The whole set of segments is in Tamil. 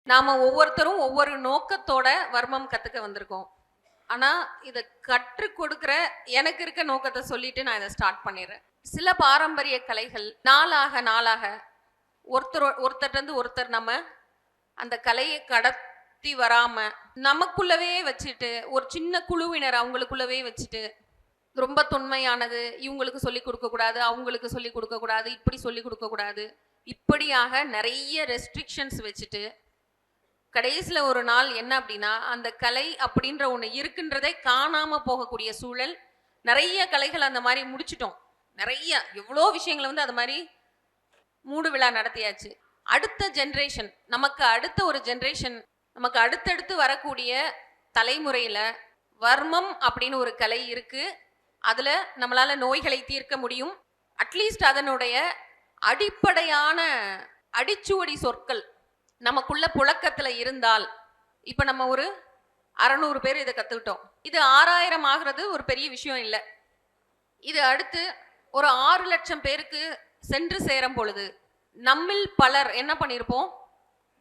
நாம ஒவ்வொருத்தரும் ஒவ்வொரு நோக்கத்தோட வர்மம் கத்துக்க வந்திருக்கோம். ஆனா இதை கற்றுக் கொடுக்கிற எனக்கு இருக்க நோக்கத்தை சொல்லிட்டு நான் இதை ஸ்டார்ட் பண்ணிடுறேன். சில பாரம்பரிய கலைகள் நாளாக ஒருத்தர் ஒருத்தர் நம்ம அந்த கலையை கடத்தி வராம நமக்குள்ளவே வச்சுட்டு ஒரு சின்ன குழுவினர் அவங்களுக்குள்ளவே வச்சுட்டு ரொம்ப தொன்மையானது, இவங்களுக்கு சொல்லிக் கொடுக்க கூடாது, அவங்களுக்கு சொல்லிக் கொடுக்க கூடாது, இப்படி சொல்லிக் கொடுக்க கூடாது, இப்படியாக நிறைய ரெஸ்ட்ரிக்ஷன்ஸ் வச்சுட்டு கடைசியில் ஒரு நாள் என்ன அப்படின்னா அந்த கலை அப்படின்ற ஒன்று இருக்குன்றதே காணாம போகக்கூடிய சூழல். நிறைய கலைகள் அந்த மாதிரி முடிச்சிட்டோம். நிறைய எவ்வளோ விஷயங்களை அது மாதிரி மூடு விழா நடத்தியாச்சு. அடுத்த ஜென்ரேஷன், நமக்கு அடுத்த ஒரு ஜென்ரேஷன், நமக்கு அடுத்தடுத்து வரக்கூடிய தலைமுறையில் வர்மம் அப்படின்னு ஒரு கலை இருக்கு. அதில் நம்மளால நோய்களை தீர்க்க முடியும். அட்லீஸ்ட் அதனுடைய அடிப்படையான அடிச்சுவடி சொற்கள் நமக்குள்ள புழக்கத்துல இருந்தால், இப்ப நம்ம ஒரு 600 பேர் இதை கத்துக்கிட்டோம். இது 6000 ஆகிறது ஒரு பெரிய விஷயம் இல்லை. இது அடுத்து ஒரு 6 லட்சம் பேருக்கு சென்று சேரும் பொழுது நம்மில் பலர் என்ன பண்ணியிருப்போம்,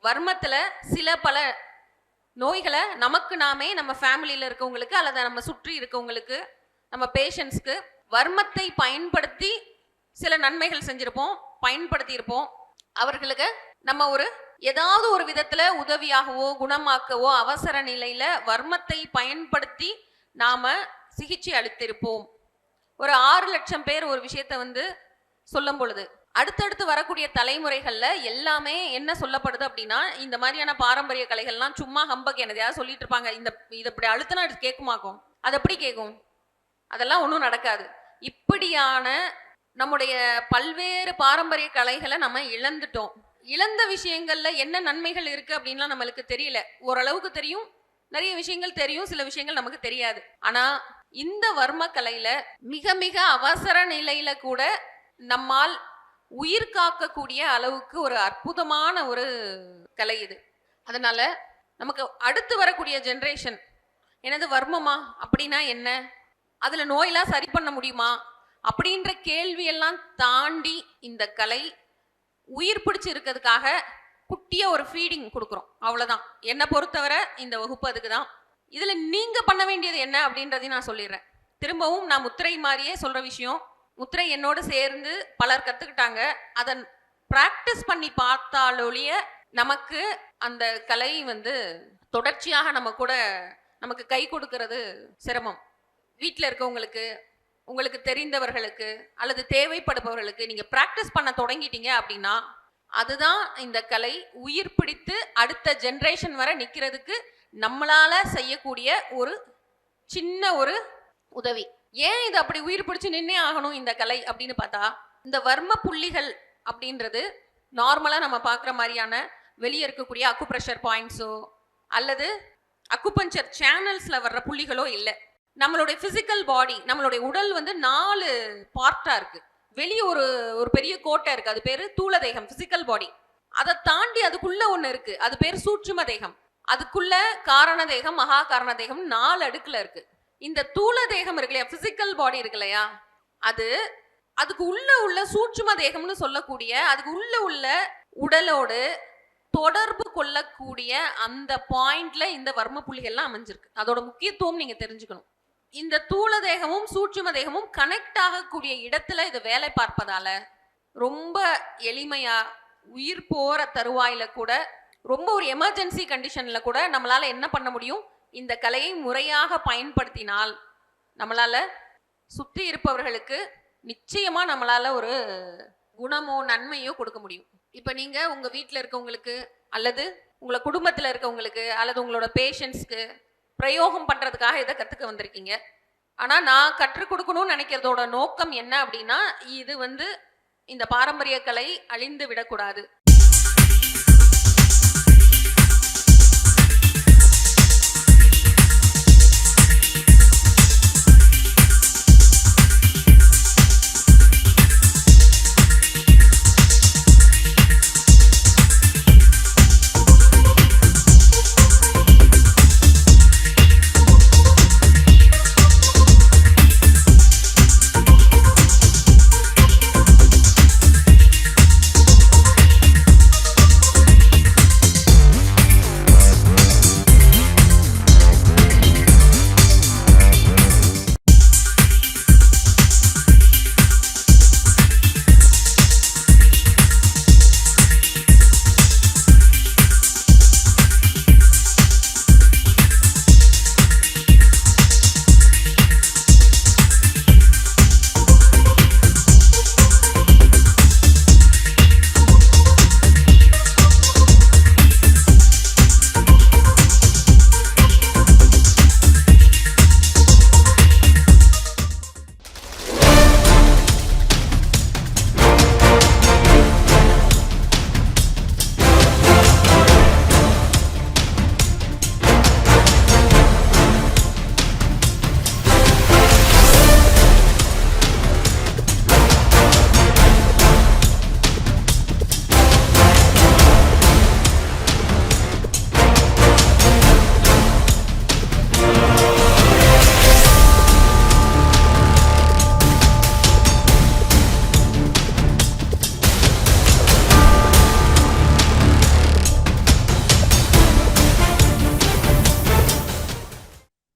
வர்மத்துல சில பல நோய்களை நமக்கு நாமே, நம்ம ஃபேமிலியில இருக்கவங்களுக்கு அல்லது நம்ம சுற்றி இருக்கவங்களுக்கு, நம்ம பேஷண்ட்ஸ்க்கு வர்மத்தை பயன்படுத்தி சில நன்மைகள் செஞ்சிருப்போம், பயன்படுத்தியிருப்போம். அவர்களுக்கு நம்ம ஒரு ஏதாவது ஒரு விதத்துல உதவியாகவோ குணமாக்கவோ அவசர நிலையில வர்மத்தை பயன்படுத்தி நாம சிகிச்சை அளித்திருப்போம். ஒரு 6 லட்சம் பேர் ஒரு விஷயத்த சொல்லும் பொழுது அடுத்தடுத்து வரக்கூடிய தலைமுறைகள்ல எல்லாமே என்ன சொல்லப்படுது அப்படின்னா, இந்த மாதிரியான பாரம்பரிய கலைகள்லாம் சும்மா ஹம்பக் என்னதையாவது சொல்லிட்டு இருப்பாங்க. இதை இப்படி அழுத்தினா அது கேட்குமாக்கும், அது எப்படி கேட்கும், அதெல்லாம் ஒன்றும் நடக்காது. இப்படியான நம்முடைய பல்வேறு பாரம்பரிய கலைகளை நம்ம இழந்துட்டோம். இழந்த விஷயங்கள்ல என்ன நன்மைகள் இருக்கு அப்படின்லாம் நம்மளுக்கு தெரியல. ஓரளவுக்கு தெரியும், நிறைய விஷயங்கள் தெரியும், சில விஷயங்கள் நமக்கு தெரியாது. ஆனா இந்த வர்ம கலையில மிக மிக அவசர நிலையில கூட நம்மால் உயிர் காக்கக்கூடிய அளவுக்கு ஒரு அற்புதமான ஒரு கலை இது. அதனால நமக்கு அடுத்து வரக்கூடிய ஜென்ரேஷன், எனது வர்மமா அப்படின்னா என்ன, அதுல நோயெல்லாம் சரி பண்ண முடியுமா அப்படின்ற கேள்வியெல்லாம் தாண்டி இந்த கலை உயிர் பிடிச்சி இருக்கிறதுக்காக குட்டிய ஒரு ஃபீடிங் கொடுக்குறோம், அவ்வளவுதான். என்னை பொறுத்தவரை இந்த வகுப்பு அதுக்கு தான். இதுல நீங்க பண்ண வேண்டியது என்ன அப்படின்றதையும் நான் சொல்லிடுறேன். திரும்பவும் நான் முத்திரை மாதிரியே சொல்ற விஷயம், முத்திரை என்னோடு சேர்ந்து பலர் கத்துக்கிட்டாங்க. அதை பிராக்டிஸ் பண்ணி பார்த்தாலொழிய நமக்கு அந்த கலை தொடர்ச்சியாக நம்ம கூட நமக்கு கை கொடுக்கறது சிரமம். வீட்டில் இருக்கவங்களுக்கு, உங்களுக்கு தெரிந்தவர்களுக்கு அல்லது தேவைப்படுபவர்களுக்கு நீங்க பிராக்டிஸ் பண்ண தொடங்கிட்டீங்க அப்படின்னா அதுதான் இந்த கலை உயிர் பிடித்து அடுத்த ஜென்ரேஷன் வரை நிக்கிறதுக்கு நம்மளால செய்யக்கூடிய ஒரு சின்ன ஒரு உதவி. ஏன் இது அப்படி உயிர் பிடிச்சு நின்னே ஆகணும் இந்த கலை அப்படின்னு பார்த்தா, இந்த வர்ம புள்ளிகள் அப்படின்றது நார்மலா நம்ம பார்க்குற மாதிரியான வெளியே இருக்கக்கூடிய அக்குப்ரெஷர் பாயிண்ட்ஸோ அல்லது அக்குபஞ்சர் சேனல்ஸ்ல வர்ற புள்ளிகளோ இல்லை. நம்மளுடைய பிசிக்கல் பாடி, நம்மளுடைய உடல் 4 பார்ட்டா இருக்கு. வெளியே ஒரு பெரிய கோட்டை இருக்கு, அது பேரு தூள தேகம், பிசிக்கல் பாடி. அதை தாண்டி அதுக்குள்ள ஒண்ணு இருக்கு, அது பேரு சூட்சும தேகம். அதுக்குள்ள காரண தேகம், மகா காரண தேகம் 4 அடுக்குல இருக்கு. இந்த தூள தேகம் இருக்கு இல்லையா, பிசிக்கல் பாடி இருக்கு இல்லையா, அதுக்கு உள்ள சூட்சும தேகம்னு சொல்லக்கூடிய, அதுக்கு உள்ள உடலோடு தொடர்பு கொள்ளக்கூடிய அந்த பாயிண்ட்ல இந்த வர்ம புள்ளிகள்லாம் அமைஞ்சிருக்கு. அதோட முக்கியத்துவம் நீங்க தெரிஞ்சுக்கணும். இந்த தூள தேகமும் சூட்சும தேகமும் கனெக்ட் ஆகக்கூடிய இடத்துல இது வேலை பார்ப்பதால ரொம்ப எளிமையா உயிர் போற தருவாயில கூட, ரொம்ப ஒரு எமர்ஜென்சி கண்டிஷன்ல கூட நம்மளால என்ன பண்ண முடியும், இந்த கலையை முறையாக பயன்படுத்தினால் நம்மளால சுற்றி இருப்பவர்களுக்கு நிச்சயமா நம்மளால ஒரு குணமோ நன்மையோ கொடுக்க முடியும். இப்ப நீங்க உங்க வீட்டில் இருக்கவங்களுக்கு அல்லது உங்களை குடும்பத்தில் இருக்கவங்களுக்கு அல்லது உங்களோட பேஷண்ட்ஸ்க்கு பிரயோகம் பண்றதுக்காக இதை கத்துக்க வந்திருக்கீங்க. ஆனா நான் கற்றுக் கொடுக்கணும்னு நினைக்கிறதோட நோக்கம் என்ன அப்படின்னா, இது இந்த பாரம்பரிய கலை அழிந்து விடக்கூடாது.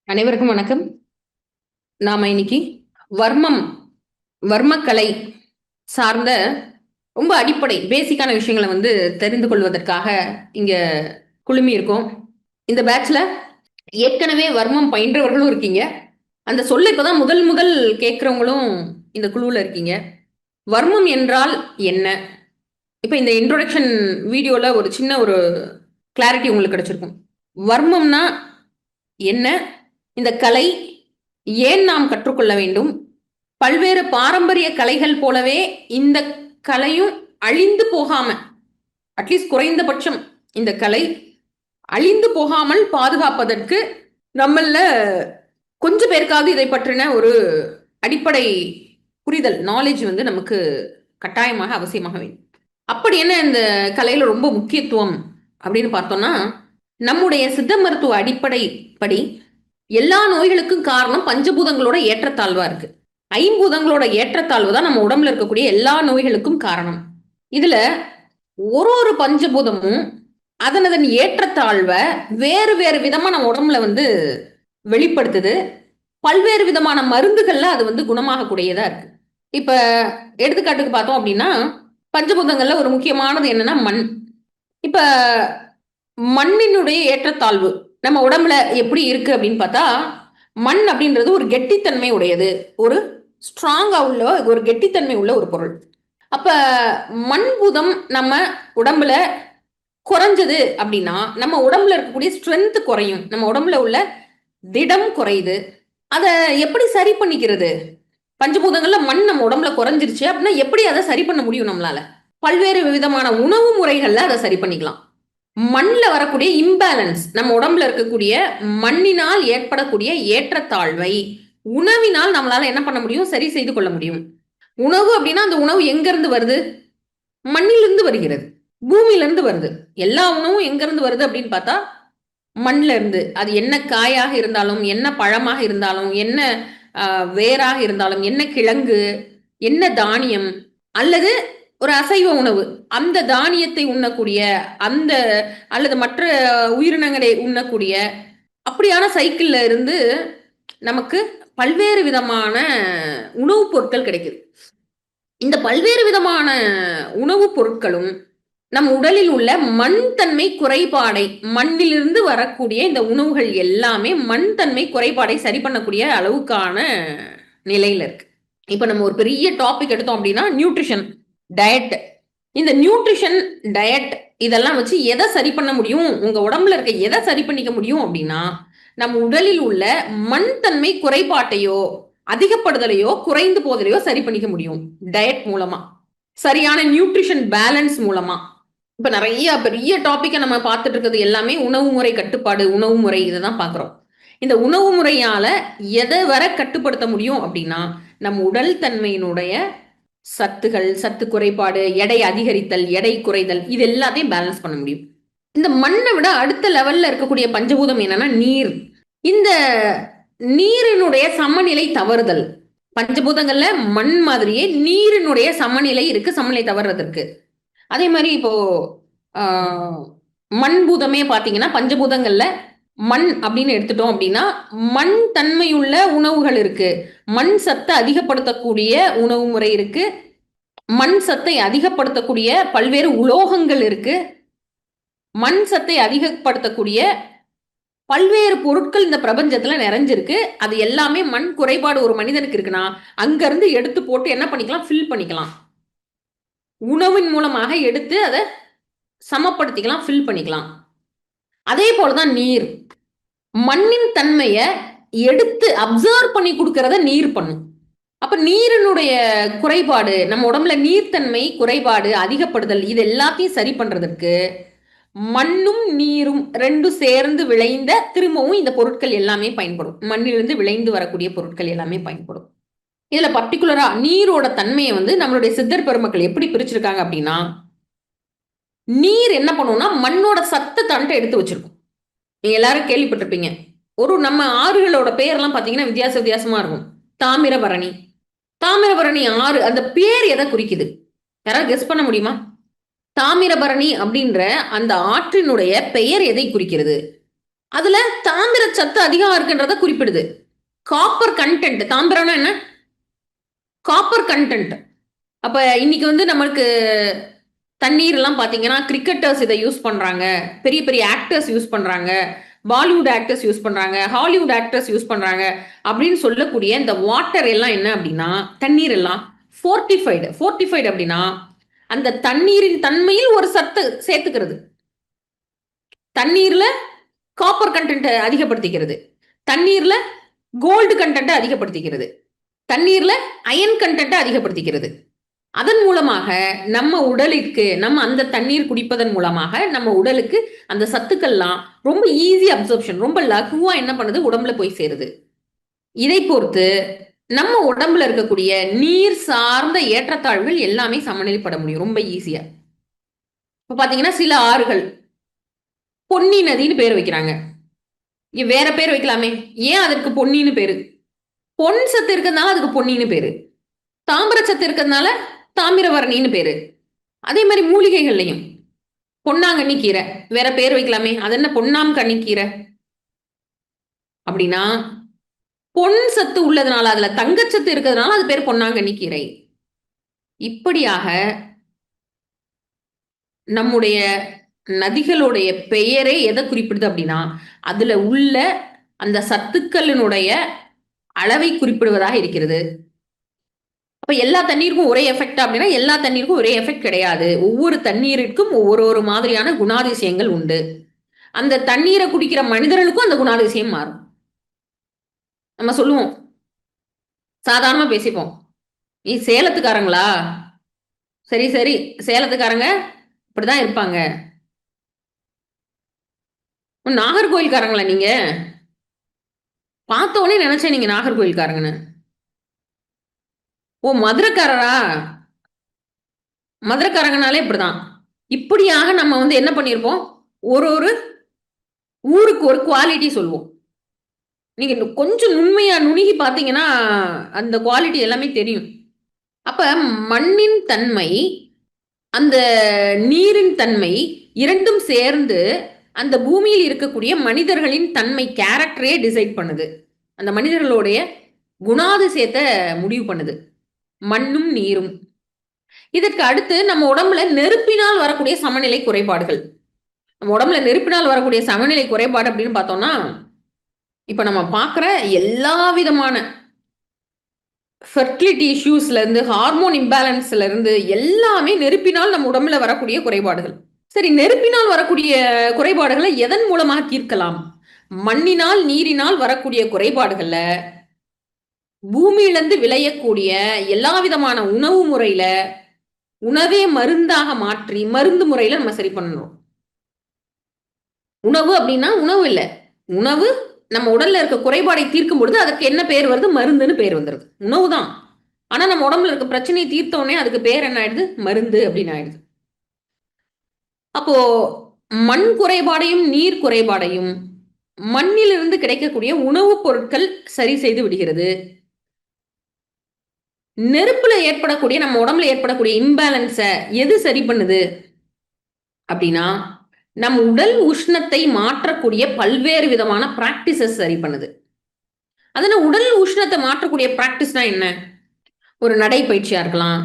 அனைவருக்கும் வணக்கம். நாம இன்னைக்கு வர்மம் வர்மக்கலை சார்ந்த ரொம்ப அடிப்படை பேசிக்கான விஷயங்களை தெரிந்து கொள்வதற்காக இங்க குழுமி இருக்கோம். இந்த பேட்ச்ல ஏற்கனவே வர்மம் பயின்றவர்களும் இருக்கீங்க. அந்த சொல்ல இப்பதான் முதல் முதல் கேட்கிறவங்களும் இந்த குழுவில் இருக்கீங்க. வர்மம் என்றால் என்ன? இப்ப இந்த இன்ட்ரோடக்ஷன் வீடியோல ஒரு சின்ன ஒரு கிளாரிட்டி உங்களுக்கு கிடைச்சிருக்கும். வர்மம்னா என்ன? இந்த கலை ஏன் நாம் கற்றுக்கொள்ள வேண்டும்? பல்வேறு பாரம்பரிய கலைகள் போலவே இந்த கலையும் அழிந்து போகாம, அட்லீஸ்ட் குறைந்தபட்சம் இந்த கலை அழிந்து போகாமல் பாதுகாப்பதற்கு நம்மள கொஞ்சம் பேருக்காவது இதை பற்றின ஒரு அடிப்படை புரிதல், நாலேஜ் நமக்கு கட்டாயமாக அவசியமாக வேண்டும். அப்படி என்ன இந்த கலையில ரொம்ப முக்கியத்துவம் அப்படின்னு பார்த்தோம்னா, நம்முடைய சித்த மருத்துவ அடிப்படை படி எல்லா நோய்களுக்கும் காரணம் பஞ்சபூதங்களோட ஏற்றத்தாழ்வா இருக்கு. ஐம்பூதங்களோட ஏற்றத்தாழ்வு தான் நம்ம உடம்புல இருக்கக்கூடிய எல்லா நோய்களுக்கும் காரணம். இதுல ஒரு பஞ்சபூதமும் அதன் ஏற்றத்தாழ்வை வேறு வேறு விதமா நம்ம உடம்புல வெளிப்படுத்துது. பல்வேறு விதமான மருந்துகள்ல அது குணமாகக்கூடியதா இருக்கு. இப்ப எடுத்துக்காட்டுக்கு பார்த்தோம் அப்படின்னா, பஞ்சபூதங்கள்ல ஒரு முக்கியமானது என்னன்னா மண். இப்ப மண்ணினுடைய ஏற்றத்தாழ்வு நம்ம உடம்புல எப்படி இருக்கு அப்படின்னு பார்த்தா, மண் அப்படின்றது ஒரு கெட்டித்தன்மை உடையது, ஒரு ஸ்ட்ராங்கா உள்ள ஒரு கெட்டித்தன்மை உள்ள ஒரு பொருள். அப்ப மண்பூதம் நம்ம உடம்புல குறைஞ்சது அப்படின்னா நம்ம உடம்புல இருக்கக்கூடிய ஸ்ட்ரென்த் குறையும், நம்ம உடம்புல உள்ள திடம் குறையுது. அதை எப்படி சரி பண்ணிக்கிறது? பஞ்சபூதங்கள்ல மண் நம்ம உடம்புல குறைஞ்சிருச்சு அப்படின்னா எப்படி அதை சரி பண்ண முடியும்? நம்மளால பல்வேறு விதமான உணவு முறைகள்ல அதை சரி பண்ணிக்கலாம். மண்ணில் வரக்கூடிய இம்பேலன்ஸ், நம்ம உடம்புல இருக்கக்கூடிய மண்ணினால் ஏற்படக்கூடிய ஏற்றத்தாழ்வை உணவினால் நம்மளால என்ன பண்ண முடியும்? சரி செய்து கொள்ள முடியும். உணவு அப்படின்னா அந்த உணவு எங்க இருந்து வருது? மண்ணிலிருந்து வருகிறது, பூமியிலிருந்து வருது. எல்லா உணவும் எங்க இருந்து வருது அப்படின்னு பார்த்தா மண்ணில இருந்து. அது என்ன காயாக இருந்தாலும், என்ன பழமாக இருந்தாலும், என்ன வேராக இருந்தாலும், என்ன கிழங்கு, என்ன தானியம் அல்லது ஒரு அசைவ உணவு, அந்த தானியத்தை உண்ணக்கூடிய அந்த அல்லது மற்ற உயிரினங்களை உண்ணக்கூடிய அப்படியான சைக்கிள்ல இருந்து நமக்கு பல்வேறு விதமான உணவுப் பொருட்கள் கிடைக்குது. இந்த பல்வேறு விதமான உணவுப் பொருட்களும் நம் உடலில் உள்ள மண் தன்மை குறைபாடை, மண்ணிலிருந்து வரக்கூடிய இந்த உணவுகள் எல்லாமே மண் தன்மை குறைபாடை சரி பண்ணக்கூடிய அளவுக்கான நிலையில இருக்கு. இப்ப நம்ம ஒரு பெரிய டாபிக் எடுத்தோம் அப்படின்னா நியூட்ரிஷன், டயட். இந்த நியூட்ரிஷன், டயட் இதெல்லாம் வச்சு எதை சரி பண்ண முடியும்? உங்க உடம்புல இருக்க எதை சரி பண்ணிக்க முடியும் அப்படின்னா, நம் உடலில் உள்ள மண் தன்மை குறைபாட்டையோ அதிகப்படுதலையோ குறைந்து போதலையோ சரி பண்ணிக்க முடியும் டயட் மூலமா, சரியான நியூட்ரிஷன் பேலன்ஸ் மூலமா. இப்ப நிறைய பெரிய டாபிக்கை நம்ம பார்த்துட்டு இருக்கிறது எல்லாமே உணவு முறை கட்டுப்பாடு, உணவு முறை இதை தான் பார்க்குறோம். இந்த உணவு முறையால எதை வர கட்டுப்படுத்த முடியும் அப்படின்னா, நம் உடல் தன்மையினுடைய சத்துகள், சத்து குறைபாடு, எடை அதிகரித்தல், எடை குறைதல், இது எல்லாத்தையும் பேலன்ஸ் பண்ண முடியும். இந்த மண்ணை விட அடுத்த லெவல்ல இருக்கக்கூடிய பஞ்சபூதம் என்னன்னா நீர். இந்த நீரினுடைய சமநிலை தவறுதல், பஞ்சபூதங்கள்ல மண் மாதிரியே நீரினுடைய சமநிலை இருக்கு, சமநிலை தவறுறதற்கு. அதே மாதிரி இப்போ மண் பூதமே பார்த்தீங்கன்னா, பஞ்சபூதங்கள்ல மண் அப்படின்னு எடுத்துட்டோம் அப்படின்னா மண் தன்மையுள்ள உணவுகள் இருக்கு, மண் சத்தை அதிகப்படுத்தக்கூடிய உணவு முறை இருக்கு, மண் சத்தை அதிகப்படுத்தக்கூடிய பல்வேறு உலோகங்கள் இருக்கு, மண் சத்தை அதிகப்படுத்தக்கூடிய பல்வேறு பொருட்கள் இந்த பிரபஞ்சத்துல நிறைஞ்சிருக்கு. அது எல்லாமே மண் குறைபாடு ஒரு மனிதனுக்கு இருக்குன்னா அங்கிருந்து எடுத்து போட்டு என்ன பண்ணிக்கலாம்? ஃபில் பண்ணிக்கலாம். உணவின் மூலமாக எடுத்து அதை சமப்படுத்திக்கலாம், ஃபில் பண்ணிக்கலாம். அதே போலதான் நீர். மண்ணின் தன்மையை எடுத்து அப்சர்வ் பண்ணி கொடுக்கறத நீர் பண்ணும். அப்ப நீரினுடைய குறைபாடு, நம்ம உடம்புல நீர்த்தன்மை குறைபாடு அதிகப்படுதல், இது எல்லாத்தையும் சரி பண்றதற்கு மண்ணும் நீரும் ரெண்டும் சேர்ந்து விளைந்த திரும்பவும் இந்த பொருட்கள் எல்லாமே பயன்படும். மண்ணிலிருந்து விளைந்து வரக்கூடிய பொருட்கள் எல்லாமே பயன்படும். இதுல பர்டிகுலரா நீரோட தன்மையை நம்மளுடைய சித்தர் பெருமக்கள் எப்படி பிரிச்சிருக்காங்க அப்படின்னா, நீர் என்ன பண்ணும்னா மண்ணோட சத்தை தன்ட்டு எடுத்து வச்சிருக்கும். நீங்க எல்லாரும் கேள்விப்பட்டிருப்பீங்க, ஒரு நம்ம ஆறுகளோட பெயர்லாம் பார்த்தீங்கன்னா வித்தியாசமா இருக்கும். தாமிரபரணி, தாமிரபரணி ஆறு, அந்த பேர் எதை குறிக்குது? யாராவது கெஸ் பண்ண முடியுமா? தாமிரபரணி அப்படின்ற அந்த ஆற்றினுடைய பெயர் எதை குறிக்கிறது? அதுல தாமிர சத்து அதிகம் இருக்குன்றத குறிப்பிடுது. காப்பர் கண்டென்ட், தாமிரம்னா என்ன? Copper content. அப்ப இன்னைக்கு வந்து நம்மளுக்கு தண்ணீர் எல்லாம் பாத்தீங்கன்னா கிரிக்கெட்டர்ஸ் இதை யூஸ் பண்றாங்க, பெரிய பெரிய ஆக்டர்ஸ் யூஸ் பண்றாங்க, பாலிவுட் ஆக்டர்ஸ் யூஸ் பண்றாங்க, ஹாலிவுட் ஆக்டர்ஸ் யூஸ் பண்றாங்க அப்படின்னு சொல்லக்கூடிய இந்த வாட்டர் எல்லாம் என்ன அப்படின்னா, தண்ணீர் எல்லாம் ஃபோர்ட்டிஃபைடு அப்படின்னா அந்த தண்ணீரின் தன்மையில் ஒரு சத்து சேர்த்துக்கிறது. தண்ணீர்ல காப்பர் கண்டென்ட் அதிகப்படுத்திக்கிறது, தண்ணீர்ல கோல்டு கண்டென்ட் அதிகப்படுத்திக்கிறது, தண்ணீர்ல அயன் கண்டென்ட் அதிகப்படுத்திக்கிறது. அதன் மூலமாக நம்ம உடலுக்கு, நம்ம அந்த தண்ணீர் குடிப்பதன் மூலமாக நம்ம உடலுக்கு அந்த சத்துக்கள்லாம் ரொம்ப ஈஸி அப்சர்ப்ஷன், ரொம்ப லகுவா என்ன பண்ணுது, உடம்புல போய் சேருது. இதை பொறுத்து நம்ம உடம்புல இருக்கக்கூடிய நீர் சார்ந்த ஏற்றத்தாழ்வுகள் எல்லாமே சமநிலைப்பட முடியும் ரொம்ப ஈஸியா. இப்ப பாத்தீங்கன்னா சில ஆறுகள் பொன்னி நதின்னு பேர் வைக்கிறாங்க. வேற பேர் வைக்கலாமே, ஏன் அதற்கு பொன்னின்னு பேரு? பொன் சத்து இருக்கிறதுனால அதுக்கு பொன்னின்னு பேரு, தாமிர சத்து இருக்கிறதுனால தாமிரவரணின்னு பேரு. அதே மாதிரி மூலிகைகள்லையும் பொன்னாங்கண்ணி கீரை வேற பேர் வைக்கலாமே, அது என்ன பொன்னாம் கண்ணி கீரை அப்படின்னா பொன் சத்து உள்ளதுனால, அதுல தங்கச்சத்து இருக்கிறதுனால அது பேர் பொன்னாங்கண்ணி கீரை. இப்படியாக நம்முடைய நதிகளுடைய பெயரே எதை குறிப்பிடுது அப்படின்னா அதுல உள்ள அந்த சத்துக்களினுடைய அளவை குறிப்பிடுவதாக இருக்கிறது. அப்ப எல்லா தண்ணீருக்கும் ஒரே எஃபெக்ட் அப்படின்னா எல்லா தண்ணீருக்கும் ஒரே எஃபெக்ட் கிடையாது. ஒவ்வொரு தண்ணீருக்கும் ஒவ்வொரு மாதிரியான குணாதிசயங்கள் உண்டு. அந்த தண்ணீரை குடிக்கிற மனிதர்களுக்கும் அந்த குணாதிசயம் மாறும். நம்ம சொல்லுவோம், சாதாரணமா பேசிப்போம், நீ சேலத்துக்காரங்களா? சரி சரி, சேலத்துக்காரங்க இப்படிதான் இருப்பாங்க. நாகர்கோயில்காரங்களா நீங்க? பார்த்த உடனே நினைச்சேன் நீங்க நாகர்கோயில்காரங்கன்னு. ஓ மதுரைக்காரரா? மதுரைக்காரங்கனாலே இப்படிதான். இப்படியாக நம்ம வந்து என்ன பண்ணியிருப்போம், ஒரு ஒரு ஊருக்கு ஒரு குவாலிட்டி சொல்லுவோம். நீங்க கொஞ்சம் நுண்மையா நுணுகி பார்த்தீங்கன்னா அந்த குவாலிட்டி எல்லாமே தெரியும். அப்ப மண்ணின் தன்மை, அந்த நீரின் தன்மை இரண்டும் சேர்ந்து அந்த பூமியில் இருக்கக்கூடிய மனிதர்களின் தன்மை, கேரக்டரே டிசைட் பண்ணுது. அந்த மனிதர்களுடைய குணாதிசயத்தை முடிவு பண்ணுது மண்ணும் நீரும். இதற்கு அடுத்து நம்ம உடம்புல நெருப்பினால் வரக்கூடிய சமநிலை குறைபாடுகள். நம்ம உடம்புல நெருப்பினால் வரக்கூடிய சமநிலை குறைபாடு அப்படின்னு பார்த்தோம்னா, இப்ப நம்ம பார்க்குற எல்லா விதமான ஃபெர்டிலிட்டி இஷ்யூஸ்ல இருந்து, ஹார்மோன் இம்பேலன்ஸ்ல இருந்து எல்லாமே நெருப்பினால் நம்ம உடம்புல வரக்கூடிய குறைபாடுகள். சரி, நெருப்பினால் வரக்கூடிய குறைபாடுகளை எதன் மூலமாக தீர்க்கலாம்? மண்ணினால் நீரினால் வரக்கூடிய குறைபாடுகள்ல பூமியிலிருந்து விளையக்கூடிய எல்லா விதமான உணவு முறையில உணவே மருந்தாக மாற்றி மருந்து முறையில நம்ம சரி பண்ணணும். உணவு அப்படின்னா உணவு இல்லை, உணவு நம்ம உடல்ல இருக்க குறைபாடை தீர்க்கும் பொழுது அதுக்கு என்ன பேர் வருது, மருந்துன்னு பேர் வந்துருது. உணவு தான், ஆனா நம்ம உடம்புல இருக்க பிரச்சனையை தீர்த்தோடனே அதுக்கு பேர் என்ன ஆயிடுது, மருந்து அப்படின்னு ஆயிடுது. அப்போ மண் குறைபாடையும் நீர் குறைபாடையும் மண்ணிலிருந்து கிடைக்கக்கூடிய உணவுப் பொருட்கள் சரி செய்து விடுகிறது. நெருப்புல ஏற்படக்கூடிய, நம்ம உடம்புல ஏற்படக்கூடிய இம்பேலன்ஸை எது சரி பண்ணுது அப்படின்னா நம் உடல் உஷ்ணத்தை மாற்றக்கூடிய பல்வேறு விதமான பிராக்டிசஸ் சரி பண்ணுது. அதனால உடல் உஷ்ணத்தை மாற்றக்கூடிய பிராக்டிஸ்னா என்ன? ஒரு நடைப்பயிற்சியா இருக்கலாம்,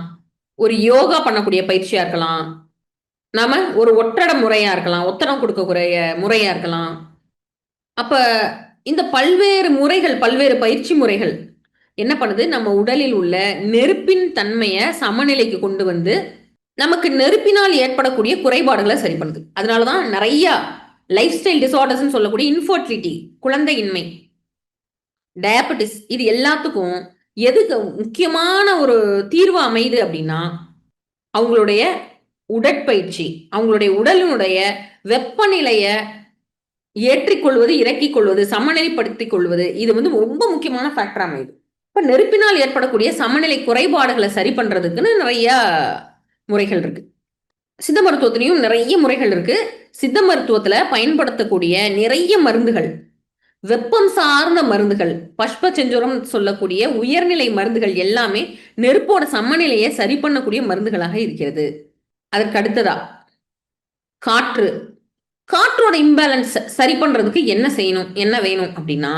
ஒரு யோகா பண்ணக்கூடிய பயிற்சியா இருக்கலாம், நாம ஒரு ஒற்றட முறையா இருக்கலாம், ஒத்தடம் கொடுக்கக்கூடிய முறையா இருக்கலாம். அப்ப இந்த பல்வேறு முறைகள், பல்வேறு பயிற்சி முறைகள் என்ன பண்ணுது, நம்ம உடலில் உள்ள நெருப்பின் தன்மையை சமநிலைக்கு கொண்டு வந்து நமக்கு நெருப்பினால் ஏற்படக்கூடிய குறைபாடுகளை சரி பண்ணுது. அதனாலதான் நிறைய லைஃப் ஸ்டைல் டிசார்டர்ஸ் சொல்லக்கூடிய இன்ஃபர்டிலிட்டி, குழந்தையின்மை, டயபெட்டிஸ், இது எல்லாத்துக்கும் எதுக்கு முக்கியமான ஒரு தீர்வு அமையுது அப்படின்னா அவங்களுடைய உடற்பயிற்சி, அவங்களுடைய உடலினுடைய வெப்பநிலையை ஏற்றிக்கொள்வது, இறக்கிக் கொள்வது, சமநிலைப்படுத்திக் கொள்வது, இது வந்து ரொம்ப முக்கியமான ஃபேக்டர் அமையுது. இப்ப நெருப்பினால் ஏற்படக்கூடிய சமநிலை குறைபாடுகளை சரி பண்றதுக்குன்னு நிறைய முறைகள் இருக்கு. சித்த மருத்துவத்திலையும் நிறைய முறைகள் இருக்கு. சித்த மருத்துவத்துல பயன்படுத்தக்கூடிய நிறைய மருந்துகள், வெப்பம் சார்ந்த மருந்துகள், பஷ்ப செஞ்சுரம் சொல்லக்கூடிய உயர்நிலை மருந்துகள் எல்லாமே நெருப்போட சமநிலையை சரி பண்ணக்கூடிய மருந்துகளாக இருக்கிறது. அதற்கு அடுத்ததா காற்று, காற்றோட இம்பேலன்ஸ் சரி பண்றதுக்கு என்ன செய்யணும், என்ன வேணும் அப்படின்னா,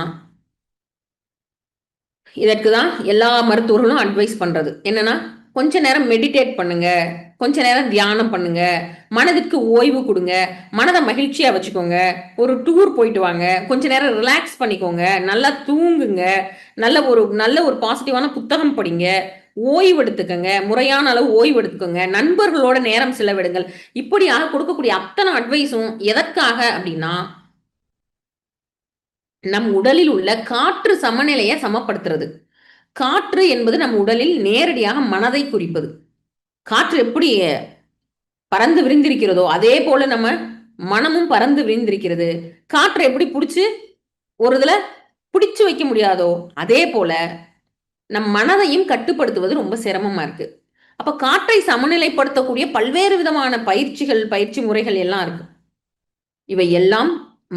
இதற்கு தான் எல்லா மருத்துவர்களும் அட்வைஸ் பண்றது என்னன்னா, கொஞ்ச நேரம் மெடிடேட் பண்ணுங்க, கொஞ்ச நேரம் தியானம் பண்ணுங்க, மனதிற்கு ஓய்வு கொடுங்க, மனதை மகிழ்ச்சியா வச்சுக்கோங்க, ஒரு டூர் போயிட்டு வாங்க, கொஞ்ச நேரம் ரிலாக்ஸ் பண்ணிக்கோங்க, நல்லா தூங்குங்க, நல்ல ஒரு பாசிட்டிவான புத்தகம் படிங்க, ஓய்வு எடுத்துக்கங்க, முறையான அளவு ஓய்வு எடுத்துக்கோங்க, நண்பர்களோட நேரம் செலவிடுங்கள். இப்படியாக கொடுக்கக்கூடிய அத்தனை அட்வைஸும் எதற்காக அப்படின்னா, நம் உடலில் உள்ள காற்று சமநிலையை சமப்படுத்துறது. காற்று என்பது நம் உடலில் நேரடியாக மனதை குறிப்பது. காற்று எப்படி பறந்து விரிந்திருக்கிறதோ அதே போல நம்ம மனமும் பறந்து விரிந்திருக்கிறது. காற்றை எப்படி பிடிச்சு ஒரு இதுல பிடிச்சு வைக்க முடியாதோ அதே போல நம் மனதையும் கட்டுப்படுத்துவது ரொம்ப சிரமமா இருக்கு. அப்ப காற்றை சமநிலைப்படுத்தக்கூடிய பல்வேறு விதமான பயிற்சிகள், பயிற்சி முறைகள் எல்லாம் இருக்கு. இவை எல்லாம்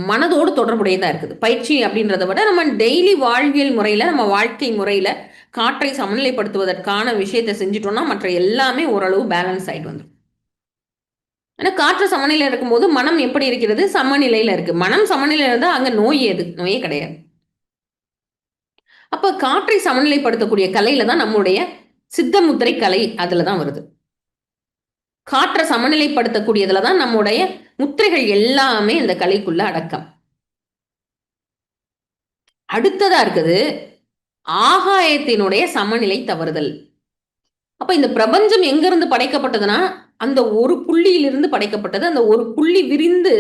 மனதோடு தொடர்புடையதா இருக்குது. பயிற்சி அப்படின்றத விட நம்ம டெய்லி வாழ்வியல் முறையில, நம்ம வாழ்க்கை முறையில காற்றை சமநிலைப்படுத்துவதற்கான விஷயத்தை செஞ்சுட்டோம்னா மற்ற எல்லாமே ஓரளவு பேலன்ஸ் ஆயிட்டு வந்துடும். ஏன்னா காற்று சமநிலையில இருக்கும்போது மனம் எப்படி இருக்கிறது, சமநிலையில இருக்கு. மனம் சமநிலையில இருந்தா அங்க நோய் ஏது, நோயே கிடையாது. அப்ப காற்றை சமநிலைப்படுத்தக்கூடிய கலையில தான் நம்முடைய சித்தமுத்திரை கலை அதுல தான் வருது. காற்றை சமநிலைப்படுத்தக்கூடியதுல தான் நம்முடைய முத்திரைகள் எல்லாமே இந்த கலைக்குள்ள அடக்கம். அடுத்ததா இருக்குது ஆகாயத்தினுடைய சமநிலை தவறுதல். அப்ப இந்த பிரபஞ்சம் எங்க இருந்து படைக்கப்பட்டதுன்னா, அந்த ஒரு புள்ளியிலிருந்து படைக்கப்பட்டது. அந்த ஒரு புள்ளி விரிந்து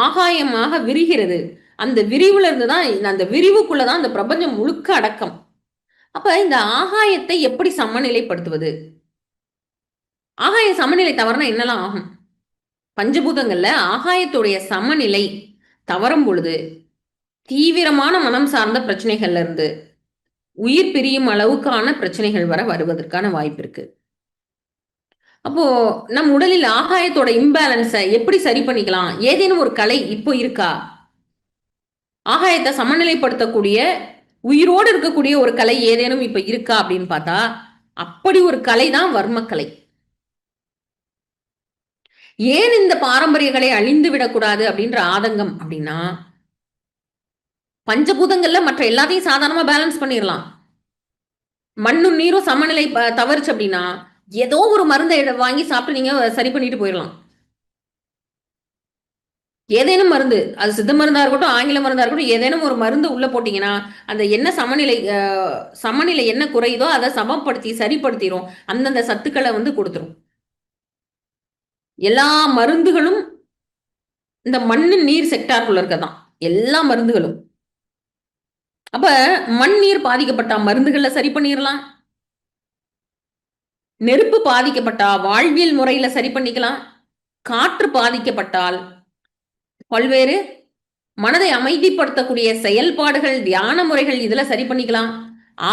ஆகாயமாக விரிகிறது. அந்த விரிவுல இருந்து தான், அந்த விரிவுக்குள்ள தான் அந்த பிரபஞ்சம் முழுக்க அடக்கம். அப்ப இந்த ஆகாயத்தை எப்படி சமநிலைப்படுத்துவது? ஆகாய சமநிலை தவறுனா என்னலாம் ஆகும்? பஞ்சபூதங்கள்ல ஆகாயத்துடைய சமநிலை தவறும் பொழுது தீவிரமான மனம் சார்ந்த பிரச்சனைகள்ல இருந்து உயிர் பிரியும் அளவுக்கான பிரச்சனைகள் வர வருவதற்கான வாய்ப்பு இருக்கு. அப்போ நம் உடலில் ஆகாயத்தோட இம்பேலன்ஸை எப்படி சரி பண்ணிக்கலாம்? ஏதேனும் ஒரு கலை இப்போ இருக்கா? ஆகாயத்தை சமநிலைப்படுத்தக்கூடிய உயிரோடு இருக்கக்கூடிய ஒரு கலை ஏதேனும் இப்ப இருக்கா அப்படின்னு பார்த்தா, அப்படி ஒரு கலை தான் வர்மக்கலை. ஏன் இந்த பாரம்பரிய கலை அழிந்து விடக்கூடாது அப்படின்ற ஆதங்கம் அப்படின்னா, பஞ்சபூதங்கள்ல மற்ற எல்லாத்தையும் சாதாரணமா பேலன்ஸ் பண்ணிடலாம். மண்ணும் நீரும் சமநிலை தவறுச்சு அப்படின்னா, ஏதோ ஒரு மருந்தை வாங்கி சாப்பிட்டு நீங்க சரி பண்ணிட்டு போயிடலாம். ஏதேனும் மருந்து, அது சித்த மருந்தா இருக்கட்டும், ஆங்கில மருந்தா இருக்கட்டும், ஏதேனும் ஒரு மருந்து உள்ள போட்டீங்கன்னா, அந்த என்ன சமநிலை என்ன குறையுதோ அதை சமப்படுத்தி சரிப்படுத்திரும். அந்தந்த சத்துக்களை வந்து கொடுத்துரும். எல்லா மருந்துகளும் இந்த மண்ணு நீர் செக்டாருக்குள்ள இருக்கதான் எல்லா மருந்துகளும். அப்ப மண் நீர் பாதிக்கப்பட்ட மருந்துகளை சரி பண்ணிடலாம். நெருப்பு பாதிக்கப்பட்டா வாழ்வியல் முறையில சரி பண்ணிக்கலாம். காற்று பாதிக்கப்பட்டால் பல்வேறு மனதை அமைதிப்படுத்தக்கூடிய செயல்பாடுகள், தியான முறைகள் இதுல சரி பண்ணிக்கலாம்.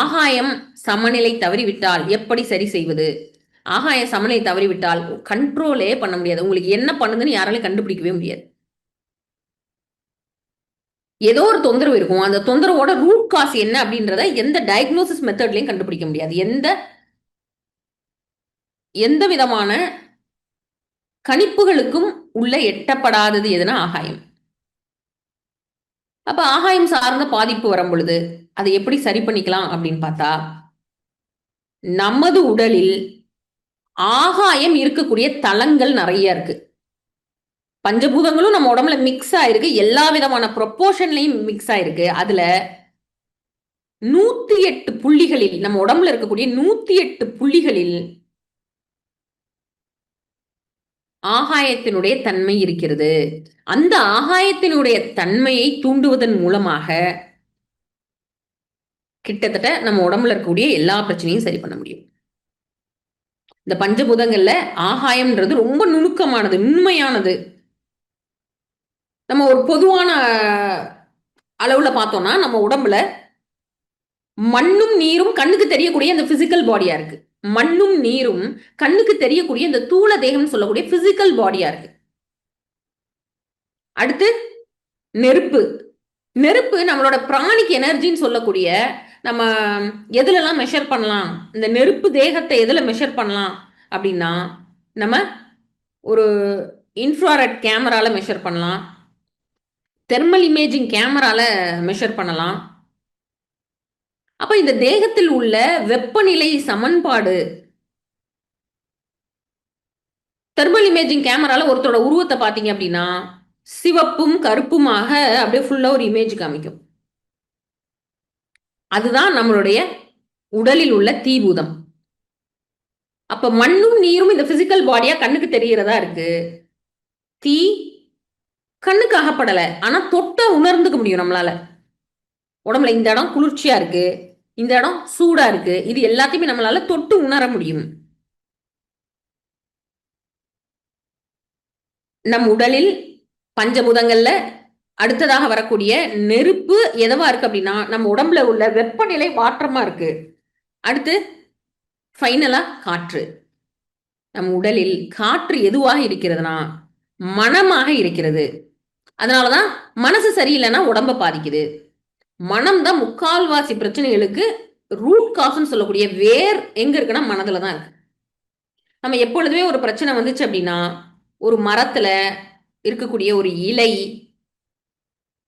ஆகாயம் சமநிலை தவறிவிட்டால் எப்படி சரி செய்வது? ஆகாய சமநிலை தவறிவிட்டால் கண்ட்ரோலே பண்ண முடியாது. உங்களுக்கு என்ன பண்ணுதுன்னு யாராலையும் கண்டுபிடிக்கவே முடியாது. ஏதோ ஒரு தொந்தரவு இருக்கும். அந்த தொந்தரவோட ரூட் காஸ் என்ன அப்படின்றத எந்த டயக்னோசிஸ் மெத்தட்லயும் கண்டுபிடிக்க முடியாது. எந்த விதமான கணிப்புகளுக்கும் உள்ள எட்டப்படாதது எதுனா ஆகாயம். அப்ப ஆகாயம் சார்ந்த பாதிப்பு வரும் பொழுது அதை எப்படி சரி பண்ணிக்கலாம் அப்படின்னு பார்த்தா, நமது உடலில் ஆகாயம் இருக்கக்கூடிய தளங்கள் நிறைய இருக்கு. பஞ்சபூதங்களும் நம்ம உடம்புல மிக்ஸ் ஆயிருக்கு. எல்லா விதமான ப்ரொப்போர்ஷன்லையும் மிக்ஸ் ஆயிருக்கு. அதுல 108 புள்ளிகளில், நம்ம உடம்புல இருக்கக்கூடிய 108 புள்ளிகளில் ஆகாயத்தினுடைய தன்மை இருக்கிறது. அந்த ஆகாயத்தினுடைய தன்மையை தூண்டுவதன் மூலமாக கிட்டத்தட்ட நம்ம உடம்புல இருக்கக்கூடிய எல்லா பிரச்சனையும் சரி பண்ண முடியும். இந்த பஞ்சபூதங்கள்ல ஆகாயம்ன்றது ரொம்ப நுணுக்கமானது, நுண்மையானது. நம்ம ஒரு பொதுவான அளவுல பார்த்தோம்னா நம்ம உடம்புல மண்ணும் நீரும் கண்ணுக்கு தெரியக்கூடிய அந்த பிசிக்கல் பாடியா இருக்கு. மண்ணும் நீரும் கண்ணுக்கு தெரியக்கூடிய இந்த தூள தேகம் சொல்லக்கூடிய பிசிக்கல் பாடியா இருக்கு. அடுத்து நெருப்பு. நெருப்பு நம்மளோட பிராணிக் எனர்ஜின்னு சொல்லக்கூடிய, நம்ம எதுலலாம் மெஷர் பண்ணலாம், இந்த நெருப்பு தேகத்தை எதுல மெஷர் பண்ணலாம் அப்படின்னா, நம்ம ஒரு இன்ஃப்ராரெட் கேமரால மெஷர் பண்ணலாம், தெர்மல் இமேஜிங் கேமரால மெஷர் பண்ணலாம். அப்ப இந்த தேகத்தில் உள்ள வெப்பநிலை சமன்பாடு தெர்மல் இமேஜிங் கேமரால ஒருத்தரோட உருவத்தை பார்த்தீங்க அப்படின்னா சிவப்பும் கருப்புமாக அப்படியே ஃபுல்லா ஒரு இமேஜ் காமிக்கும். அதுதான் நம்மளுடைய உடலில் உள்ள தீபூதம். அப்ப மண்ணும் நீரும் இந்த பிசிக்கல் பாடியா கண்ணுக்கு தெரியறதா இருக்கு. தீ கண்ணுக்கு அகப்படலை, ஆனா தொட்ட உணர்ந்துக்க முடியும் நம்மளால. உடம்புல இந்த இடம் குளிர்ச்சியா இருக்கு, இந்த இடம் சூடா இருக்கு, இது எல்லாத்தையுமே நம்மளால தொட்டு உணர முடியும். நம் உடலில் பஞ்சபூதங்கள்ல அடுத்ததாக வரக்கூடிய நெருப்பு எதவா இருக்கு அப்படின்னா நம்ம உடம்புல உள்ள வெப்பநிலை மாற்றமா இருக்கு. அடுத்து ஃபைனலா காற்று. நம் உடலில் காற்று எதுவாக இருக்கிறதுனா மனமாக இருக்கிறது. அதனாலதான் மனசு சரியில்லைன்னா உடம்ப பாதிக்குது. மனம் தான் முக்கால்வாசி பிரச்சனைகளுக்கு ரூட் காசுன்னு சொல்லக்கூடிய வேர் எங்க இருக்குன்னா மனதுல தான் இருக்கு. நம்ம எப்பொழுதுமே ஒரு பிரச்சனை வந்துச்சு அப்படின்னா ஒரு மரத்துல இருக்கக்கூடிய ஒரு இலை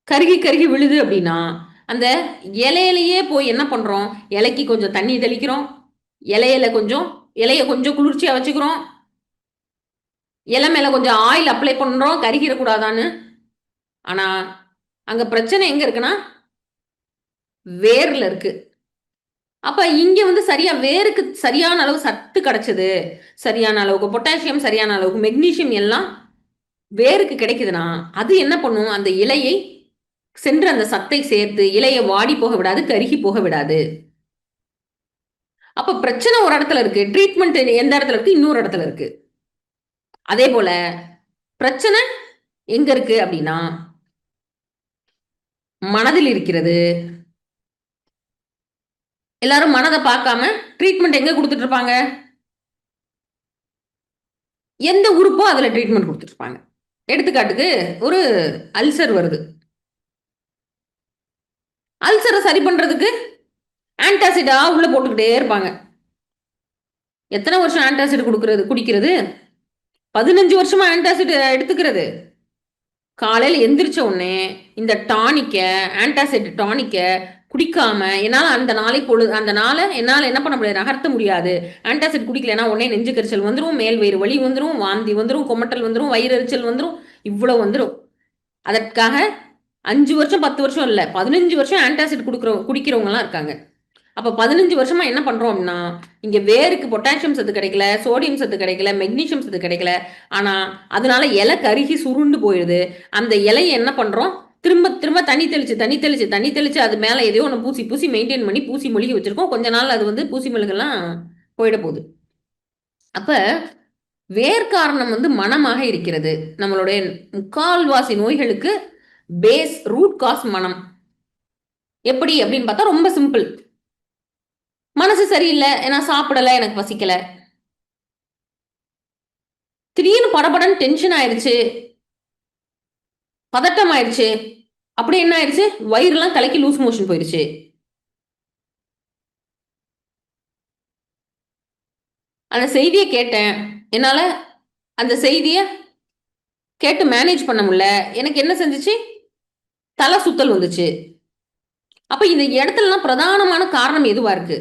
கருகி கருகி விழுது அப்படின்னா அந்த இலையிலேயே போய் என்ன பண்றோம், இலைக்கு கொஞ்சம் தண்ணி தெளிக்கிறோம், இலைய கொஞ்சம் குளிர்ச்சியா வச்சுக்கிறோம், இலை மேல கொஞ்சம் ஆயில் அப்ளை பண்றோம் கருகிடக்கூடாதான்னு. ஆனா அங்க பிரச்சனை எங்க இருக்குன்னா வேர்ல இருக்கு. அப்ப இங்க வந்து சரியா வேருக்கு சரியான அளவு சத்து கிடைச்சது, சரியான அளவுக்கு பொட்டாசியம், சரியான அளவுக்கு மெக்னீசியம் எல்லாம் வேருக்கு கிடைக்குதுன்னா அது என்ன பண்ணும், அந்த இலையை சென்று அந்த சத்தை சேர்த்து இலையை வாடி போக விடாது, கருகி போக விடாது. அப்ப பிரச்சனை ஒரு இடத்துல இருக்கு, ட்ரீட்மெண்ட் எந்த இடத்துல இருக்கு, இன்னொரு இடத்துல இருக்கு. அதே போல பிரச்சனை எங்க இருக்கு அப்படின்னா மனதில் இருக்கிறது. எல்லாரும் மனதை பார்க்காம ட்ரீட்மெண்ட் எங்க கொடுத்துட்டு இருப்பாங்க, எந்த உறுப்போ அதுல ட்ரீட்மெண்ட் கொடுத்துட்டு இருப்பாங்க. எடுத்துக்காட்டுக்கு ஒரு அல்சர் வருது, அல்சரை சரி பண்றதுக்கு ஆன்டாசிடா உள்ள போட்டுக்கிட்டே இருப்பாங்க. எத்தனை வருஷம் ஆன்டாசிட் குடிக்கிறது, 15 வருஷமா ஆன்டாசிட் எடுத்துக்கிறது. காலையில் எந்திரிச்ச உடனே இந்த ஆன்டாசிட் டானிக்க குடிக்காம என்னால் அந்த நாளை என்னால் என்ன பண்ண முடியாது, நகர்த்த முடியாது. ஆன்டாசிட் குடிக்கலன்னா உடனே நெஞ்சு கரிச்சல் வந்துடும், மேல் வயிறு வலி வந்துடும், வாந்தி வந்துடும், கொமட்டல் வந்துடும், வயிறு எரிச்சல் வந்துடும், இவ்வளவு வந்துடும். அதற்காக 5 வருஷம் 10 வருஷம் இல்லை, 15 வருஷம் ஆன்டாசிட் குடிக்கிறவங்கலாம் இருக்காங்க. அப்போ 15 வருஷமா என்ன பண்றோம் அப்படின்னா இங்க வேருக்கு பொட்டாசியம் சத்து கிடைக்கல, சோடியம் சத்து கிடைக்கல, மெக்னீசியம் சத்து கிடைக்கல. ஆனா அதனால இலை கருகி சுருண்டு போயிடுது. அந்த இலையை என்ன பண்றோம், திரும்ப திரும்ப தண்ணி தெளிச்சு அது மேல எதையோ ஒன்று பூசி பூசி மெயின்டைன் பண்ணி பூசி மொழிகி வச்சிருக்கோம். கொஞ்ச நாள் அது வந்து பூசி மெழுகெல்லாம் போயிட போகுது. அப்ப வேர் காரணம் வந்து மனமாக இருக்கிறது. நம்மளுடைய முக்கால்வாசி நோய்களுக்கு பேஸ் ரூட் காஸ் மனம். எப்படி அப்படின்னு பார்த்தா ரொம்ப சிம்பிள். மனசு சரியில்லை, ஏன்னா சாப்பிடல, எனக்கு பசிக்கல, திடீர்னு படபடன்னு டென்ஷன் ஆயிடுச்சு, பதட்டம் ஆயிடுச்சு, அப்படி என்ன ஆயிடுச்சு, வயிறுலாம் கலக்கி லூஸ் மோஷன் போயிடுச்சு. அந்த செய்தியை கேட்டேன், என்னால அந்த செய்தியை கேட்டு மேனேஜ் பண்ண முடியல, எனக்கு என்ன செஞ்சுச்சு, தலை சுத்தல் வந்துச்சு. அப்ப இந்த இடத்துலலாம் பிரதானமான காரணம் எதுவா இருக்கு,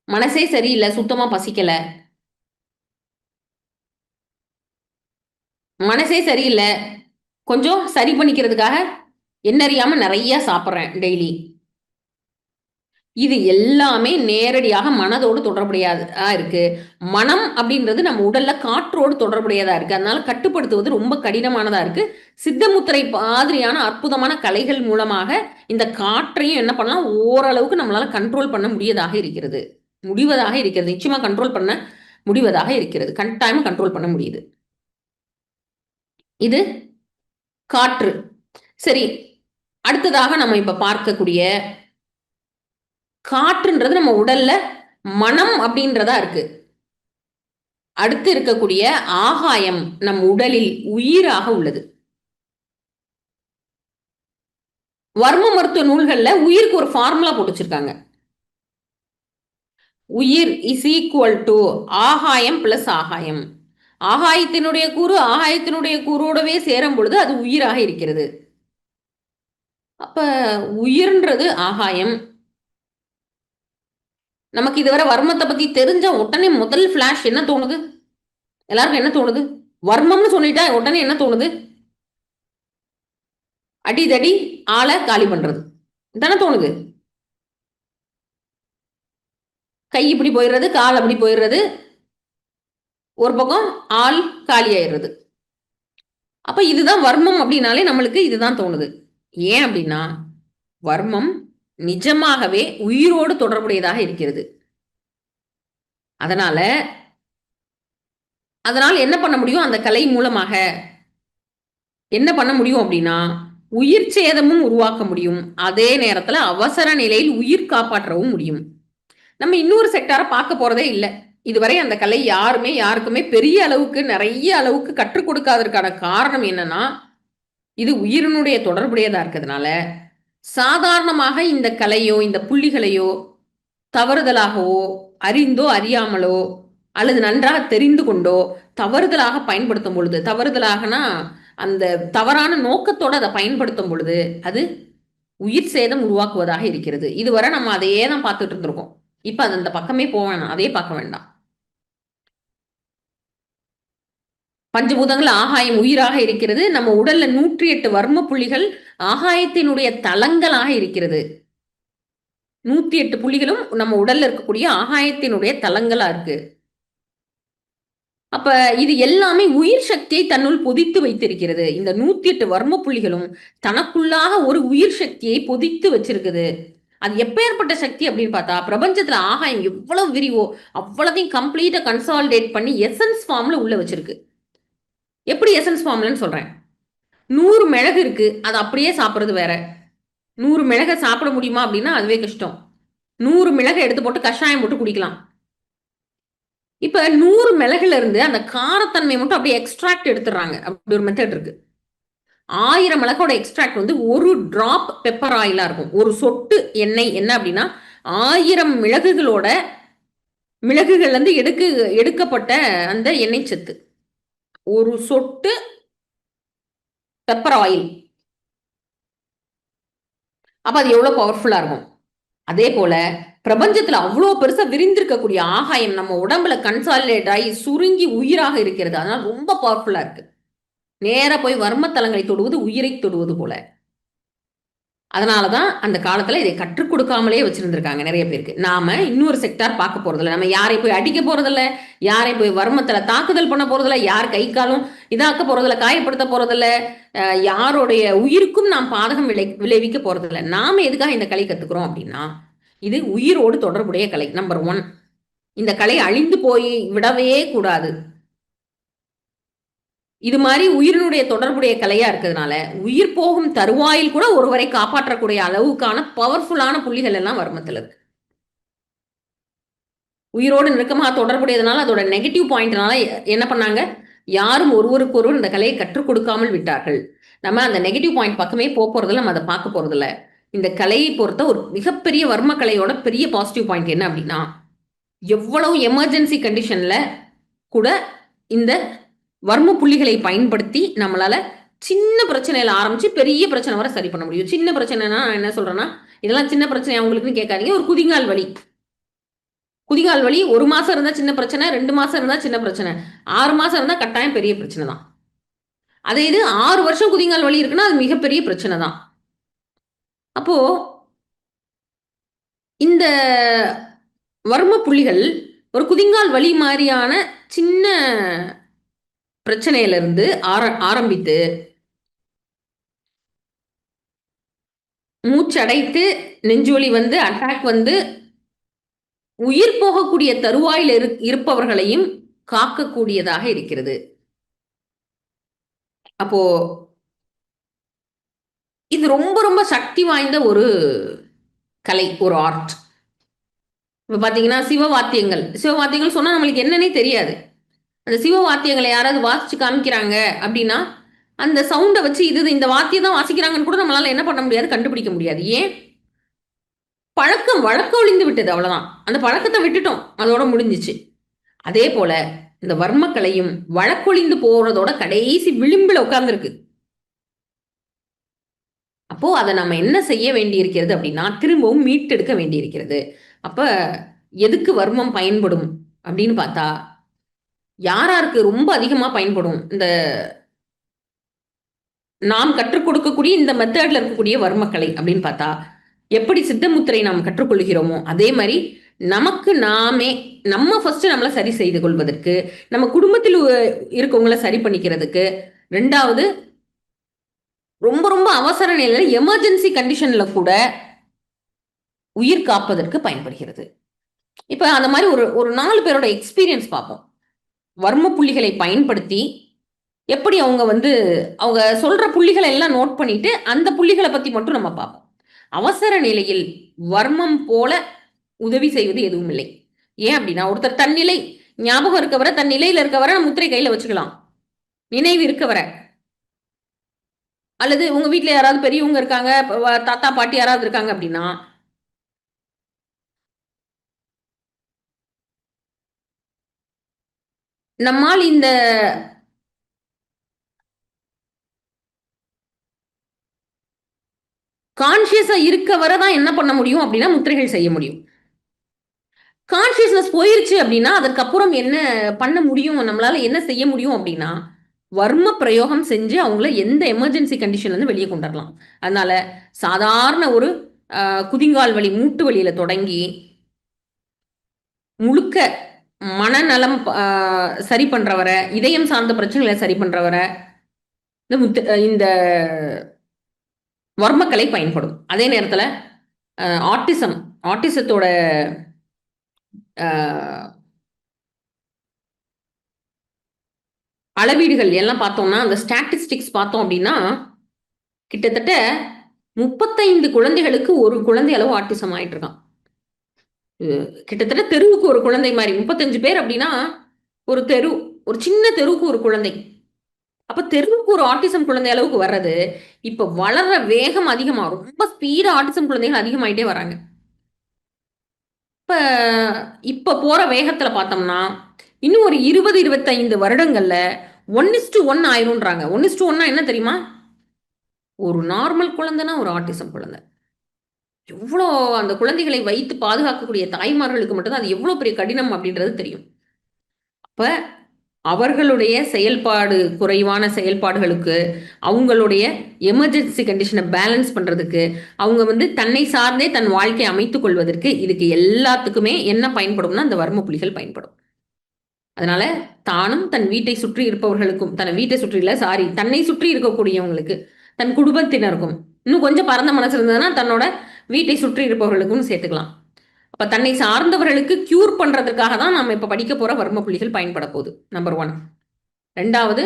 மனசே சரியில்லை, சுத்தமா பசிக்கல, மனசே சரியில்லை, கொஞ்சம் சரி பண்ணிக்கிறதுக்காக என்ன அறியாம நிறைய சாப்பிட்றேன் டெய்லி. இது எல்லாமே நேரடியாக மனதோடு தொடர்புடையதா இருக்கு. மனம் அப்படின்றது நம்ம உடல்ல காற்றோடு தொடர்புடையதா இருக்கு. அதனால கட்டுப்படுத்துவது ரொம்ப கடினமானதா இருக்கு. சித்தமுத்திரை மாதிரியான அற்புதமான கலைகள் மூலமாக இந்த காற்றையும் என்ன பண்ணலாம், ஓரளவுக்கு நம்மளால கண்ட்ரோல் பண்ண முடிவதாக இருக்கிறது. நிச்சயமா கண்ட்ரோல் பண்ண முடிவதாக இருக்கிறது. கட்டாயமா கண்ட்ரோல் பண்ண முடியுது. இது காற்று. சரி, அடுத்ததாக நம்ம இப்ப பார்க்கக்கூடிய காற்றுன்றது நம்ம உடல்ல மனம் அப்படின்றதா இருக்கு. அடுத்து இருக்கக்கூடிய ஆகாயம் நம் உடலில் உயிராக உள்ளது. வர்ம மருத்துவ நூல்கள்ல உயிருக்கு ஒரு ஃபார்முலா போட்டு வச்சிருக்காங்க. உயிர் இஸ் ஈக்குவல் டு ஆகாயம் பிளஸ் ஆகாயம். ஆகாயத்தினுடைய கூறோடவே சேரும் பொழுது அது உயிராக இருக்கிறது. அப்ப உயிர்ன்றது ஆகாயம். நமக்கு இதுவரை வர்மத்தை பத்தி தெரிஞ்ச உடனே முதல் ஃபிளாஷ் என்ன தோணுது? எல்லாருக்கும் என்ன தோணுது? வர்மம்னு சொல்லிட்டா உடனே என்ன தோணுது? அடிதடி ஆளை காலி பண்றது தானே தோணுது. கை இப்படி போயிடுறது, கால் அப்படி போயிடுறது, ஒரு பக்கம் ஆள் காலி ஆயிடுறது. அப்ப இதுதான் வர்மம் அப்படின்னாலே நம்மளுக்கு இதுதான் தோணுது. ஏன் அப்படின்னா வர்மம் நிஜமாகவே உயிரோடு தொடர்புடையதாக இருக்கிறது. அதனால என்ன பண்ண முடியும்? அந்த கலை மூலமாக என்ன பண்ண முடியும் அப்படின்னா உயிர் சேதமும் உருவாக்க முடியும். அதே நேரத்துல அவசர நிலையில் உயிர் காப்பாற்றவும் முடியும். நம்ம இன்னொரு செக்டாரை பார்க்க போறதே இல்லை. இதுவரை அந்த கலை யாருக்குமே பெரிய அளவுக்கு நிறைய அளவுக்கு கற்றுக் கொடுக்காததற்கான காரணம் என்னன்னா இது உயிரினுடைய தொடர்புடையதா இருக்கிறதுனால சாதாரணமாக இந்த கலையோ இந்த புள்ளிகளையோ தவறுதலாகவோ அறிந்தோ அறியாமலோ அல்லது நன்றாக தெரிந்து கொண்டோ தவறுதலாக பயன்படுத்தும் பொழுது, தவறுதலாகனா அந்த தவறான நோக்கத்தோடு அதை பயன்படுத்தும் பொழுது அது உயிர் சேதம் உருவாக்குவதாக இருக்கிறது. இதுவரை நம்ம அதையே தான் பார்த்துட்டு இருந்திருக்கோம். இப்ப அது அந்த பக்கமே போக வேணாம், அதே பார்க்க வேண்டாம். பஞ்சபூதங்கள் ஆகாயம் உயிராக இருக்கிறது. நம்ம உடல்ல 108 வர்ம புள்ளிகள் ஆகாயத்தினுடைய தலங்களாக இருக்கிறது. 108 புள்ளிகளும் நம்ம உடல்ல இருக்கக்கூடிய ஆகாயத்தினுடைய தலங்களா இருக்கு. அப்ப இது எல்லாமே உயிர் சக்தியை தன்னுள் பொதித்து வைத்திருக்கிறது. இந்த 108 வர்ம புள்ளிகளும் தனக்குள்ளாக ஒரு உயிர் சக்தியை பொதித்து வச்சிருக்குது. அது எப்பேற்பட்ட சக்தி அப்படின்னு பார்த்தா பிரபஞ்சத்துல ஆகாயம் எவ்வளவு விரிவோ அவ்வளதையும் கம்ப்ளீட்டா கன்சாலிடேட் பண்ணி எசன்ஸ் ஃபார்ம்ல உள்ள வச்சிருக்கு. எப்படி எசன்ஸ் ஃபார்ம்லன்னு சொல்றேன். 100 மிளகு இருக்கு, அது அப்படியே சாப்பிட்றது வேற. 100 மிளகை சாப்பிட முடியுமா அப்படின்னா அதுவே கஷ்டம். 100 மிளகை எடுத்து போட்டு கஷாயம் போட்டு குடிக்கலாம். இப்ப 100 மிளகுல இருந்து அந்த காரத்தன்மை மட்டும் அப்படியே எக்ஸ்ட்ராக்ட் எடுத்துடுறாங்க. அப்படி ஒரு மெத்தட் இருக்கு. 1000 மிளகோட எக்ஸ்ட்ராக்ட் வந்து ஒரு டிராப் பெப்பர் ஆயிலா இருக்கும். ஒரு சொட்டு எண்ணெய் என்ன அப்படின்னா 1000 மிளகுகள்ல இருந்து எடுக்கப்பட்ட அந்த எண்ணெய் சத்து. ஒரு சொட்டு பெப்பர் ஆயில். அப்ப அது எவ்வளவு பவர்ஃபுல்லா இருக்கும். அதே போல பிரபஞ்சத்துல அவ்வளவு பெருசா விரிந்திருக்கக்கூடிய ஆகாயம் நம்ம உடம்புல கன்சாலிடேட் ஆகி சுருங்கி உயிராக இருக்கிறது. அதனால ரொம்ப பவர்ஃபுல்லா இருக்கு. நேரா போய் வர்மத்தலங்களை தொடுவது உயிரை தொடுவது போல. அதனாலதான் அந்த காலத்துல இதை கற்றுக் கொடுக்காமலே வச்சிருந்திருக்காங்க நிறைய பேருக்கு. நாம இன்னொரு செக்டார் பார்க்க போறதில்ல. நம்ம யாரை போய் அடிக்க போறதில்ல, யாரை போய் வர்மத்துல தாக்குதல் பண்ண போறதில்ல, யார் கை காலும் இதாக்க போறதில்ல, காயப்படுத்த போறதில்ல, யாருடைய உயிருக்கும் நாம் பாதகம் விளைவிக்க போறதில்ல. நாம எதுக்காக இந்த கலை கத்துக்கிறோம் அப்படின்னா இது உயிரோடு தொடர்புடைய கலை. நம்பர் 1. இந்த கலை அழிந்து போய் விடவே கூடாது. இது மாதிரி உயிரினுடைய தொடர்புடைய கலையா இருக்கிறதுனால உயிர் போகும் தருவாயில் கூட ஒருவரை காப்பாற்றக்கூடிய அளவுக்கான பவர்ஃபுல்லான புள்ளிகள் எல்லாம் வர்மத்தில் இருக்கு. உயிரோடு நெருக்கமாக தொடர்புடையதுனால அதோட நெகட்டிவ் பாயிண்ட்னால என்ன பண்ணாங்க? யாரும் ஒருவருக்கொருவர் இந்த கலையை கற்றுக் கொடுக்காமல் விட்டார்கள். நம்ம அந்த நெகட்டிவ் பாயிண்ட் பக்கமே போறதில்ல, நம்ம அதை பார்க்க போறதில்ல. இந்த கலையை பொறுத்த ஒரு மிகப்பெரிய வர்ம கலையோட பெரிய பாசிட்டிவ் பாயிண்ட் என்ன அப்படின்னா எவ்வளவு எமர்ஜென்சி கண்டிஷன்ல கூட இந்த வர்ம புள்ளிகளை பயன்படுத்தி நம்மளால சின்ன பிரச்சனையில ஆரம்பிச்சு பெரிய பிரச்சனை வரை சரி பண்ண முடியும். சின்ன பிரச்சனைனா என்ன சொல்றேன்னா இதெல்லாம் சின்ன பிரச்சனை அவங்களுக்குன்னு கேட்காதீங்க. ஒரு குதிங்கால் வலி 1 மாசம் இருந்தா சின்ன பிரச்சனை, 2 மாசம் இருந்தா சின்ன பிரச்சனை, 6 மாசம் இருந்தா கட்டாயம் பெரிய பிரச்சனை தான். அதே இது 6 வருஷம் குதிங்கால் வலி இருக்குன்னா அது மிகப்பெரிய பிரச்சனை தான். அப்போ இந்த வர்ம புள்ளிகள் ஒரு குதிங்கால் வலி மாதிரியான சின்ன பிரச்சனையிலிருந்து ஆரம்பித்து மூச்சடைத்து நெஞ்சுவலி வந்து அட்டாக் வந்து உயிர் போகக்கூடிய தருவாயில் இருப்பவர்களையும் காக்கக்கூடியதாக இருக்கிறது. அப்போ இது ரொம்ப ரொம்ப சக்தி வாய்ந்த ஒரு கலை, ஒரு ஆர்ட். இப்ப பாத்தீங்கன்னா சிவவாத்தியங்கள் சொன்னா நம்மளுக்கு என்னன்னே தெரியாது. அந்த சிவவாத்தியங்களை யாராவது வாசிச்சு காமிக்கிறாங்க அப்படின்னா அந்த சவுண்டை வச்சு இந்த வாத்தியம் தான் வாசிக்கிறாங்கன்னு கூட நம்மளால என்ன பண்ண முடியாது, கண்டுபிடிக்க முடியாது. ஏன்? வழக்கம் ஒழிந்து விட்டது, அவ்வளவுதான். அந்த பழக்கத்தை விட்டுட்டோம், அதோட முடிஞ்சிச்சு. அதே போல இந்த வர்மக்கலையும் வழக்கொழிந்து போறதோட கடைசி விளிம்புல உட்கார்ந்துருக்கு. அப்போ அதை நம்ம என்ன செய்ய வேண்டியிருக்கிறது அப்படின்னா திரும்பவும் மீட்டெடுக்க வேண்டியிருக்கிறது. அப்ப எதுக்கு வர்மம் பயன்படும் அப்படின்னு பார்த்தா, யாராருக்கு ரொம்ப அதிகமா பயன்படும் இந்த நாம் கற்றுக் கொடுக்கக்கூடிய இந்த மெத்தட்ல இருக்கக்கூடிய வர்மக்கலை அப்படின்னு பார்த்தா, எப்படி சித்தமுத்திரை நாம் கற்றுக்கொள்கிறோமோ அதே மாதிரி நமக்கு நாமே நம்ம ஃபர்ஸ்ட் நம்மளை சரி செய்து கொள்வதற்கு, நம்ம குடும்பத்தில் இருக்கவங்கள சரி பண்ணிக்கிறதுக்கு, ரெண்டாவது ரொம்ப ரொம்ப அவசர நிலையில எமர்ஜென்சி கண்டிஷன்ல கூட உயிர் காப்பதற்கு பயன்படுகிறது. இப்ப அந்த மாதிரி ஒரு ஒரு 4 பேரோட எக்ஸ்பீரியன்ஸ் பார்ப்போம். வர்ம புள்ளிகளை பயன்படுத்தி எப்படி அவங்க அவங்க சொல்ற புள்ளிகளை எல்லாம் நோட் பண்ணிட்டு அந்த புள்ளிகளை பத்தி மட்டும் நம்ம பார்ப்போம். அவசர நிலையில் வர்மம் போல உதவி செய்வது எதுவும் இல்லை. ஏன் அப்படின்னா ஒருத்தர் தன்னிலை ஞாபகம் இருக்கவரை தன் நிலையில இருக்கவரை முத்திரை கையில வச்சுக்கலாம், நினைவு இருக்கவரை. அல்லது உங்க வீட்டுல யாராவது பெரியவங்க இருக்காங்க, தாத்தா பாட்டி யாராவது இருக்காங்க அப்படின்னா நம்மால் இந்த கான்சியஸா இருக்க வரை தான் என்ன பண்ண முடியும் அப்படின்னா முத்திரைகள் செய்ய முடியும். கான்சியஸ்னஸ் போயிருச்சு அப்படின்னா அதற்கப்புறம் என்ன பண்ண முடியும், நம்மளால என்ன செய்ய முடியும் அப்படின்னா வர்ம பிரயோகம் செஞ்சு அவங்கள எந்த எமர்ஜென்சி கண்டிஷன்ல இருந்து வெளியே கொண்டுடலாம். அதனால சாதாரண ஒரு குதிங்கால் வலி மூட்டு வலியில தொடங்கி முழுக்க மனநலம் சரி பண்றவரை, இதயம் சார்ந்த பிரச்சனைகளை சரி பண்றவரை இந்த வர்மக்கலை பயன்படும். அதே நேரத்தில் ஆட்டிசத்தோட அளவீடுகள் எல்லாம் பார்த்தோம்னா அந்த ஸ்டாட்டிஸ்டிக்ஸ் பார்த்தோம் அப்படின்னா கிட்டத்தட்ட 35 குழந்தைகளுக்கு ஒரு குழந்தை அளவு ஆட்டிசம் ஆயிட்டு இருக்கான். கிட்டத்தட்ட தெருவுக்கு ஒரு குழந்தை மாதிரி 35 பேர் அப்படின்னா ஒரு தெரு, ஒரு சின்ன தெருவுக்கு ஒரு குழந்தை. அப்ப தெருவுக்கு ஒரு ஆட்டிசம் குழந்தை அளவுக்கு வர்றது இப்ப வளர்ற வேகம் அதிகமா, ரொம்ப ஸ்பீடா ஆட்டிசம் குழந்தைகள் அதிகமாயிட்டே வராங்க. இப்ப இப்ப போற வேகத்துல பார்த்தோம்னா இன்னும் ஒரு 20-25 வருடங்கள்ல 1:1 ஆயிரும்ன்றாங்க. 1:1 என்ன தெரியுமா? ஒரு நார்மல் குழந்தைனா ஒரு ஆட்டிசம் குழந்தை. எவ்வளோ அந்த குழந்தைகளை வைத்து பாதுகாக்கக்கூடிய தாய்மார்களுக்கு மட்டும்தான் அது எவ்வளோ பெரிய கடினம் அப்படின்றது தெரியும். அப்ப அவர்களுடைய செயல்பாடு குறைவான செயல்பாடுகளுக்கு, அவங்களுடைய எமர்ஜென்சி கண்டிஷனை பேலன்ஸ் பண்றதுக்கு, அவங்க தன்னை சார்ந்தே தன் வாழ்க்கையை அமைத்துக் கொள்வதற்கு இதுக்கு எல்லாத்துக்குமே என்ன பயன்படும்னா அந்த வர்ம புள்ளிகள் பயன்படும். அதனால தானும் தன் வீட்டை சுற்றி இருப்பவர்களுக்கும், தன் வீட்டை சுற்றி இல்ல சாரி தன்னை சுற்றி இருக்கக்கூடியவங்களுக்கு, தன் குடும்பத்தினருக்கும், இன்னும் கொஞ்சம் பரந்த மனசு இருந்ததுன்னா தன்னோட வீட்டை சுற்றி இருப்பவர்களுக்கும் சேர்த்துக்கலாம். அப்ப தன்னை சார்ந்தவர்களுக்கு கியூர் பண்றதுக்காக தான் நம்ம இப்ப படிக்க போற வர்ம புள்ளிகள் பயன்பட போகுது. நம்பர் 1. 2வது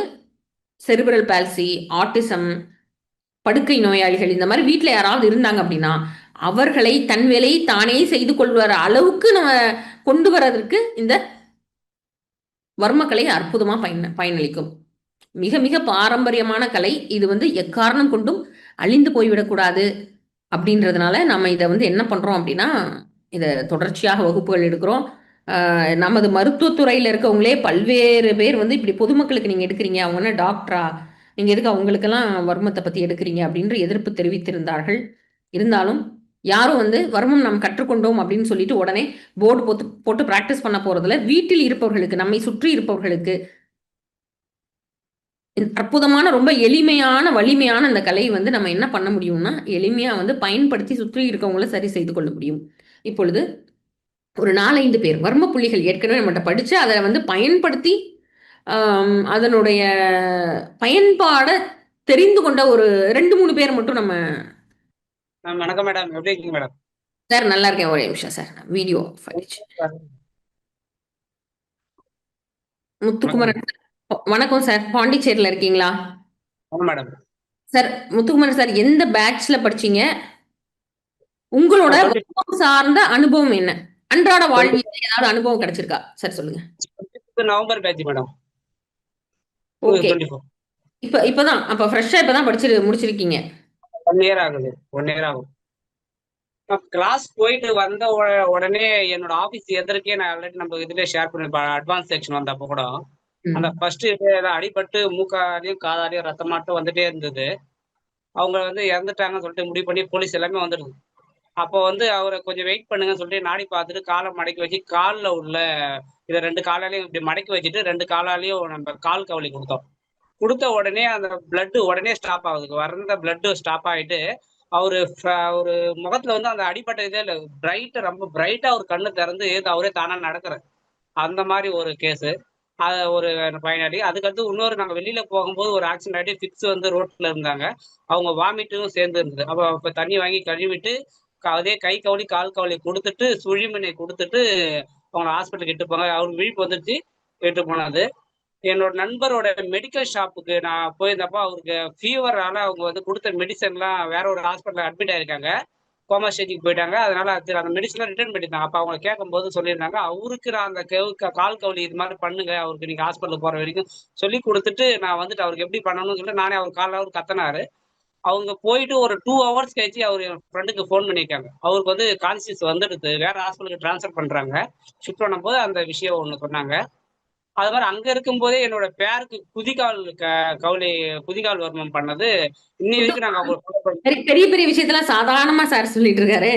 செரிப்ரல் பால்சி, ஆட்டிசம், படுக்கை நோயாளிகள் இந்த மாதிரி வீட்டுல யாராவது இருந்தாங்க அப்படின்னா அவர்களை தன் வேலையை தானே செய்து கொள்வர அளவுக்கு நம்ம கொண்டு வரதற்கு இந்த வர்மக்கலை அற்புதமா பயனளிக்கும். மிக மிக பாரம்பரியமான கலை இது. எக்காரணம் கொண்டும் அழிந்து போய்விடக்கூடாது அப்படின்றதுனால நம்ம இதை என்ன பண்றோம் அப்படின்னா இதை தொடர்ச்சியாக வகுப்புகள் எடுக்கிறோம். நமது மருத்துவத்துறையில் இருக்கவங்களே பல்வேறு பேர் இப்படி பொதுமக்களுக்கு நீங்க எடுக்கிறீங்க, அவங்க என்ன டாக்டரா, நீங்க எதுக்கு அவங்களுக்கெல்லாம் வர்மத்தை பத்தி எடுக்கிறீங்க அப்படின்ற எதிர்ப்பு தெரிவித்திருந்தார்கள். இருந்தாலும் யாரும் வர்மம் நாம் கற்றுக்கொண்டோம் அப்படின்னு சொல்லிட்டு உடனே போர்டு போட்டு பிராக்டிஸ் பண்ண போறதுல வீட்டில் இருப்பவர்களுக்கு, நம்மை சுற்றி இருப்பவர்களுக்கு அற்புதமான ரொம்ப எளிமையான வலிமையான அந்த கலையை நம்ம என்ன பண்ண முடியும்னா எளிமையா பயன்படுத்தி சுற்றி இருக்கவங்கள சரி செய்து கொள்ள முடியும். இப்பொழுது ஒரு 4-5 பேர் வர்ம புள்ளிகள் ஏற்கனவே நம்மகிட்ட படிச்சு அதை பயன்படுத்தி அதனுடைய பயன்பாட தெரிந்து கொண்ட ஒரு 2-3 பேர் மட்டும் நம்ம. வணக்கம் மேடம், எப்படி இருக்கீங்க மேடம்? சார் நல்லா இருக்கேன். ஒரே நிமிஷம் சார், வீடியோ முத்துக்குமரன். வணக்கம் சார், பாண்டிச்சேரியில இருக்கீங்களா? மேடம். சார் முத்துக்குமரன் சார், எந்த பேட்ச்ல படிச்சீங்க? உங்களோட சார்ந்த அனுபவம் என்ன? அன்றாட வாழ்வில் ஏதாவது அனுபவம் கிடைச்சிருக்கா சார்? சொல்லுங்க. November batch madam. ஓகே. இப்பதான் அப்ப ஃப்ரெஷ்ஷா இப்பதான் படிச்சு முடிச்சிருக்கீங்க. 1 இயர் ஆகுது. 1 இயர் ஆகும். நான் கிளாஸ் போயிட்டு வந்த உடனே என்னோட ஆபீஸ் எதற்கே நான் ஆல்ரெடி நம்ம இதுல ஷேர் பண்ணிருப்பேன். அட்வான்ஸ் செக்ஷன் வந்தப்போ கூட அந்த ம். ஃபர்ஸ்ட் அடிபட்டு மூக்காலையும் காதாலையும் ரத்தமாட்டம் வந்துட்டே இருந்தது. அவங்க வந்து இறந்துட்டாங்கன்னு சொல்லிட்டு முடிவு பண்ணி போலீஸ் எல்லாமே வந்துருது. அப்போ வந்து அவர கொஞ்சம் வெயிட் பண்ணுங்கன்னு சொல்லிட்டு நாடி பார்த்துட்டு கால மடக்கி வச்சு கால்ல உள்ள இத 2 காலாலயும் இப்படி மடக்கி வச்சுட்டு 2 காலாலயும் நம்ம கால் கவளி குடுத்தோம். குடுத்த உடனே அந்த பிளட் உடனே ஸ்டாப் ஆகுது. வர்ற பிளட் ஸ்டாப் ஆயிட்டு, அவரு அவரு முகத்துல வந்து அந்த அடிபட்ட இதே இல்ல. ரொம்ப பிரைட்டா அவரு கண்ணு திறந்து அவரே தானா நடக்குறாரு. அந்த மாரி ஒரு கேஸு. ஒரு பயனாளி. அதுக்கடுத்து இன்னொரு நாங்க வெளியில போகும்போது ஒரு ஆக்சிடென்ட் ஆயிட்டு ஃபிக்ஸ் வந்து ரோட்ல இருந்தாங்க. அவங்க வாமிட்டும் சேர்ந்து இருந்தது. அப்ப தண்ணி வாங்கி கழுவிட்டு, அதே கை கவளி, கால் கவளி குடுத்துட்டு, சுழிமுனை குடுத்துட்டு, அவங்கள ஹாஸ்பிட்டலுக்கு இட்டு போங்க. அவருக்கு விழிப்பு வந்துருச்சு. இட்டு போனது. என்னோட நண்பரோட மெடிக்கல் ஷாப்புக்கு நான் போயிருந்தப்போ, அவருக்கு ஃபீவரால அவங்க வந்து குடுத்த மெடிசன்லாம் வேற ஒரு ஹாஸ்பிட்டல்ல அட்மிட் ஆயிருக்காங்க. கோமா ஸ்டேஜ்க்கு போயிட்டாங்க. அதனால அந்த மெடிசன்லாம் ரிட்டர்ன் பண்ணிட்டாங்க. அப்ப அவங்க கேட்கும்போது சொல்லியிருந்தாங்க, அவருக்கு நான் அந்த கால் கவலி இது மாரி பண்ணுங்க. அவருக்கு நீங்க ஹாஸ்பிட்டல் போற வரைக்கும் சொல்லிக் குடுத்துட்டு, நான் வந்துட்டு அவருக்கு எப்படி பண்ணணும்னு சொல்லிட்டு நானே அவர் கால்ல அவரு கத்துனாரு. அவங்க போயிட்டு ஒரு 2 ஹவர்ஸ் கழிச்சு அவரு என் ஃப்ரெண்டுக்கு ஃபோன் பண்ணியிருக்காங்க. அவருக்கு வந்து கான்ஷியஸ் வந்துடுது. வேற ஹாஸ்பிட்டலுக்கு ட்ரான்ஸ்ஃபர் பண்றாங்க. ஷிஃப்ட் பண்ணும்போது அந்த விஷயம் ஒண்ணு சொன்னாங்க. அது மாரி அங்க இருக்கும்போதே என்னோட பேருக்கு கவுளி குதிகால் வர்மம் பண்ணது, இன்னி வரைக்கும் நாங்க அவங்கள ஃபாலோ பண் சரி, பெரிய பெரிய விஷயத்தெல்லாம் சாதாரணமா சார் சொல்லிட்டு இருக்காரு.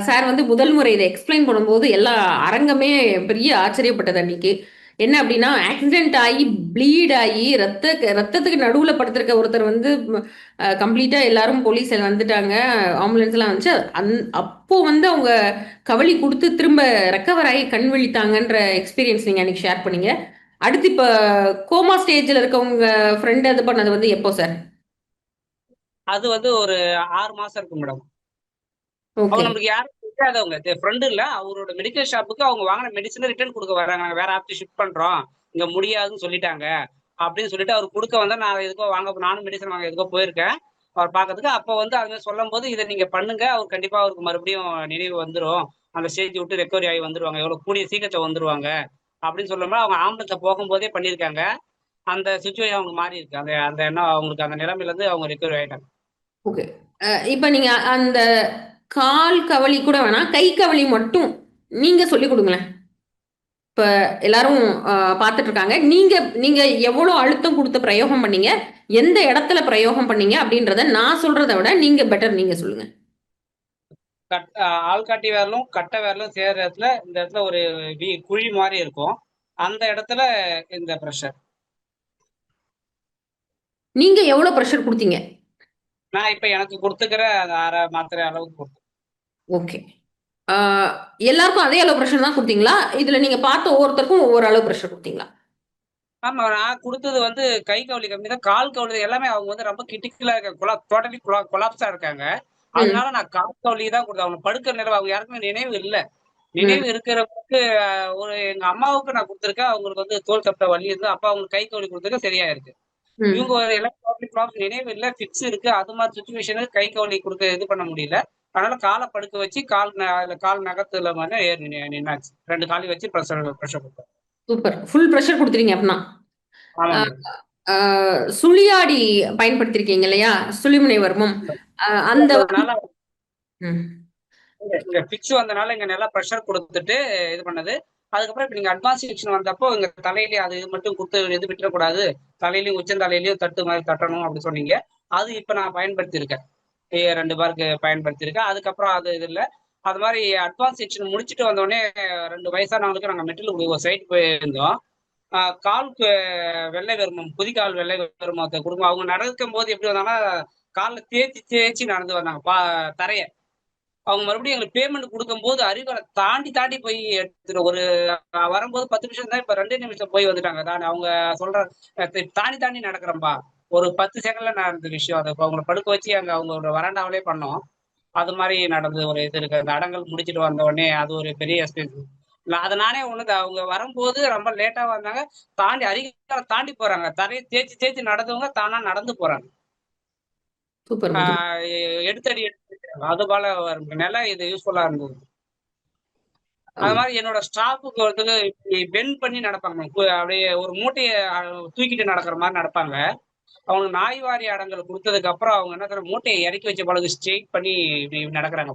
சார் வந்து முதல் முறை இதை எக்ஸ்பிளைன் பண்ணும்போது எல்லா அரங்கமே பெரிய ஆச்சரியப்பட்டது அன்னைக்கு. என்ன அப்படின்னா, ஆக்சிடென்ட் ஆகி, ப்ளீட் ஆகி, ரத்தத்துக்கு நடுவுல படுத்திருக்க ஒருத்தர் வந்து கம்ப்ளீட்டா எல்லாரும் போலீஸ் வந்துட்டாங்க. ஆம்புலன்ஸ்லாம் வந்துச்சு. அப்போ வந்து அவங்க கவளி குடுத்து திரும்ப ரெக்கவர் ஆகி கண் விழித்தாங்கன்ற எக்ஸ்பீரியன்ஸ் நீங்க அன்னைக்கு ஷேர் பண்ணீங்க. அடுத்து இப்ப கோமா ஸ்டேஜ்ல இருக்கவங்க ஃப்ரெண்ட் இது பண்ணது வந்து எப்போ சார்? அது வந்து ஒரு 6 மாசம் இருக்கும் மேடம். அவங்க ஓகே. நம்மளுக்கு யாரும் தெரியாதவங்க. ஃப்ரெண்ட் இல்ல. அவரோட மெடிக்கல் ஷாப்புக்கு அவங்க வாங்குன மெடிசின ரிட்டர்ன் குடுக்க வர்றாங்க. நாங்க வேற ஆப்க்கு ஷிஃப்ட் பண்றோம். இங்க முடியாதுன்னு சொல்லிட்டாங்க. அப்படின்னு சொல்லிட்டு அவரு குடுக்க வந்தா, நான் எதுக்கோ நானும் மெடிசன் வாங்க எதுக்கோ போயிருக்கேன். அவர பாக்கறதுக்கு. அப்ப வந்து அது மாரி சொல்லும்போது, இத நீங்க பண்ணுங்க. அவரு கண்டிப்பா அவருக்கு மறுபடியும் நினைவு வந்துரும். அந்த ஸ்டேஜ் விட்டு ரெக்கவரி ஆகி வந்துருவாங்க. எவ்வளோ கூடிய சீக்கிரத்துல வந்துருவாங்க. அப்படின்னு சொல்லும்போது, அவங்க ஆம்புலன்ஸ்ல போகும்போதே பண்ணியிருக்காங்க. அந்த சிச்சுவேஷன் அவங்களுக்கு மாறி இருக்கு. அந்த அந்த எண்ணம் அவங்களுக்கு அந்த நிலைமையிலருந்து அவங்க ரெக்கவரி ஆயிட்டாங்க. ஓகே. இப்ப நீங்க அந்த கால் கவளி கூட வேணாம். கை கவளி மட்டும் நீங்க சொல்லிக் குடுங்களேன். இப்ப எல்லாரும் பார்த்துட்டு இருக்காங்க. நீங்க நீங்க எவ்வளோ அழுத்தம் குடுத்து பிரயோகம் பண்ணீங்க? எந்த இடத்துல பிரயோகம் பண்ணீங்க? அப்படின்றத நான் சொல்றத விட நீங்க பெட்டர் நீங்க சொல்லுங்க. ஆள்காட்டி விரலும், கட்டை விரலும் சேர்ற இடத்துல, இந்த இடத்துல ஒரு குழி மாரி இருக்கும். அந்த இடத்துல இந்த பிரஷர். நீங்க எவ்வளோ பிரஷர் குடுத்தீங்க? நான் இப்ப எனக்கு குடுத்துக்கிற அந்த 1/2 மாத்திரை அளவுக்கு ஓகே. ஆ எல்லாருக்கும் அதே அளவு பிரஷர் தான் குடுத்தீங்களா? இதுல நீங்க பார்த்த ஒவ்வொருத்தருக்கும் ஒவ்வொரு அளவு பிரஷர் குடுத்தீங்களா? ஆமா. நான் குடுத்தது வந்து கை கவலி கம்மி தான். கால் கவலி எல்லாமே அவங்க வந்து ரொம்ப கிரிட்டிக்கலா இருக்காங்க. டோட்டலி கொலாப்ஸா இருக்காங்க. ம். அதனால நான் கால் கவலி தான் குடுத்தேன். அவங்க படுக்கிற நிலை அவங்க யாருக்குமே நினைவு இல்ல. ம். நினைவு இருக்கிறவங்களுக்கு எங்க அம்மாவுக்கு நான் குடுத்துருக்கேன். அவங்களுக்கு வந்து தோள் தப்ப வலி இருந்து, அப்ப அவங்களுக்கு கை கவலி குடுத்துருக்கேன் சரியா இருக்கு. இவங்க ம். எல்லாம் டோட்டலி கொலாப்ஸ் நினைவு இல்ல, ஃபிக்ஸ் இருக்கு. அது மாரி சிச்சுவேஷனுக்கு கை கவலி இது பண்ண முடியல. அதனால கால படுக்க வச்சு கால் நகத்துல மாரி ஏறி நின்னாச்சு. 2 காலையும் வச்சு பிரஷர் குடுத்தேன். சூப்பர். ஃபுல் பிரஷர் குடுத்துட்டீங்க அப்பன்னா. ஆமா அ மேடம். ஆ சுழியாடி பயன்படுத்தியிருக்கீங்க இல்லையா? சுழிமுனை வர்மம். அந்த வந்ததுனால ம். இங்க ஃபிக்ஸ் வந்தனால இங்க நல்லா பிரஷர் குடுத்துட்டு இது பண்ணது. அதுக்கப்புறம் இப்ப நீங்க அட்வான்ஸ் செக்ஷன் வந்தப்போ இங்க தலையிலயே அது இது மட்டும் குடுத்து எதுவும் விட்டுறக்கூடாது. தலையிலயும் உச்சந்தலையிலயும் தட்டு மாரி தட்டணும் அப்படி சொன்னீங்க. அது இப்ப நான் பயன்படுத்தியிருக்கேன். 2 பேருக்கு பயன்படுத்தியிருக்கேன். அதுக்கப்புறம் அது இது இல்ல. அது மாரி அட்வான்ஸ் செக்ஷன் முடிச்சுட்டு வந்தோனே 2 வயசானவங்களுக்கு நாங்க மெட்டல் ஒரு சைட் போயிருந்தோம். காலுக்கு வெள்ளை வருமம், குதிகால் வெள்ளை வருமத்த குடும்பம். அவங்க நடக்கும்போது எப்படி வந்தாங்கன்னா, கால்ல தேய்ச்சு தேய்ச்சு நடந்து வந்தாங்க. தரைய. அவங்க மறுபடியும் எங்களுக்கு பேமெண்ட் குடுக்கும்போது அரிவாள தாண்டி தாண்டி போய் எடுத்துட்டு ஒரு வரும்போது 10 நிமிஷம் தான், இப்ப 2 நிமிஷம் போய் வந்துட்டாங்க. அவங்க சொல்ற தாண்டி தாண்டி நடக்கிறேன்பா. ஒரு 10 செகண்ட்ல நடந்த விஷயம் அது. இப்ப அவங்கள படுக்க வச்சு அங்க அவங்களோட வராண்டாவிலே பண்ணோம். அது மாரி நடந்தது ஒரு இது இருக்கு. அந்த அடங்கல் முடிச்சுட்டு வந்த உடனே அது ஒரு பெரிய எக்ஸ்பீரியன்ஸ். அத நானே உணர்ந்தேன். அவங்க வரும்போது ரொம்ப லேட்டா வந்தாங்க. அரிகால தாண்டி போறாங்க. தரைய தேய்ச்சு தேய்ச்சு நடந்தவங்க தானா நடந்து போறாங்க. ஆ சூப்பருங்க. எடுத்தடி எடுத்து வைக்கிறாங்க. அது போல நிலை இது யூஸ்ஃபுல்லா இருந்தது. அது ம். மாரி என்னோட ஸ்டாஃப்க்கு ஒருத்தருக்கு இப்டி பெண்ட் பண்ணி நடப்பாங்க. அப்படியே ஒரு மூட்டைய தூக்கிட்டு நடக்கிற மாரி நடப்பாங்க. அவங்களுக்கு நாய்வாரி அடங்கல் குடுத்ததுக்கு அப்புறம் அவங்க என்ன மூட்டைய இறக்கி வச்ச பிறகு ஸ்ட்ரெய்ட் பண்ணி இப்டி நடக்குறாங்க.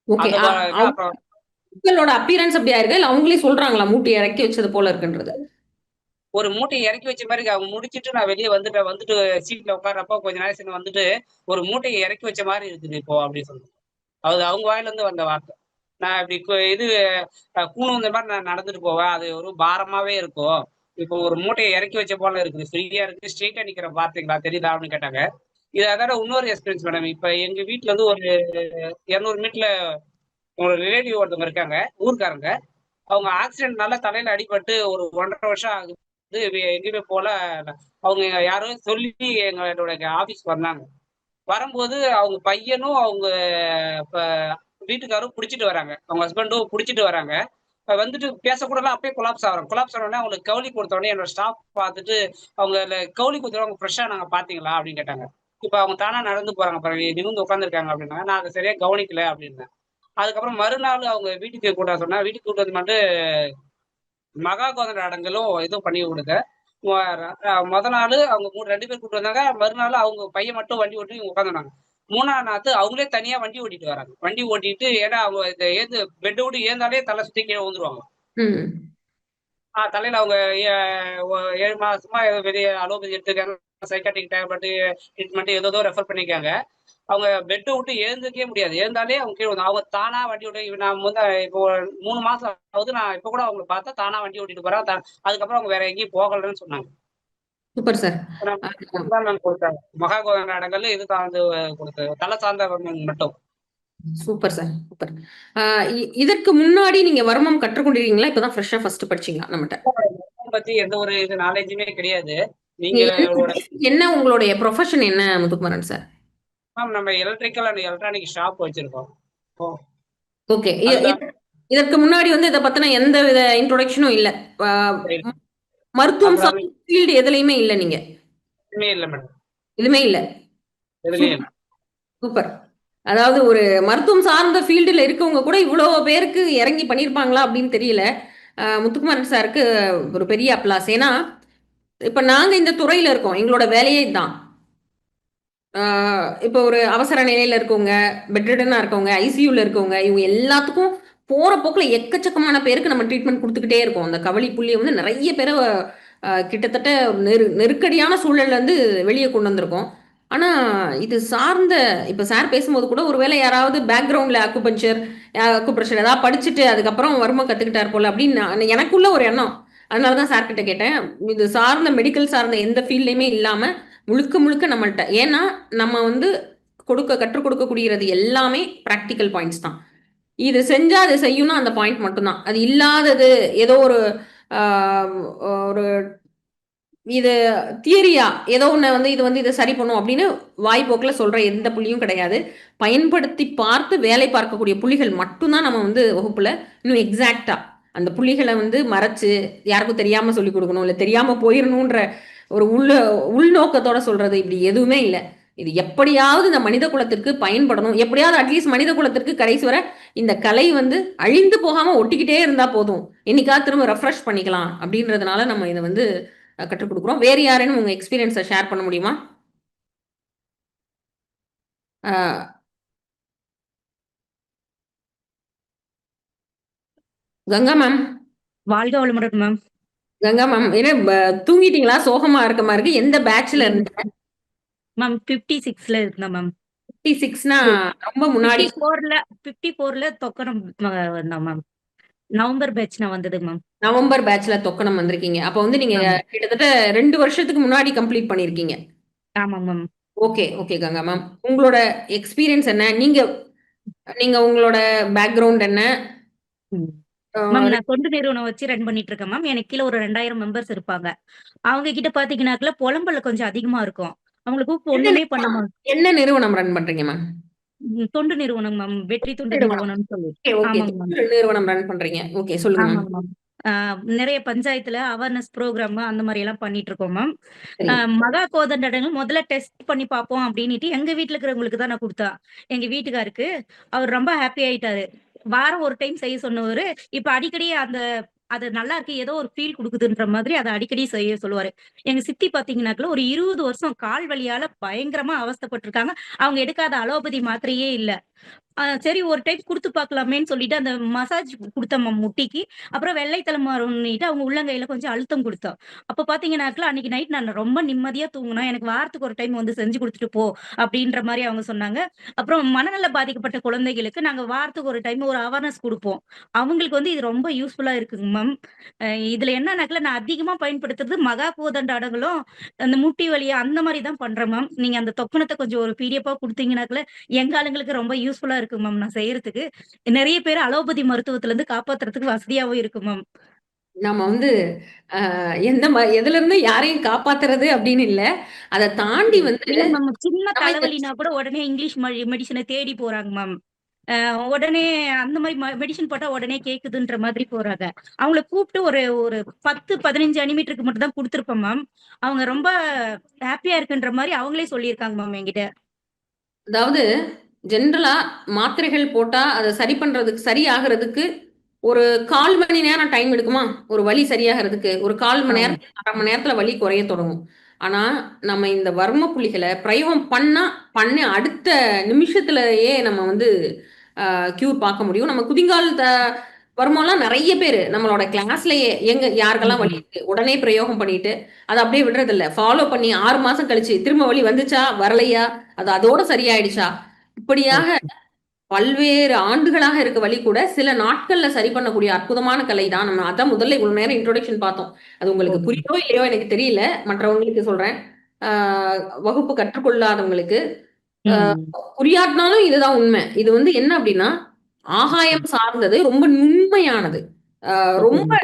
ஓகே. அந்த மாதிரி அப்புறம் அவங்களோட அப்பியரன்ஸ் அப்படி ஆயிருக்கு. இல்ல அவங்களே சொல்றாங்களா மூட்டை இறக்கி வச்சது போல இருக்குன்றது? ஒரு மூட்டைய இறக்கி வச்ச மாரி அவங்க முடிச்சுட்டு நான் வெளிய வந்துட்டேன். வந்துட்டு சீட்ல உட்கார்றப்போ கொஞ்ச நேரம் சென்று வந்துட்டு, "ஒரு மூட்டைய இறக்கி வச்ச மாரி இருக்குது இப்போ" அப்படின்னு சொன்னாங்க. அது அவங்க வாயிலருந்து வந்த வார்த்தை. நான் இப்படி இது கூணூந்த மாரி நான் நடந்துட்டு போவேன். அது ஒரு பாரமாவே இருக்கும். இப்போ ஒரு மூட்டைய இறக்கி வச்ச போல இருக்குது. ஃப்ரீயா இருக்கு. ஸ்ட்ரெய்ட்டா நிக்கிறேன் பார்த்தீங்களா? தெரியுதா? அப்படின்னு கேட்டாங்க. இது அதோட இன்னொரு எக்ஸ்பீரியன்ஸ் மேடம். இப்ப எங்க வீட்ல இருந்து ஒரு 200 மீட்டர்ல ஒரு ரிலேட்டிவ் ஒருத்தவங்க இருக்காங்க. ஊர்க்காரங்க. அவங்க ஆக்சிடென்ட்னால தலையில அடிபட்டு ஒரு 1 1/2 வருஷம் ஆகுது. எங்கேயுமே போல. அவங்க யாரோ சொல்லி எங்களோட ஆஃபீஸ்க்கு வந்தாங்க. வரும்போது அவங்க பையனும், அவங்க ப வீட்டுக்காரும் புடிச்சிட்டு வராங்க. அவங்க ஹஸ்பண்டும் புடிச்சிட்டு வராங்க. வந்துட்டு பேசக்கூடலாம் அப்பயே கொலாப்ஸ் ஆகுறோம். கொலாப்ஸ் ஆன உடனே அவங்களுக்கு கவுலி குடுத்த உடனே என்னோட ஸ்டாஃப் பார்த்துட்டு, அவங்க கவுலி குடுத்தவங்க ஃப்ரெஷ்ஷா நாங்க பார்த்தீங்களா? அப்படின்னு கேட்டாங்க. இப்ப அவங்க தானா நடந்து போறாங்க பாருங்க. நிமிர்ந்து உட்கார்ந்துருக்காங்க அப்படின்னாங்க. நான் அத சரியா கவனிக்கல அப்படின்னேன். அதுக்கப்புறம் மறுநாள் அவங்க வீட்டுக்கு கூட்ட சொன்னா, வீட்டுக்கு கூட்டு வந்து மட்டும் மகா கோதண்ட அடங்கலும் இதுவும் பண்ணி குடுங்க. மொ மொத நாளு அவங்க 2 பேர் கூட்டு வந்தாங்க. மறுநாள் அவங்க பையன் மட்டும் வண்டி ஓட்டி உட்காந்துருந்தாங்க. 3ஆவது நாத்து அவங்களே தனியா வண்டி ஓட்டிட்டு வராங்க. வண்டி ஓட்டிட்டு ஏன்னா அவங்க இந்த பெட்ட விட்டு ஏந்தாலே தல சுத்தி கீழ விழுந்துருவாங்க. ம். தலையில அவங்க எ ஒ 7 மாசமா ஏதோ வெளிய அலோபதி எடுத்துருக்காங்க. சைக்காட்ரிக் டேப்லெட் ட்ரீட்மெண்ட் ஏதேதோ ரெஃபர் பண்ணியிருக்காங்க. அவங்க பெட்ட விட்டு எழுந்துக்கவே முடியாது. எழுந்தாலே அவங்க கீழ அவங்க தானா வண்டி ஓட்டி நான் இப்போ 3 மாசம் ஆகுது. நான் இப்ப கூட அவங்கள பார்த்தா தானா வண்டி ஓட்டிட்டு போறாங்க. அதுக்கப்புறம் அவங்க வேற எங்கேயும் போகலன்னு சொன்னாங்க. Super sir. நான் அ இதுதான் நான் குடுத்தேன். மகாகோத நாடகங்கள்ல இது தான் வந்து குடுத்தது. தல சார்ந்த மட்டும். Super sir. சூப்பர். அ இதற்கு முன்னாடி நீங்க வர்மம் கற்றுக்கொண்டிருக்கீங்களா? இப்ப தான் ஃப்ரெஷ்ஷா ஃபர்ஸ்ட் படிச்சீங்களா நம்மட்ட? பத்தி எந்த ஒரு நாலேட்ஜுமே கிடையாது. நீங்க நீங்களோட என்ன உங்களுடைய ப்ரொஃபஷன் என்ன முத்துக்குமரன் சார்? மேம் நம்ம எலக்ட்ரிக்கல் அண்ட் எலக்ட்ரானிக் ஷாப் வச்சிருக்கோம். ஓ! ஓகே. அதுதான் இதற்கு முன்னாடி வந்து இத பத்தின எந்த வித இன்ட்ரோடக்ஷனும் இல்ல. அ சரி. மருத்துவம் அப்புறம் சார்ந்த ஃபீல்டு எதுலயுமே இல்ல நீங்க. எதுவுமே இல்ல மேடம். எதுவுமே இல்ல. எதுலயும் இல்ல. Super, super. அதாவது ஒரு மருத்துவம் சார்ந்த ஃபீல்டுல இருக்கவங்க கூட இவ்வளோ பேருக்கு இறங்கி பண்ணியிருப்பாங்களா அப்படின்னு தெரியல. முத்துக்குமரன் சாருக்கு ஒரு பெரிய அப்ளாஸ். ஏன்னா, இப்ப நாங்க இந்த துறையில இருக்கோம். எங்களோட வேலையே இதான். ஆ, இப்போ ஒரு அவசர நிலையில இருக்கவங்க, பெட்ரிடனா இருக்கவங்க, ஐசியூல இருக்கவங்க, இவங்க எல்லாத்துக்கும் போற போக்குல எக்கச்சக்கமான பேருக்கு நம்ம ட்ரீட்மெண்ட் குடுத்துக்கிட்டே இருக்கோம். அந்த கவலை புள்ளிய வந்து நெறைய பேர கிட்டத்தட்ட நெருக்கடியான சூழல்ல இருந்து வெளிய கொண்டு வந்திருக்கோம். ஆனா, இது சார்ந்த இப்ப சார் பேசும்போது கூட ஒருவேளை யாராவது பேக்கிரவுண்ட்ல அக்குபஞ்சர் ஏதாவது படிச்சுட்டு அதுக்கப்புறம் வர்மம் கத்துக்கிட்டார் போல அப்படின்னு எனக்குள்ள ஒரு எண்ணம். அதனால தான் சார் கிட்ட கேட்டேன். இது சார்ந்த மெடிக்கல் சார்ந்த எந்த ஃபீல்ட்லயுமே இல்லாம முழுக்க முழுக்க நம்மள்ட்ட. ஏன்னா, நம்ம வந்து கற்றுக் கொடுக்கக்கூடியது எல்லாமே பிராக்டிகல் பாயிண்ட்ஸ் தான். இது செஞ்சா அது செய்யும்னா அந்த பாயிண்ட் மட்டும் தான். அது இல்லாதது ஏதோ ஒரு ஆ ஒரு இது தியரியா ஏதோ ஒண்ணு வந்து இது வந்து இத சரி பண்ணும் அப்படின்னு வாய்ப்போக்குல சொல்ற எந்த புள்ளியும் கிடையாது. பயன்படுத்தி பார்த்து வேலை பார்க்கக்கூடிய புள்ளிகள் மட்டும் தான் நம்ம வந்து வகுப்புல இன்னும் எக்ஸாக்ட்டா அந்த புள்ளிகள வந்து மறைச்சு யாருக்கும் தெரியாம சொல்லிக் குடுக்கணும். இல்ல தெரியாம போயிரணுன்ற ஒரு உள்நோக்கத்தோட சொல்றது இப்படி எதுவுமே இல்ல. இது எப்படியாவது இந்த மனித குலத்திற்கு பயன்படணும். எப்படியாவது அட்லீஸ்ட் மனித குலத்திற்கு கடைசி வரை இந்த கலை வந்து அழிந்து போகாம ஒட்டிக்கிட்டே இருந்தா போதும். என்னைக்காவது திரும்ப ரெஃப்ரெஷ் பண்ணிக்கலாம் அப்படின்றதுனால நம்ம இத வந்து கற்றுக் கொடுக்குறோம். வேறு யாரேனும் உங்க எக்ஸ்பீரியன்ஸ ஷேர் பண்ண முடியுமா? அ கங்கா மேம். வாழ்க வளமுடன் மேம். கங்கா மேம். என்ன தூங்கிட்டீங்களா? சோகமா இருக்க மாரி இருக்கு. எந்த பேட்ச்ல இருந்தீங்க? மேம் 56ல இருந்தேன் மேம். 56னா ரொம்ப முன்னாடி 54ல தொக்கரம் வந்தோம் மேம். நவம்பர் பேட்ச் நான் வந்தது மேம். நவம்பர் பேட்ச்ல தொக்கணம் வந்திருக்கீங்க. அப்ப வந்து நீங்க ஆமா. கிட்டத்தட்ட 2 வருஷத்துக்கு முன்னாடி கம்ப்ளீட் பண்ணியிருக்கீங்க. ஆமாங்க ma'am. Okay, okay Ganga ma'am. உங்களோட எக்ஸ்பீரியன்ஸ் என்ன? நீங்க நீங்க உங்களோட பேக்கிரவுண்ட் என்ன? ம். அ மேம் நான் தொண்டு நிறுவனம் வச்சு ரன் பண்ணிட்டு இருக்கேன் மேம். எனக்கு கீழ ஒரு 2000 மெம்பர்ஸ் இருப்பாங்க. அவங்க கிட்ட பாத்தீங்கன்னாக்கா புலம்பல் கொஞ்சம் அதிகமா இருக்கும். அவங்கள கூப்பிட்டு என்ன ஒண்ணுமே பண்ண நிறுவனம் என்ன நிறுவனம் ரன் பண்றீங்க மேம்? தொண்டு நிறுவனம் மேம். வெற்றி தொண்டு நிறுவனம். நிறுவனம்னு சொல்லி. Okay, okay. ஆமாங்க மேம். நிறுவனம் ரன் பண்றீங்க. ஓகே சொல்லுங்க மேம். ஆமாங்க மேம். ஆ நெறைய பஞ்சாயத்துல அவேர்னஸ் ப்ரோகிராம் அந்த மாரி எல்லாம் பண்ணிட்டு இருக்கோம் மேம். சரிங்க. மகா கோதண்டங்கள் முதல்ல டெஸ்ட் பண்ணி பார்ப்போம் அப்டின்னுட்டு எங்க வீட்ல இருக்கிறவங்களுக்கு தான் நான் குடுத்தேன். எங்க வீட்டுக்காருக்கு. அவர் ரொம்ப ஹாப்பி ஆயிட்டாரு. வாரம் ஒரு டைம் செய்ய சொன்னவரு, இப்ப அடிக்கடி அது நல்லா இருக்கு. ஏதோ ஒரு ஃபீல் குடுக்குதுன்ற மாதிரி அத அடிக்கடி செய்ய சொல்லுவாரு. எங்க சித்தி பார்த்தீங்கன்னாக்க ஒரு 20 வருஷம் கால் வலியால பயங்கரமா அவஸ்தைப்பட்டுருக்காங்க. அவங்க எடுக்காத அலோபதி மாத்திரையே இல்ல. சரி ஒரு டைம் குடுத்து பார்க்கலாமேன்னு சொல்லிட்டு அந்த மசாஜ் குடுத்தேன் மேம் முட்டிக்கு. அப்புறம் வெள்ளை தலைமருன்னிட்டு அவங்க உள்ளங்கையில கொஞ்சம் அழுத்தம் குடுத்தோம். அப்ப பார்த்தீங்கன்னாக்கா, அன்னைக்கு நைட் நான் ரொம்ப நிம்மதியா தூங்குனேன். எனக்கு வாரத்துக்கு ஒரு டைம் வந்து செஞ்சு குடுத்துட்டு போ அப்படின்ற மாரி அவங்க சொன்னாங்க. அப்புறம் மனநல பாதிக்கப்பட்ட குழந்தைகளுக்கு நாங்க வாரத்துக்கு ஒரு டைம் ஒரு அவேர்னஸ் குடுப்போம். அவங்களுக்கு வந்து இது ரொம்ப யூஸ்ஃபுல்லா இருக்குங்க மேம். அ இதுல என்னன்னாக்கா, நான் அதிகமா பயன்படுத்துறது மகா கோதண்டாடங்களும், அந்த முட்டி வலி அந்த மாரி தான் பண்றேன் மேம். நீங்க அந்த தொக்கனத்த கொஞ்சம் ஒரு பிடிஎஃப்பா குடுத்தீங்கன்னாக்கா, எங்க ஆளுங்களுக்கு ரொம்ப யூஸ்ஃபுல்லா இருக்கு மேம் நான் செய்யறதுக்கு. நெறைய பேர் அலோபதி மருத்துவத்திலருந்து காப்பாத்துறதுக்கு வசதியாவும் இருக்கு மேம். நம்ம வந்து எதுலருந்து யாரையும் காப்பாத்துறது அப்படின்னு இல்ல. அத தாண்டி வந்து இல்ல மேம் சின்ன நம்ம இந்த தலைவலினா கூட உடனே இங்கிலீஷ் மெடிசின தேடி போறாங்க மேம். உடனே அந்த மாரி மெடிசின் போட்டா உடனே கேக்குதுன்ற மாதிரி போறாங்க. அவங்கள கூப்ட்டு ஒரு ஒரு 10, 15 அனிமீட்டருக்கு மட்டும் தான் குடுத்துருப்பேன் மேம். அவங்க ரொம்ப ஹேப்பியா இருக்குன்ற மாரி அவங்களே சொல்லியிருக்காங்க மேம் என்கிட்ட. அதாவது ஜென்ரலா மாத்திரைகள் போட்டா அத சரி பண்றதுக்கு சரியாகறதுக்கு ஒரு 1/4 மணி நேரம் டைம் எடுக்குமா? ஒரு வலி சரியாகறதுக்கு. ஒரு 1/4 மணி ஆமா. நேரம், 1/2 மணி நேரத்துல வலி குறைய தொடங்கும். ஆனா, நம்ம இந்த வர்ம புள்ளிகள பிரயோகம் பண்ண அடுத்த நிமிஷத்திலேயே நம்ம வந்து க்யூர் பார்க்க முடியும். நம்ம குதிங்கால் வருமம்லாம் நெறைய பேரு நம்மளோட கிளாஸ்லயே யாருக்கெல்லாம் வலி ம். இருக்கு, உடனே பிரயோகம் பண்ணிட்டு, அத அப்படியே விடுறதில்ல. ஃபாலோ பண்ணி 6 மாசம் கழிச்சு திரும்ப வலி வந்துச்சா? வரலையா? அது அதோட சரியாயிடுச்சா? இப்படியாக ஓகே. பல்வேறு ஆண்டுகளாக இருக்க வலி கூட சில நாட்கள்ல சரி பண்ணக்கூடிய அற்புதமான கலை தான். நம்ம அதான் முதல்ல இவ்வளவு நேரம் இன்ட்ரோடக்ஷன் பார்த்தோம். அது உங்களுக்கு ஓகே. புரியுதோ இல்லையோ எனக்கு தெரியல. மற்றவங்களுக்கு சொல்றேன். ஆ வகுப்பு கற்றுக்கொள்ளாதவங்களுக்கு. அ ம். புரியாட்டினாலும் இதுதான் உண்மை. இது வந்து என்ன அப்படின்னா, ஓகே. ஆகாயம் சார்ந்தது, ரொம்ப நுண்மையானது. ஓகே ரொம்ப மேம்.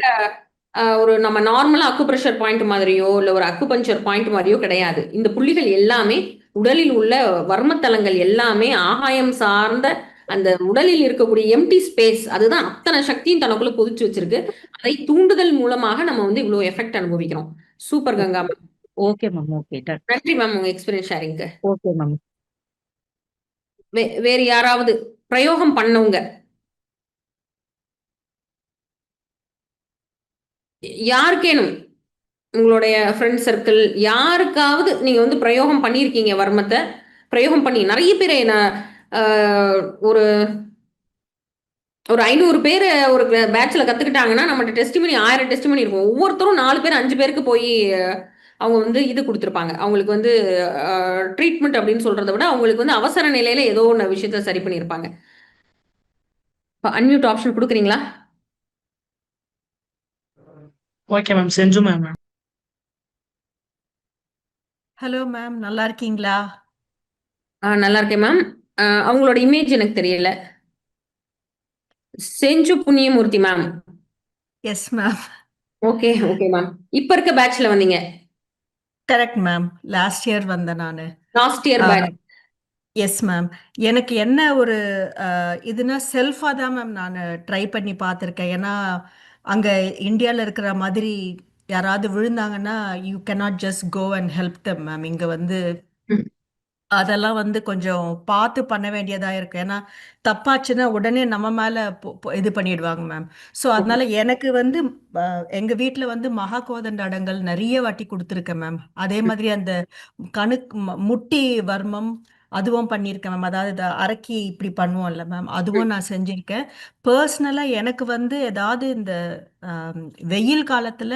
ஒரு நம்ம நார்மலா அக்குப்ரெஷர் பாயிண்ட் மாதிரியோ, இல்ல ஒரு அக்குபஞ்சர் பாயிண்ட் மாரியோ கிடையாது. இந்த புள்ளிகள் எல்லாமே உடலில் உள்ள வர்மத்தலங்கள் எல்லாமே ஆகாயம் சார்ந்த அந்த உடலில் இருக்கக்கூடிய எம்ப்டி ஸ்பேஸ் அதுதான் அத்தனை சக்தியும் தனக்குள்ள பொதிச்சு வச்சிருக்கு. அதை தூண்டுதல் மூலமாக நம்ம வந்து இவ்ளோ எஃபெக்ட் அனுபவிக்கிறோம். Super Ganga okay. Ma'am. Okay ma'am. Okay. Done. நன்றி மேம் உங்க எக்ஸ்பீரியன்ஸ் ஷேரிங்க்கு. Okay ma'am. வேறு யாராவது பிரயோகம் பண்ணவங்க யாருக்கேனும் உங்களுடைய ஃப்ரெண்ட் சர்க்கிள் யாருக்காவது நீங்க வந்து பிரயோகம் பண்ணியிருக்கீங்க வர்மத்த. பிரயோகம் பண்ணி நெறைய பேரு நான் அ ஒரு ஒரு 500 பேரு ஒரு பேட்ச்ல கத்துக்கிட்டாங்கன்னா, நம்மட்ட டெஸ்டிமனி 1000 டெஸ்டிமனி இருக்கும். ஒவ்வொருத்தரும் 4 பேர், 5 பேருக்கு போயி அவங்க வந்து இது குடுத்துருப்பாங்க. அவங்களுக்கு வந்து ட்ரீட்மெண்ட் அப்படின்னு சொல்றத விட, அவங்களுக்கு வந்து அவசர நிலையில ஏதோ ஒண்ணு விஷயத்த சரி பண்ணியிருப்பாங்க. இப்ப அன்மியூட் ஆப்ஷன் குடுக்குறீங்களா? Okay ma'am. செஞ்சு மேம். Hello ma'am. நல்லா இருக்கீங்களா? நல்லா இருக்கேன் மேம். அவங்களோட இமேஜ் எனக்கு தெரியல. செஞ்சு Punniyamoorthy ma'am. Yes ma'am. Okay, okay ma'am. இப்ப இருக்க பேட்ச்ல வந்தீங்க. Correct ma'am. லாஸ்ட் இயர் வந்தேன் நானு. லாஸ்ட் இயர் ஆ பேட்ச். Yes ma'am. எனக்கு என்ன ஒரு இதுன்னா செல்ஃபா தான் மேம் நானு ட்ரை பண்ணி பார்த்துருக்கேன். ஏன்னா, அங்க இந்தியால இருக்கிற மாதிரி யாராவது விழுந்தாங்கன்னா, you cannot just go and help them ma'am. இங்க வந்து ம். அதெல்லாம் வந்து கொஞ்சம் பார்த்து பண்ண வேண்டியதா இருக்கு. ஏன்னா, தப்பாச்சுன்னா உடனே நம்ம மேல இது பண்ணிடுவாங்க மேம். ஸோ, அதனால எனக்கு வந்து அ எங்க வீட்ல வந்து மகாகோதண்ட நெறைய வாட்டி குடுத்துருக்கேன் மேம். அதே மாதிரி அந்த முட்டி வர்மம் அதுவும் பண்ணியிருக்கேன் மேம். அதாவது அரக்கி இப்படி பண்ணுவோம்ல மேம், அதுவும் நான் செஞ்சிருக்கேன். பெர்சனலா எனக்கு வந்து ஏதாவது இந்த அம் வெயில் காலத்துல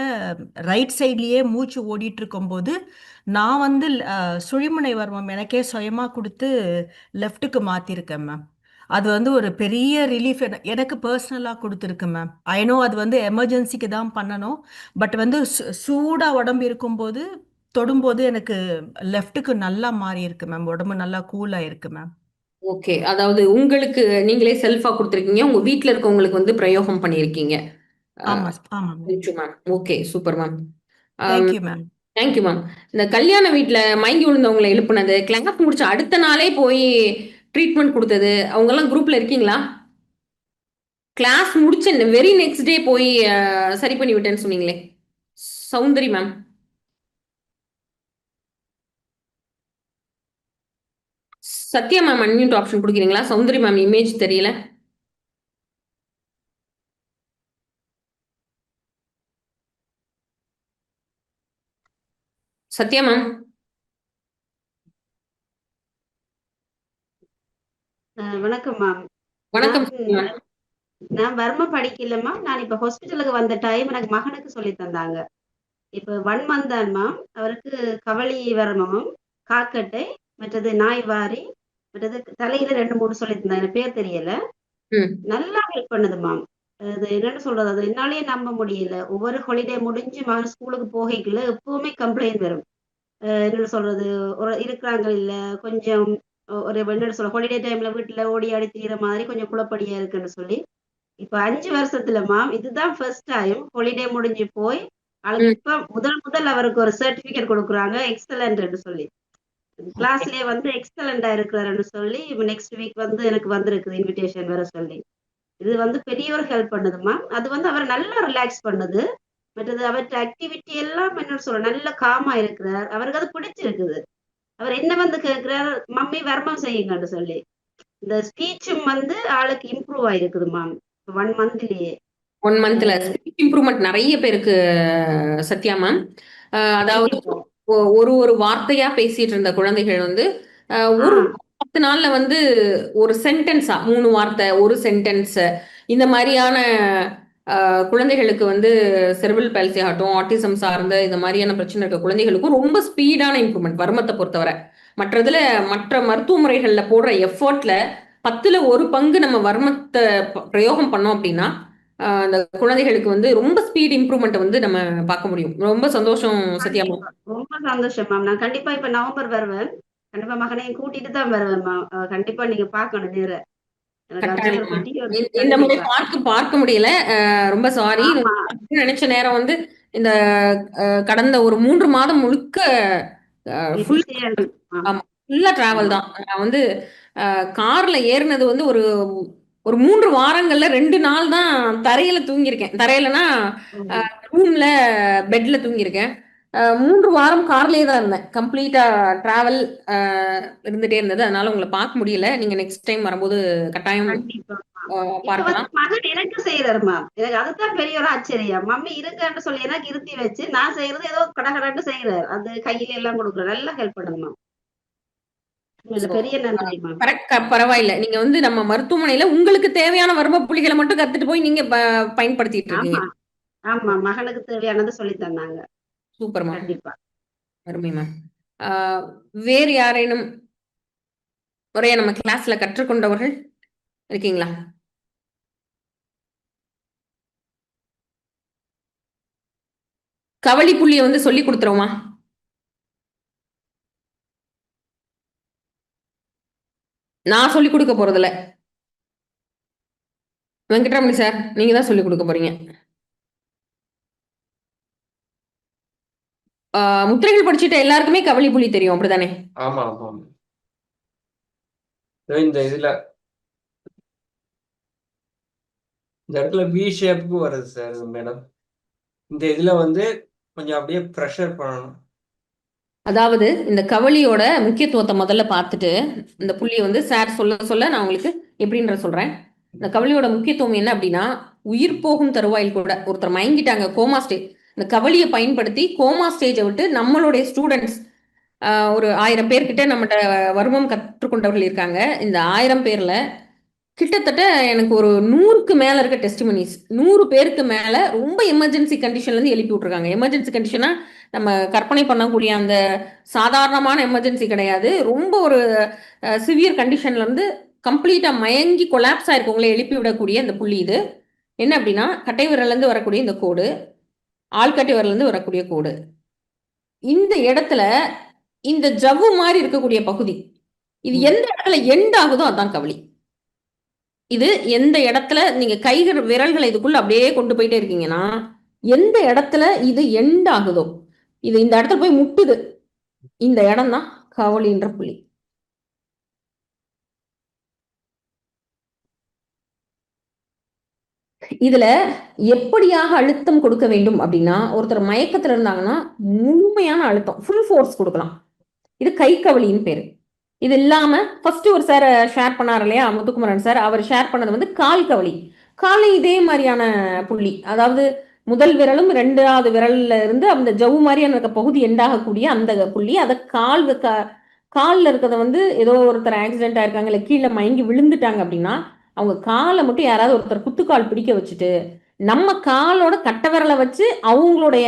ரைட் சைட்லயே மூச்சு ஓடிட்டு இருக்கும்போது, நான் வந்து சுழிமுனை வர்மம் எனக்கே சுயமா குடுத்து லெஃப்ட்டுக்கு மாத்திருக்கேன் மேம். அது வந்து ஒரு பெரிய ரிலீஃப் எனக்கு பெர்சனலா குடுத்துருக்கு மேம். ஐ நோ அது வந்து எமர்ஜென்சிக்கு தான் பண்ணணும். பட் வந்து சூடா உடம்பு இருக்கும்போது, தொடும்போது எனக்கு லெஃப்ட்டுக்கு நல்லா மாறியிருக்கு மேம். உடம்பு நல்லா கூல் ஆயிருக்கு மேம். ஓகே. அதாவது உங்களுக்கு நீங்களே செல்ஃபா குடுத்துருக்கீங்க. உங்க வீட்ல இருக்கவங்களுக்கு வந்து பிரயோகம் பண்ணியிருக்கீங்க. அ ஆமா ma'am. Thank you ma'am. Okay. Super ma'am. Thank you ma'am. Thank you ma'am. இந்த கல்யாண வீட்ல மயங்கி விழுந்தவங்கள எழுப்புனது, கிளாஸ் முடிச்ச அடுத்த நாளே போய் ட்ரீட்மெண்ட் குடுத்தது, அவங்கலாம் குரூப்ல இருக்கீங்களா? கிளாஸ் முடிச்ச வெரி நெக்ஸ்ட் டே போய் சரி பண்ணி விட்டேன்னு சொன்னீங்களே! Soundari ma'am. Sathya ma'am unmute option குடுக்கிறீங்களா? சௌந்தரி மேம் இமேஜ் தெரியல. சத்யா மேம். வணக்கம் மேம். வணக்கம் நான் சொல்லுங்க. நான் வர்மம் படிக்கல மேம். நான் இப்ப ஹாஸ்பிட்டலுக்கு வந்த டைம் எனக்கு மகனுக்கு சொல்லி தந்தாங்க. இப்ப 1 மந்த் தான் மேம். அவருக்கு கவளி வர்மமும், காக்கட்டை, மற்றது நாய்வாரி, மற்றது தலையில 2, 3 சொல்லி தந்தாங்க. எனக்கு பேர் தெரியல. ம் நல்லா ஹெல்ப் பண்ணுது மேம். அது என்னன்னு சொல்றது? அது என்னாலயே நம்ப முடியல. ஒவ்வொரு ஹாலிடே முடிஞ்சு மகன் ஸ்கூலுக்கு போகைக்குள்ள எப்பவுமே கம்ப்ளைண்ட் வரும். என்னன்னு சொல்றது? ஒரு இருக்கிறாங்க இல்ல, கொஞ்சம் ஒரு என்னன்னு சொல்ல ஹாலிடே டைம்ல வீட்ல ஓடி ஆடி திரியிற மாதிரி கொஞ்சம் குழப்படியா இருக்குன்னு சொல்லி இப்ப 5 வருஷத்துல மேம் இதுதான் ஃபர்ஸ்ட் டைம் ஹாலிடே முடிஞ்சு போய் அவளுக்கு ம் இப்ப முதல் அவருக்கு ஒரு சர்டிபிகேட் கொடுக்குறாங்க எக்ஸலன்ட்னு சொல்லி ஓகே. கிளாஸ்லயே வந்து எக்ஸலண்டா இருக்கிறாருன்னு சொல்லி இப்ப நெக்ஸ்ட் வீக் வந்து எனக்கு வந்திருக்குது இன்விடேஷன் வர சொல்லி இது வந்து பெரிய ஒரு ஹெல்ப் பண்ணுது மேம் அது வந்து அவர் நல்லா ரிலாக்ஸ் பண்ணுது மற்றது அவர்கிட்ட ஆக்டிவிட்டி எல்லாம் என்ன சொல்ற நல்ல காமா இருக்கிறார் அவருக்கு அது பிடிச்சிருக்குது அவர் என்ன வந்து கேட்கிறார் மம்மி வர்மம் செய்யுங்கன்னு சொல்லி இந்த ஸ்பீச்சும் வந்து ஆளுக்கு இம்ப்ரூவ் ஆயிருக்குது மேம் 1 மந்த்லயே 1 மந்த்ல ஸ்பீச் இம்ப்ரூவ்மெண்ட் நிறைய பேருக்கு சத்யா மேம். அதாவது கண்டிப்பா ஒரு வார்த்தையா பேசிட்டு இருந்த குழந்தைகள் வந்து ஒரு ஆஹ் 10 நாள்ல வந்து ஒரு சென்டென்ஸா 3 வார்த்தை ஒரு சென்டென்ஸ் இந்த மாதிரியான குழந்தைகளுக்கு வந்து செர்பிரல் பால்சி ஆகட்டும் ஆட்டிசம் சார்ந்த இந்த மாதிரியான பிரச்சனை இருக்க குழந்தைகளுக்கும் ரொம்ப ஸ்பீடான இம்ப்ரூவ்மெண்ட் வர்மத்தை பொறுத்தவரை மற்றதுல மற்ற மருத்துவ முறைகள்ல போடுற எஃபர்ட்ல 10ல் 1 பங்கு நம்ம வர்மத்தை பிரயோகம் பண்ணோம் அப்படின்னா அந்த குழந்தைகளுக்கு வந்து ரொம்ப ஸ்பீட் இம்ப்ரூவ்மெண்ட் வந்து நம்ம பார்க்க முடியும். ரொம்ப சந்தோஷம் சத்யா மேம். கண்டிப்பா ரொம்ப சந்தோஷம் மேம் நான் கண்டிப்பா இப்ப நவம்பர் வருவேன் கண்டிப்பா மகனையும் கூட்டிட்டு தான் வருவேன் மேம் கண்டிப்பா நீங்க பார்க்கணும் நேர எனக்கு கட்டாயம் அர்ஜுனல் மேம். பத்தி ஒரு இந்த முறை கண்டிப்பா பார்க்க முடியல. ரொம்ப சாரி. ஆமா நினைச்ச நேரம் வந்து இந்த கடந்த ஒரு 3 மாதம் முழுக்க ஃபுல் பிஸியா இருக்கு மேம் ஆமா ஃபுல்லா டிராவல் ஆமா தான். நான் வந்து கார்ல ஏறினது வந்து ஒரு ஒரு 3 வாரங்கள்ல 2 நாள் தான் தரையில தூங்கியிருக்கேன். தரையிலனா ம். ரூம்ல பெட்ல தூங்கியிருக்கேன். 3 வாரம் கார்லயே தான் இருந்தேன். கம்ப்ளீட்டா டிராவல் இருந்துட்டே இருந்தது. அதனால உங்களை பார்க்க முடியல. நீங்க நெக்ஸ்ட் டைம் வரும்போது கட்டாயம் கண்டிப்பா இப்ப வந்து பார்க்கலாம். மகன் எனக்கு செய்யறாரு மேம் எனக்கு அதுதான் பெரிய ஒரு ஆச்சரியம் மம்மி இருங்கன்னு சொல்லி எனக்கு இருத்தி வச்சு நான் செய்யறது ஏதோ கடகடன்னு செய்யறாரு அது கையில எல்லாம் கொடுக்குறேன் நல்லா ஹெல்ப் பண்ணுது மேம் இல்ல ஸோ பெரிய நன்றி மேம் பரவாயில்ல. நீங்க வந்து நம்ம மருத்துவமனையில உங்களுக்கு தேவையான வர்ம புள்ளிகளை மட்டும் கத்துட்டு போய் நீங்க பயன்படுத்திட்டு இருக்கீங்க. ஆமா ஆமா மகனுக்கு தேவையானதை சொல்லி தந்தாங்க சூப்பர் மேம். கண்டிப்பா அருமை மேம். வேறு யாரேனும் முறைய நம்ம கிளாஸ்ல கற்றுக்கொண்டவர்கள் இருக்கீங்களா? கவளி புள்ளியை வந்து சொல்லி கொடுத்துருவோமா? நான் சொல்லி கொடுக்க போறதில்ல. வெங்கட்ராமணி சார் நீங்க தான் சொல்லி கொடுக்க போறீங்க. முத்திரைகள் படிச்சுட்ட எல்லாருக்குமே கவளி புள்ளி தெரியும் அப்படிதானே? ஆமா ஆமா ஆமா. இந்த இடத்துல வி ஷேப்புக்கு வருது சார் மேடம். இந்த இதுல வந்து கொஞ்சம் அப்படியே ப்ரெஷர் பண்ணணும். அதாவது இந்த கவளியோட முக்கியத்துவத்தை முதல்ல பார்த்துட்டு இந்த புள்ளியை வந்து சார் சொல்ல நான் உங்களுக்கு எப்படின்ற சொல்றேன். இந்த கவளியோட முக்கியத்துவம் என்ன அப்படின்னா உயிர் போகும் தருவாயில் கூட ஒருத்தர் மயங்கிட்டாங்க கோமா ஸ்டேஜ் இந்த கவளியை பயன்படுத்தி கோமா ஸ்டேஜை விட்டு நம்மளுடைய ஸ்டூடெண்ட்ஸ் ஒரு 1000 பேர்கிட்ட நம்மகிட்ட வர்மம் கற்றுக்கொண்டவர்கள் இருக்காங்க. இந்த 1000 பேர்ல கிட்டத்தட்ட எனக்கு ஒரு 100க்கு மேல இருக்க டெஸ்டிமனிஸ் 100 பேருக்கு மேல ரொம்ப எமர்ஜென்சி கண்டிஷன்ல இருந்து எழுப்பி விட்டுருக்காங்க. எமர்ஜென்சி கண்டிஷனா நம்ம கற்பனை பண்ணக்கூடிய அந்த சாதாரணமான எமர்ஜென்சி கிடையாது. ரொம்ப ஒரு சிவியர் கண்டிஷன்ல இருந்து கம்ப்ளீட்டா மயங்கி கொலாப்ஸ் ஆயிருக்கவங்களை எழுப்பி விடக்கூடிய இந்த புள்ளி இது என்ன அப்படின்னா கட்டை விரல்ல இருந்து வரக்கூடிய இந்த கோடு ஆள்கட்டை விரல்ல இருந்து வரக்கூடிய கோடு இந்த இடத்துல இந்த ஜவ்வு மாதிரி இருக்கக்கூடிய பகுதி இது எந்த இடத்துல எண்ட் ஆகுதோ அதான் கவளி. இது எந்த இடத்துல நீங்க கைகள் விரல்களை இதுக்குள்ள அப்படியே கொண்டு போயிட்டே இருக்கீங்கன்னா எந்த இடத்துல இது எண்ட் ஆகுதோ இது இந்த இடத்துல போய் முட்டுது இந்த இடம் தான் கவளின்ற புள்ளி. இதுல எப்படியாக அழுத்தம் கொடுக்க வேண்டும் அப்படின்னா ஒருத்தர் மயக்கத்துல இருந்தாங்கன்னா முழுமையான அழுத்தம் ஃபுல் ஃபோர்ஸ் கொடுக்கலாம். இது கை கவளின்னு பேரு. இது இல்லாம ஃபர்ஸ்ட் ஒரு சார் ஷேர் பண்ணார் இல்லையா முத்துக்குமரன் சார் அவர் ஷேர் பண்ணது வந்து கால் கவளி. காலை இதே மாதிரியான புள்ளி அதாவது முதல் விரலும் 2வது விரல்ல இருந்து அந்த ஜவ்வு மாதிரியான பகுதி எண்டாகக்கூடிய அந்த புள்ளி அதை காலில் இருக்கிறத வந்து ஏதோ ஒருத்தர் ஆக்சிடென்ட் ஆயிருக்காங்க இல்லை கீழே மயங்கி விழுந்துட்டாங்க அப்படின்னா அவங்க காலை மட்டும் யாராவது ஒருத்தர் குத்துக்கால் பிடிக்க வச்சுட்டு நம்ம காலோட கட்டை விரலை வச்சு அவங்களுடைய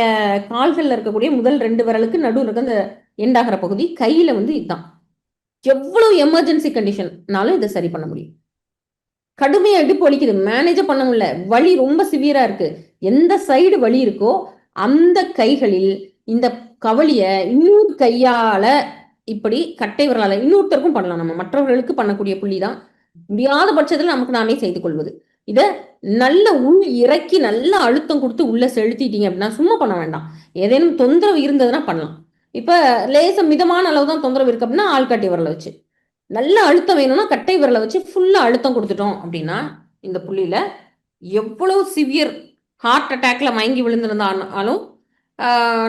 கால்களில் இருக்கக்கூடிய முதல் 2 விரலுக்கு நடுவில் இருக்க அந்த எண்டாகிற பகுதி கையில வந்து இதுதான். எவ்வளவு எமர்ஜென்சி கண்டிஷன்னாலும் இதை சரி பண்ண முடியும். கடுமையா இடுப்பு வலிக்குது, மேனேஜே பண்ண முடியல, வலி ரொம்ப சிவியரா இருக்கு, எந்த சைடு வலி இருக்கோ அந்த கைகளில் இந்த கவலிய இன்னொரு கையால இப்படி கட்டை விரலால இன்னொருத்தருக்கும் பண்ணலாம். நம்ம மற்றவர்களுக்கு பண்ணக்கூடிய புள்ளி தான். முடியாத பட்சத்தில் நமக்கு நாமே செய்து கொள்வது. இத நல்ல உள் இறக்கி நல்ல அழுத்தம் கொடுத்து உள்ள செலுத்திட்டீங்க அப்படின்னா சும்மா பண்ண வேண்டாம். ஏதேனும் தொந்தரவு இருந்ததுன்னா பண்ணலாம். இப்ப லேச மிதமான அளவு தான் தொந்தரவு இருக்கு அப்படின்னா ஆள்காட்டி விரலை வச்சு, நல்ல அழுத்தம் வேணும்னா கட்டை விரலை வச்சு ஃபுல்லா அழுத்தம் கொடுத்துட்டோம் அப்படின்னா இந்த புள்ளியில எவ்வளவு சிவியர் ஹார்ட் அட்டாக்ல மயங்கி விழுந்திருந்தாலும்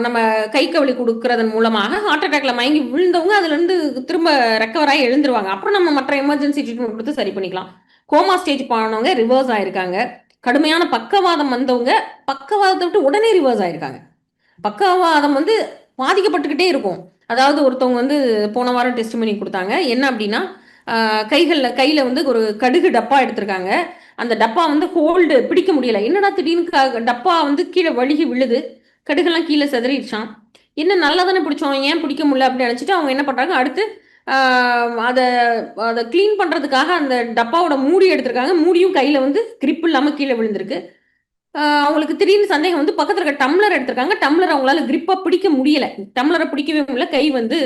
நம்ம கை கவலி கொடுக்கறதன் மூலமாக ஹார்ட் அட்டாக்ல மயங்கி விழுந்தவங்க அதுல இருந்து திரும்ப ரெக்கவர் ஆகி எழுந்துருவாங்க. அப்புறம் நம்ம மற்ற எமர்ஜென்சி ட்ரீட்மெண்ட் கொடுத்து சரி பண்ணிக்கலாம். கோமா ஸ்டேஜ் போனவங்க ரிவர்ஸ் ஆயிருக்காங்க. கடுமையான பக்கவாதம் வந்தவங்க பக்கவாதத்தை விட்டு உடனே ரிவர்ஸ் ஆயிருக்காங்க. பக்கவாதம் வந்து பாதிக்கப்பட்டுக்கிட்டே இருக்கும். அதாவது ஒருத்தவங்க வந்து போன வாரம் டெஸ்ட் பண்ணி கொடுத்தாங்க. என்ன அப்படின்னா கையில வந்து ஒரு கடுகு டப்பா எடுத்திருக்காங்க. அந்த டப்பா வந்து ஹோல்டு பிடிக்க முடியல. என்னடா திடீர்னு டப்பா வந்து கீழே வழுகி விழுது, கடுகெல்லாம் கீழே செதறிடுச்சான். என்ன நல்லா தானே பிடிச்சோம், ஏன் பிடிக்க முடியல அப்படின்னு நினச்சிட்டு அவங்க என்ன பண்ணுறாங்க, அடுத்து அதை அதை க்ளீன் பண்ணுறதுக்காக அந்த டப்பாவோட மூடி எடுத்திருக்காங்க. மூடியும் கையில் வந்து கிரிப் இல்லாமல் கீழே விழுந்திருக்கு. அவங்களுக்கு திடீர்னு சந்தேகம் வந்து பக்கத்தில் இருக்க டம்ளர் எடுத்திருக்காங்க. டம்ளர் அவங்களால கிரிப்பாக பிடிக்க முடியல, டம்ளரை பிடிக்கவே முடியல, கை வந்து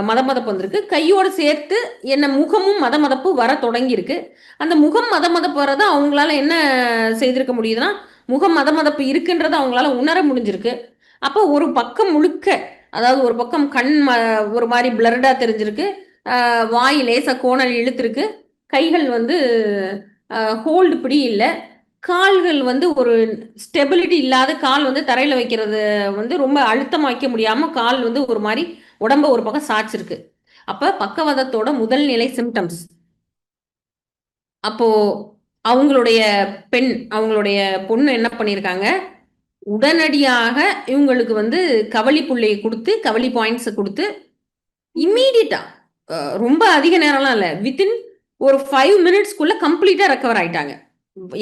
மதமதப்பு வந்திருக்கு. கையோடு சேர்த்து என்ன முகமும் மதமதப்பு வர தொடங்கியிருக்கு. அந்த முகம் மதமதப்பு வரதை அவங்களால என்ன செய்திருக்க முடியுதுன்னா, முகம் மதமதப்பு இருக்குன்றதை அவங்களால உணர முடிஞ்சிருக்கு. அப்போ ஒரு பக்கம் முழுக்க, அதாவது ஒரு பக்கம் கண் ஒரு மாதிரி பிளர்டா தெரிஞ்சிருக்கு, வாய் லேசா கோணல் இழுத்துருக்கு, கைகள் வந்து ஹோல்டு பிடி இல்லை, கால்கள் வந்து ஒரு ஸ்டெபிலிட்டி இல்லாத கால் வந்து தரையில வைக்கிறது வந்து ரொம்ப அழுத்தம் வைக்க முடியாம கால் வந்து ஒரு மாதிரி உடம்ப ஒரு பக்கம் சாய்ச்சிருக்கு. அப்ப பக்கவாதத்தோட முதல் நிலை சிம்டம்ஸ். அப்போ அவங்களுடைய அவங்களுடைய பொண்ணு என்ன பண்ணியிருக்காங்க, உடனடியாக இவங்களுக்கு வந்து கவலி புள்ளியை கொடுத்து கவலி பாயிண்ட்ஸ் கொடுத்து இம்மீடியட்டா, ரொம்ப அதிக நேரம்லாம் இல்லை, வித்தின் ஒரு 5 மினிட்ஸ்க்குள்ள கம்ப்ளீட்டா ரெக்கவர் ஆயிட்டாங்க.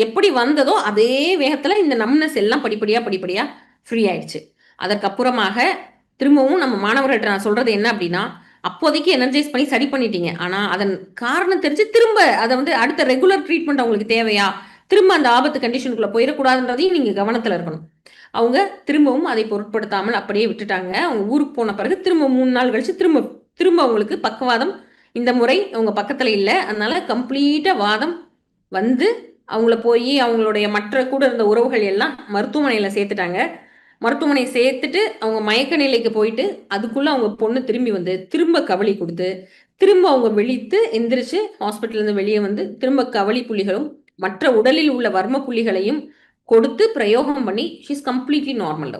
எப்படி வந்ததோ அதே வேகத்துல இந்த நம்னஸ் எல்லாம் படிப்படியா ஃப்ரீ ஆயிடுச்சு. அதற்கப்புறமாக திரும்பவும் நம்ம மாணவர்கள்ட்ட நான் சொல்றது என்ன அப்படின்னா, அப்போதைக்கு எனர்ஜைஸ் பண்ணி சரி பண்ணிட்டீங்க, ஆனா அதன் காரணம் தெரிஞ்சு திரும்ப அதை வந்து அடுத்த ரெகுலர் ட்ரீட்மெண்ட் அவங்களுக்கு தேவையா, திரும்ப அந்த ஆபத்து கண்டிஷனுக்குள்ள போயிடக்கூடாதுன்றதையும் நீங்க கவனத்துல இருக்கணும். அவங்க திரும்பவும் அதை பொருட்படுத்தாமல் அப்படியே விட்டுட்டாங்க. அவங்க ஊருக்கு போன பிறகு திரும்ப 3 நாள் கழிச்சு திரும்ப அவங்களுக்கு பக்கவாதம் இந்த முறை அவங்க பக்கத்துல இல்லை. அதனால கம்ப்ளீட்டா வாதம் வந்து அவங்கள போய் அவங்களுடைய மற்ற கூட இருந்த உறவுகள் எல்லாம் மருத்துவமனையில சேர்த்துட்டாங்க. மருத்துவமனை சேர்த்துட்டு அவங்க மயக்க நிலைக்கு போயிட்டு அதுக்குள்ள அவங்க பொண்ணு திரும்பி வந்து திரும்ப கவலி கொடுத்து திரும்ப அவங்க விழித்து எந்திரிச்சு ஹாஸ்பிட்டல்ல இருந்து வெளியே வந்து திரும்ப கவலி புள்ளிகளும் மற்ற உடலில் உள்ள வர்ம புள்ளிகளையும் கொடுத்து பிரயோகம் பண்ணி ஷீஸ் கம்ப்ளீட்லி நார்மல்.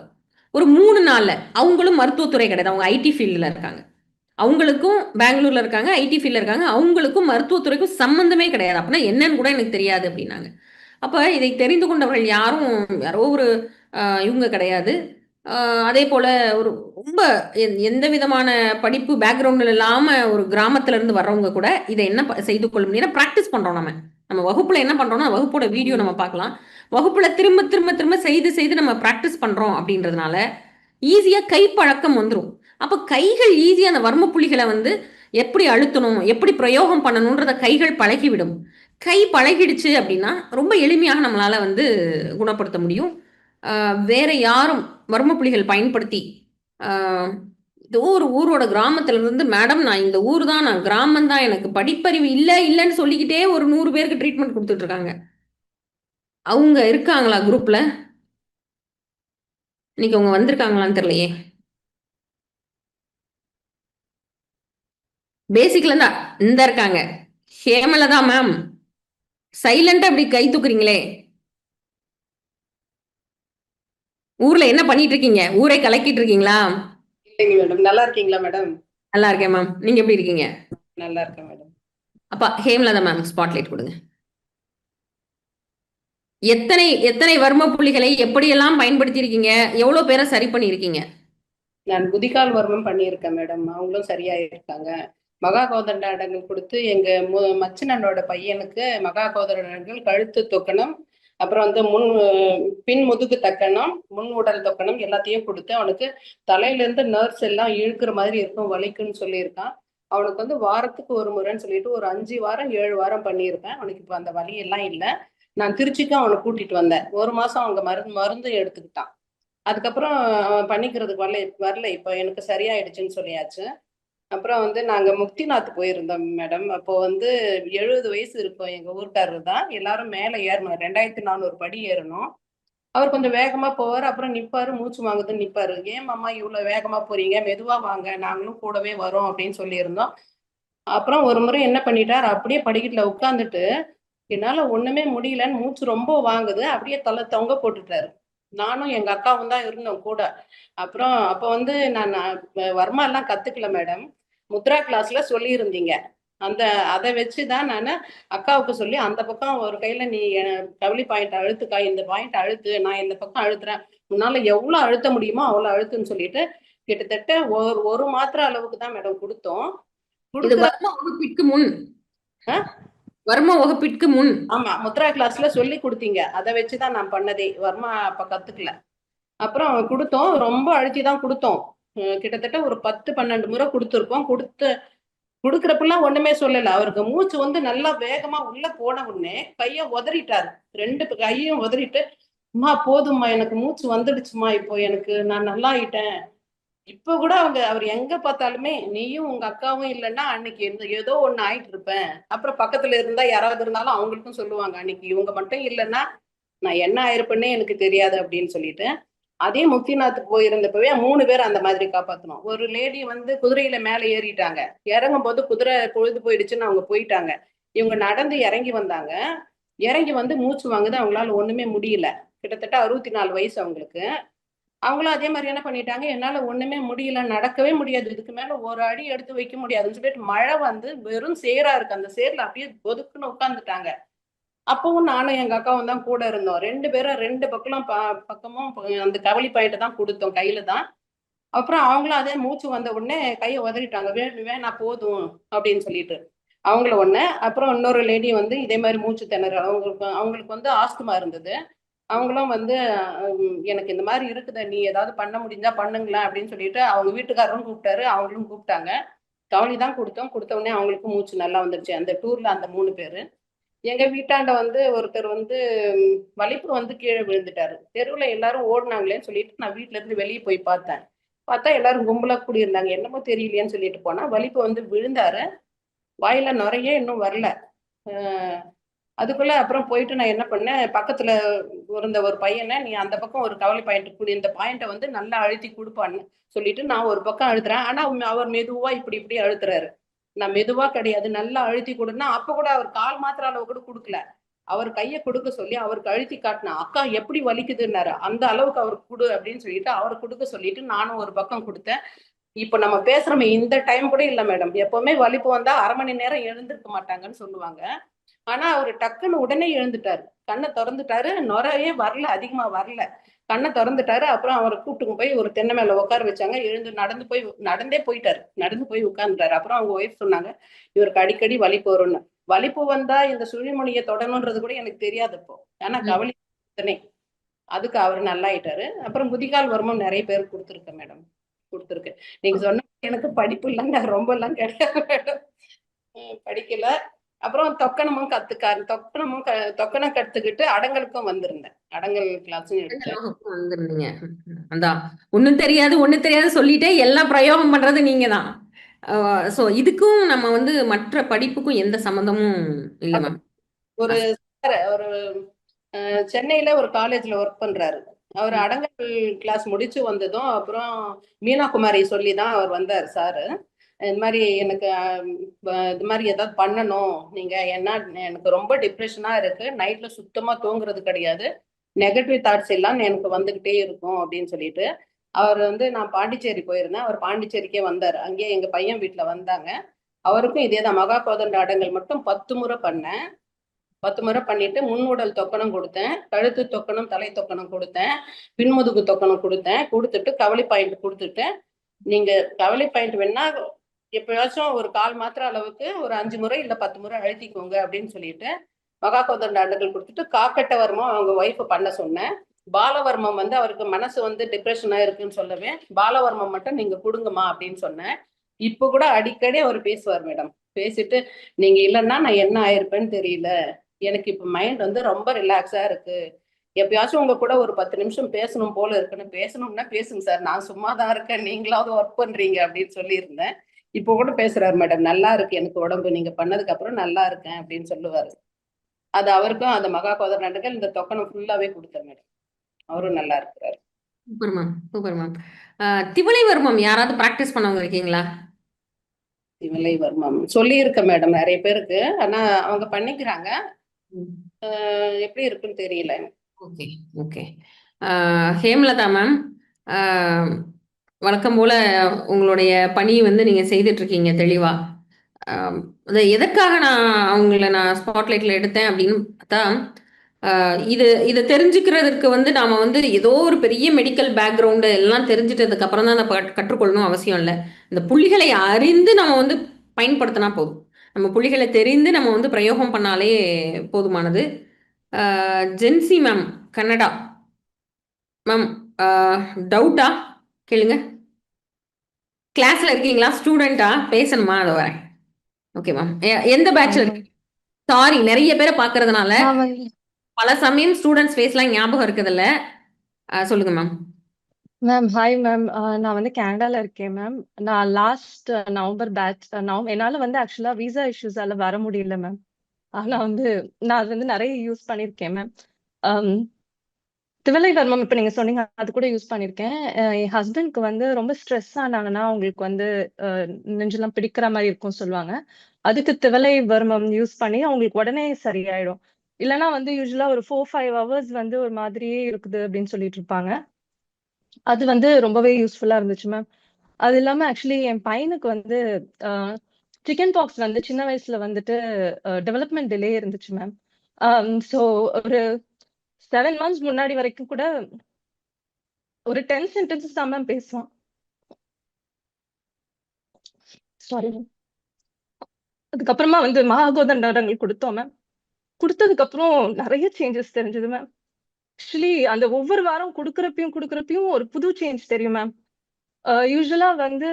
ஒரு 3 நாள்ல அவங்களும் மருத்துவத்துறை கிடையாது, அவங்க ஐடி ஃபீல்டில் இருக்காங்க. அவங்களுக்கும் பெங்களூர்ல இருக்காங்க, ஐடி ஃபீல்டில் இருக்காங்க, அவங்களுக்கும் மருத்துவத்துறைக்கும் சம்பந்தமே கிடையாது. அப்படின்னா என்னன்னு கூட எனக்கு தெரியாது அப்படின்னாங்க. அப்போ இதை தெரிந்து கொண்டவர்கள் யாரோ ஒரு இவங்க கிடையாது. அதே போல ஒரு ரொம்ப எந்த விதமான படிப்பு பேக்ரவுண்டில் இல்லாமல் ஒரு கிராமத்துல இருந்து வர்றவங்க கூட இதை என்ன செய்து கொள்ள முடியும், ப்ராக்டிஸ் பண்றோம். நம்ம வகுப்புல என்ன பண்றோம்னா வகுப்போட வீடியோ நம்ம பார்க்கலாம். வகுப்புல திரும்ப திரும்ப திரும்ப செய்து நம்ம ப்ராக்டிஸ் பண்றோம் அப்படின்றதுனால ஈஸியா கை பழக்கம் வந்துடும். அப்ப கைகள் ஈஸியா அந்த வர்ம புள்ளிகளை வந்து எப்படி அழுத்தணும், எப்படி பிரயோகம் பண்ணணும்ன்றத கைகள் பழகிவிடும். கை பழகிடுச்சு அப்படின்னா ரொம்ப எளிமையாக நம்மளால வந்து குணப்படுத்த முடியும். வேற யாரும் வர்ம புள்ளிகள் பயன்படுத்தி ஏதோ ஒரு ஊரோட கிராமத்துல இருந்து, மேடம் நான் இந்த ஊர் தான், நான் கிராமம் தான், எனக்கு படிப்பறிவு இல்லைன்னு சொல்லிக்கிட்டே ஒரு 100 பேருக்கு ட்ரீட்மெண்ட் கொடுத்துட்டு இருக்காங்க. அவங்க இருக்காங்களா குரூப்ல? இன்னைக்கு அவங்க வந்திருக்காங்களான்னு தெரியலையே. பேசிக்ல இருந்தா இந்த இருக்காங்க, ஹேமலதா மேம். சைலண்டா அப்படி கை தூக்குறீங்களே, ஊர்ல என்ன பண்ணிட்டு இருக்கீங்க? ஊரை கலக்கிட்டு இருக்கீங்களா? இல்லைங்க மேடம். நல்லா இருக்கீங்களா மேடம்? நல்லா இருக்கேன் மேம், நீங்க எப்படி இருக்கீங்க? நல்லா இருக்கேன் மேடம். அப்பா ஹேமலதா மேம் ஸ்பாட்லைட் கொடுங்க. எத்தனை வர்ம புள்ளிகளை எப்படியெல்லாம் பயன்படுத்தி இருக்கீங்க, எவ்வளவு பேரை சரி பண்ணியிருக்கீங்க? நான் குதிகால் வர்மம் பண்ணியிருக்கேன் மேடம். அவங்களும் சரியாயிருக்காங்க. மகா கோதண்ட அடங்கல் கொடுத்து எங்க மச்சினனோட பையனுக்கு மகா கோதண்ட அடங்கல் கழுத்து தொக்கணும், அப்புறம் வந்து பின் முதுகு தக்கணும், முன் உடல் தொக்கணும் எல்லாத்தையும் கொடுத்து அவனுக்கு தலையில இருந்து நர்வ்ஸ் எல்லாம் இழுக்கிற மாதிரி இருக்கும், வலிக்குன்னு சொல்லியிருக்கான். அவனுக்கு வந்து வாரத்துக்கு ஒரு முறைன்னு சொல்லிட்டு ஒரு 5 வாரம் 7 வாரம் பண்ணியிருப்பேன். அவனுக்கு இப்போ அந்த வலி எல்லாம் இல்லை. நான் திருச்சிக்கும் அவனை கூட்டிட்டு வந்தேன். 1 மாசம் அவங்க மருந்து எடுத்துக்கிட்டான். அதுக்கப்புறம் அவன் பண்ணிக்கிறதுக்கு வரல. இப்போ எனக்கு சரியாயிடுச்சுன்னு சொல்லியாச்சு. அப்புறம் வந்து நாங்க முக்திநாத் போயிருந்தோம் மேடம். அப்போ வந்து 70 வயசு இருக்கும். எங்க ஊர்க்காரர் தான். எல்லாரும் மேல ஏறணும். 2400 படி ஏறணும். அவர் கொஞ்சம் வேகமா போவார். அப்புறம் நிப்பாரு, மூச்சு வாங்குதுன்னு நிப்பாரு. ஏன் மாமா இவ்வளவு வேகமா போறீங்க, மெதுவா வாங்க, நாங்களும் கூடவே வரோம் அப்படின்னு சொல்லியிருந்தோம். அப்புறம் ஒரு முறை என்ன பண்ணிட்டார், அப்படியே படிக்கட்டுல உட்கார்ந்துட்டு என்னால ஒண்ணுமே முடியலன்னு மூச்சு ரொம்ப வாங்குது, அப்படியே தலை தொங்க போட்டுட்டாரு. நானும் எங்க அக்காவும் தான் இருந்தோம் கூட. அப்புறம் அப்ப வந்து நான் வர்மா எல்லாம் கத்துக்கல மேடம். முத்ரா கிளாஸ்ல சொல்லியிருந்தீங்க. அதை வச்சுதான் நான் அக்காவுக்கு சொல்லி அந்த பக்கம் ஒரு கையில நீ கவலி பாயிண்ட் அழுத்துக்கா, இந்த பாயிண்ட் அழுத்து, நான் இந்த பக்கம் அழுத்துறேன், உன்னால எவ்வளவு அழுத்த முடியுமோ அவ்வளவு அழுத்துன்னு சொல்லிட்டு கிட்டத்தட்ட ஒரு மாத்திரை அளவுக்கு தான் மேடம் கொடுத்தோம். இது வர்ம வகுப்பிற்கு முன். வர்ம வகுப்பிற்கு முன். ஆமா, முத்ரா கிளாஸ்ல சொல்லி கொடுத்தீங்க. அதை வச்சுதான் நான் பண்ணதே. வர்மா அப்ப கத்துக்கல. அப்புறம் கொடுத்தோம், ரொம்ப அழுத்தி தான் கொடுத்தோம். கிட்டத்தட்ட ஒரு 10-12 முறை கொடுத்துருக்கோம். கொடுக்குறப்பெல்லாம் ஒண்ணுமே சொல்லல. அவருக்கு மூச்சு வந்து நல்லா வேகமா உள்ள போன உடனே கைய உதறிட்டாரு. 2 கையும் உதறிட்டு, அம்மா போதும்மா, எனக்கு மூச்சு வந்துடுச்சுமா, இப்போ எனக்கு நான் நல்லா ஆயிட்டேன். இப்ப கூட அவர் எங்க பார்த்தாலுமே நீயும் உங்க அக்காவும் இல்லைன்னா அன்னைக்கு ஏதோ ஒண்ணு ஆயிட்டு இருப்பேன். அப்புறம் பக்கத்துல இருந்தா யாராவது இருந்தாலும் அவங்களுக்கும் சொல்லுவாங்க, அன்னைக்கு இவங்க மட்டும் இல்லைன்னா நான் என்ன ஆயிருப்பேன்னே எனக்கு தெரியாது அப்படின்னு சொல்லிட்டு. அதே முக்திநாத் போயிருந்தப்பவே 3 பேர் அந்த மாதிரி காப்பாத்தணும். ஒரு லேடி வந்து குதிரையில மேல ஏறிட்டாங்க. இறங்கும் போது குதிரை பொழுது போயிடுச்சுன்னு அவங்க போயிட்டாங்க. இவங்க நடந்து இறங்கி வந்தாங்க. இறங்கி வந்து மூச்சு வாங்குது, அவங்களால ஒண்ணுமே முடியல. கிட்டத்தட்ட 64 வயசு அவங்களுக்கு. அவங்களும் அதே மாதிரி என்ன பண்ணிட்டாங்க, என்னால ஒண்ணுமே முடியல, நடக்கவே முடியாது, இதுக்கு மேல ஒரு அடி எடுத்து வைக்க முடியாதுன்னு சொல்லிட்டு மழை வந்து வெறும் சேரா இருக்கு, அந்த சேர்ல அப்படியே ஒதுக்குன்னு உட்காந்துட்டாங்க. அப்பவும் நானும் எங்க அக்காவும் தான் கூட இருந்தோம். 2 பேரும் 2 பக்கமும் அந்த கவலி பாயிண்ட தான் கொடுத்தோம், கையில தான். அப்புறம் அவங்களும் அதே மூச்சு வந்த உடனே கையை உதறிட்டாங்க. வேணா போதும் அப்படின்னு சொல்லிட்டு அவங்கள ஒண்ணு. அப்புறம் இன்னொரு லேடி வந்து இதே மாதிரி மூச்சு திணறல், அவங்களுக்கு வந்து ஆஸ்துமா இருந்தது. அவங்களும் வந்து எனக்கு இந்த மாதிரி இருக்குது, நீ ஏதாவது பண்ண முடிஞ்சா பண்ணுங்களேன் அப்படின்னு சொல்லிட்டு அவங்க வீட்டுக்காரரும் கூப்பிட்டாரு, அவங்களும் கூப்பிட்டாங்க. கவலி தான் கொடுத்தோம். கொடுத்த உடனே அவங்களுக்கும் மூச்சு நல்லா வந்துருச்சு. அந்த டூர்ல அந்த 3 பேரு. எங்க வீட்டாண்ட வந்து ஒருத்தர் வந்து வலிப்பு வந்து கீழே விழுந்துட்டாரு. தெருவுல எல்லாரும் ஓடுனாங்களேன்னு சொல்லிட்டு நான் வீட்டுல இருந்து வெளியே போய் பார்த்தேன். பார்த்தா எல்லாரும் கும்பலா கூடியிருந்தாங்க. என்னமோ தெரியலையேன்னு சொல்லிட்டு போனா வலிப்பு வந்து விழுந்தாரு. வாயில நுரையே இன்னும் வரல. அதுக்குள்ள அப்புறம் போயிட்டு நான் என்ன பண்ணேன், பக்கத்துல இருந்த ஒரு பையனை, நீ அந்த பக்கம் ஒரு கவலை பாயிண்ட் கூடி, இந்த பாயிண்ட வந்து நல்லா அழுத்தி கொடுப்பான்னு சொல்லிட்டு நான் ஒரு பக்கம் அழுத்துறேன். ஆனா அவர் மெதுவா இப்படி அழுத்துறாரு. நான் மெதுவா கிடையாது, நல்லா அழுத்தி கொடுன்னா, அப்ப கூட அவர் கால் மாத்திர அளவு கூட கொடுக்கல. அவர் கையை கொடுக்க சொல்லி அவருக்கு அழுத்தி காட்டினா, அக்கா எப்படி வலிக்குதுன்னாரு. அந்த அளவுக்கு அவருக்கு கொடு அப்படின்னு சொல்லிட்டு அவர் கொடுக்க சொல்லிட்டு நானும் ஒரு பக்கம் கொடுத்தேன். இப்ப நம்ம பேசுறோமே இந்த டைம் கூட இல்ல மேடம். எப்பவுமே வலிப்பு வந்தா 1/2 மணி நேரம் எழுந்திருக்க மாட்டாங்கன்னு சொல்லுவாங்க. ஆனா அவரு டக்குன்னு உடனே எழுந்துட்டாரு. கண்ணை திறந்துட்டாரு. நுரையே வரல, அதிகமா வரல. கண்ணை திறந்துட்டாரு. அப்புறம் அவரை கூப்பிட்டு போய் ஒரு தென்னை மேல உட்கார வச்சாங்க. எழுந்து நடந்தே போயிட்டாரு. நடந்து போய் உட்கார்ந்துட்டாரு. அப்புறம் அவங்க ஒய்ஃப் சொன்னாங்க, இவருக்கு அடிக்கடி வலிப்பு வரும்னு. வலிப்பு வந்தா இந்த சுழிமொழியை தொடணுன்றது கூட எனக்கு தெரியாது இப்போ. ஆனா கவலை அதுக்கு அவர் நல்லாயிட்டாரு. அப்புறம் குதிகால் வர்மம் நிறைய பேர் கொடுத்துருக்கேன் மேடம். கொடுத்துருக்கு. நீங்க சொன்ன எனக்கு படிப்பு இல்லைங்க, ரொம்ப எல்லாம் கிடையாது மேடம். படிக்கல. அப்புறம் தொக்கணமும் தொக்கணம் கத்துக்கிட்டு அடங்கலுக்கும் வந்திருந்தேன். அடங்கல் கிளாஸும் வந்திருந்தீங்க. அதான் ஒண்ணும் தெரியாது சொல்லிட்டே எல்லாம் பிரயோகம் பண்றது நீங்க தான். சோ இதுக்கும் நம்ம வந்து மற்ற படிப்புக்கும் எந்த சம்பந்தமும் இல்ல மேம். ஒரு சென்னையில ஒரு காலேஜ்ல ஒர்க் பண்றாரு. அவர் அடங்கல் கிளாஸ் முடிச்சு வந்ததும் அப்புறம் மீனா குமாரி சொல்லிதான் அவர் வந்தார் சாரு. இந்த மாதிரி எனக்கு இது மாதிரி ஏதாவது பண்ணணும் நீங்க, ஏன்னா எனக்கு ரொம்ப டிப்ரெஷனா இருக்கு, நைட்ல சுத்தமா தூங்குறது கிடையாது, நெகட்டிவ் தாட்ஸ் எல்லாம் எனக்கு வந்துகிட்டே இருக்கும் அப்படின்னு சொல்லிட்டு அவர் வந்து, நான் பாண்டிச்சேரி போயிருந்தேன், அவர் பாண்டிச்சேரிக்கே வந்தார். அங்கேயே எங்க பையன் வீட்டுல வந்தாங்க. அவருக்கும் இதேதான் மகா கோதண்ட அடங்கல் மட்டும் 10 முறை பண்ணேன். 10 முறை பண்ணிட்டு முன்னுடல் தொக்கணம் கொடுத்தேன், கழுத்து தொக்கணம், தலை தொக்கணம் கொடுத்தேன், பின்முதுகு தொக்கணம் கொடுத்தேன். கொடுத்துட்டு கவலி பாயிண்ட் கொடுத்துட்டு நீங்க கவலை பாயிண்ட் வேணா எப்பயாச்சும் ஒரு கால் மாத்திரை அளவுக்கு ஒரு 5 முறை இல்ல 10 முறை அழுத்திக்கோங்க அப்படின்னு சொல்லிட்டு மகாகோதண்ட அண்டுகள் கொடுத்துட்டு காக்கட்ட வர்மம் அவங்க ஒய்ஃப் பண்ண சொன்னேன். பாலவர்மம் வந்து அவருக்கு மனசு வந்து டிப்ரெஷனா இருக்குன்னு சொல்லவே பாலவர்மம் மட்டும் நீங்க கொடுங்கம்மா அப்படின்னு சொன்னேன். இப்போ கூட அடிக்கடி அவர் பேசுவார் மேடம். பேசிட்டு நீங்க இல்லைன்னா நான் என்ன ஆயிருப்பேன்னு தெரியல, எனக்கு இப்போ மைண்ட் வந்து ரொம்ப ரிலாக்ஸா இருக்கு, எப்பயாச்சும் உங்க கூட ஒரு 10 நிமிஷம் பேசணும் போல இருக்குன்னு, பேசணும்னா பேசுங்க சார், நான் சும்மா தான் இருக்கேன், நீங்களாவது ஒர்க் பண்றீங்க அப்படின்னு சொல்லியிருந்தேன். இப்போ கூட பேசுறாரு மேடம், நல்லா இருக்கு எனக்கு உடம்பு, நீங்க பண்ணதுக்கு அப்புறம் நல்லா இருக்கேன் அப்படின்னு சொல்லுவாரு. அது அவருக்கும் அந்த மகாகோதர் நண்டுகள் இந்த தொக்கணம் ஃபுல்லாவே கொடுத்தேன் மேடம், அவரும் நல்லா இருக்கிறாரு. Super ma'am, super ma'am. திவலை வர்மம் யாராவது பிராக்டிஸ் பண்ணவங்க இருக்கீங்களா? திவலை வர்மம் சொல்லியிருக்கேன் மேடம் நிறைய பேருக்கு, ஆனா அவங்க பண்ணிக்கிறாங்க, எப்படி இருக்குன்னு தெரியல. Okay okay. ஹேமலதா மேம், வழக்கம் போல உங்களுடைய பணி வந்து நீங்க செய்துட்டு இருக்கீங்க தெளிவா. அது எதற்காக நான் ஸ்பாட்லைட்ல எடுத்தேன் அப்படின்னு பார்த்தா, இதை தெரிஞ்சுக்கிறதுக்கு வந்து நாம வந்து ஏதோ ஒரு பெரிய மெடிக்கல் பேக்ரவுண்டு எல்லாம் தெரிஞ்சிட்டதுக்கு அப்புறம் தான் அதை கற்றுக்கொள்ளணும் அவசியம் இல்லை. இந்த புள்ளிகளை அறிந்து நம்ம வந்து பயன்படுத்தினா போதும். நம்ம புள்ளிகளை தெரிந்து நம்ம வந்து பிரயோகம் பண்ணாலே போதுமானது. ஜென்சி மேம், கன்னடா மேம், டவுட்டா கேளுங்க. கிளாஸ்ல இருக்கீங்களா? ஸ்டூடெண்டா? பேசணுமா? அதை வரேன். Okay ma'am. எந்த பேட்ச்ல இருக்கு? சாரி, நிறைய பேரை பாக்குறதுனால பல சமயம் ஸ்டூடெண்ட்ஸ் ஃபேஸ்லாம் ஞாபகம் இருக்குதுல்ல. சொல்லுங்க மேம். மேம் ஹாய் மேம், நான் வந்து கனடால இருக்கேன் மேம். நான் லாஸ்ட் நவம்பர் பேட்ச். என்னால வந்து ஆக்சுவலா விசா இஷ்யூஸால வர முடியல மேம். ஆனா வந்து நான் அது வந்து நிறைய யூஸ் பண்ணியிருக்கேன் மேம். திவலை வர்மம் இப்போ நீங்க சொன்னீங்க, அது கூட யூஸ் பண்ணியிருக்கேன். என் ஹஸ்பண்ட்க்கு வந்து ரொம்ப ஸ்ட்ரெஸ் ஆனாங்கன்னா அவங்களுக்கு வந்து நெஞ்செல்லாம் பிடிக்கிற மாதிரி இருக்கும் சொல்லுவாங்க. அதுக்கு திவலை வர்மம் யூஸ் பண்ணி அவங்களுக்கு உடனே சரியாயிடும். இல்லைன்னா வந்து யூஸ்வலா ஒரு 4-5 ஹவர்ஸ் வந்து ஒரு மாதிரியே இருக்குது அப்படின்னு சொல்லிட்டு இருப்பாங்க. அது வந்து ரொம்பவே யூஸ்ஃபுல்லா இருந்துச்சு மேம். அது இல்லாம ஆக்சுவலி என் பையனுக்கு வந்து சிக்கன் பாக்ஸ் வந்து சின்ன வயசுல வந்துட்டு டெவலப்மெண்ட் டிலே இருந்துச்சு மேம். ஸோ ஒரு 7 மந்த்ஸ் முன்னாடி வரைக்கும் கூட ஒரு 10 சென்டென்சஸ் தான் மேம் பேசுவான். Sorry ma'am. அதுக்கப்புறமா வந்து மகாகோதண்டங்கள் கொடுத்தோம் மேம். கொடுத்ததுக்கு அப்புறம் நிறைய சேஞ்சஸ் தெரிஞ்சது மேம். ஆக்சுவலி அந்த ஒவ்வொரு வாரம் கொடுக்கறப்பையும் ஒரு புது சேஞ்ச் தெரியும் மேம். யூஸ்வலா வந்து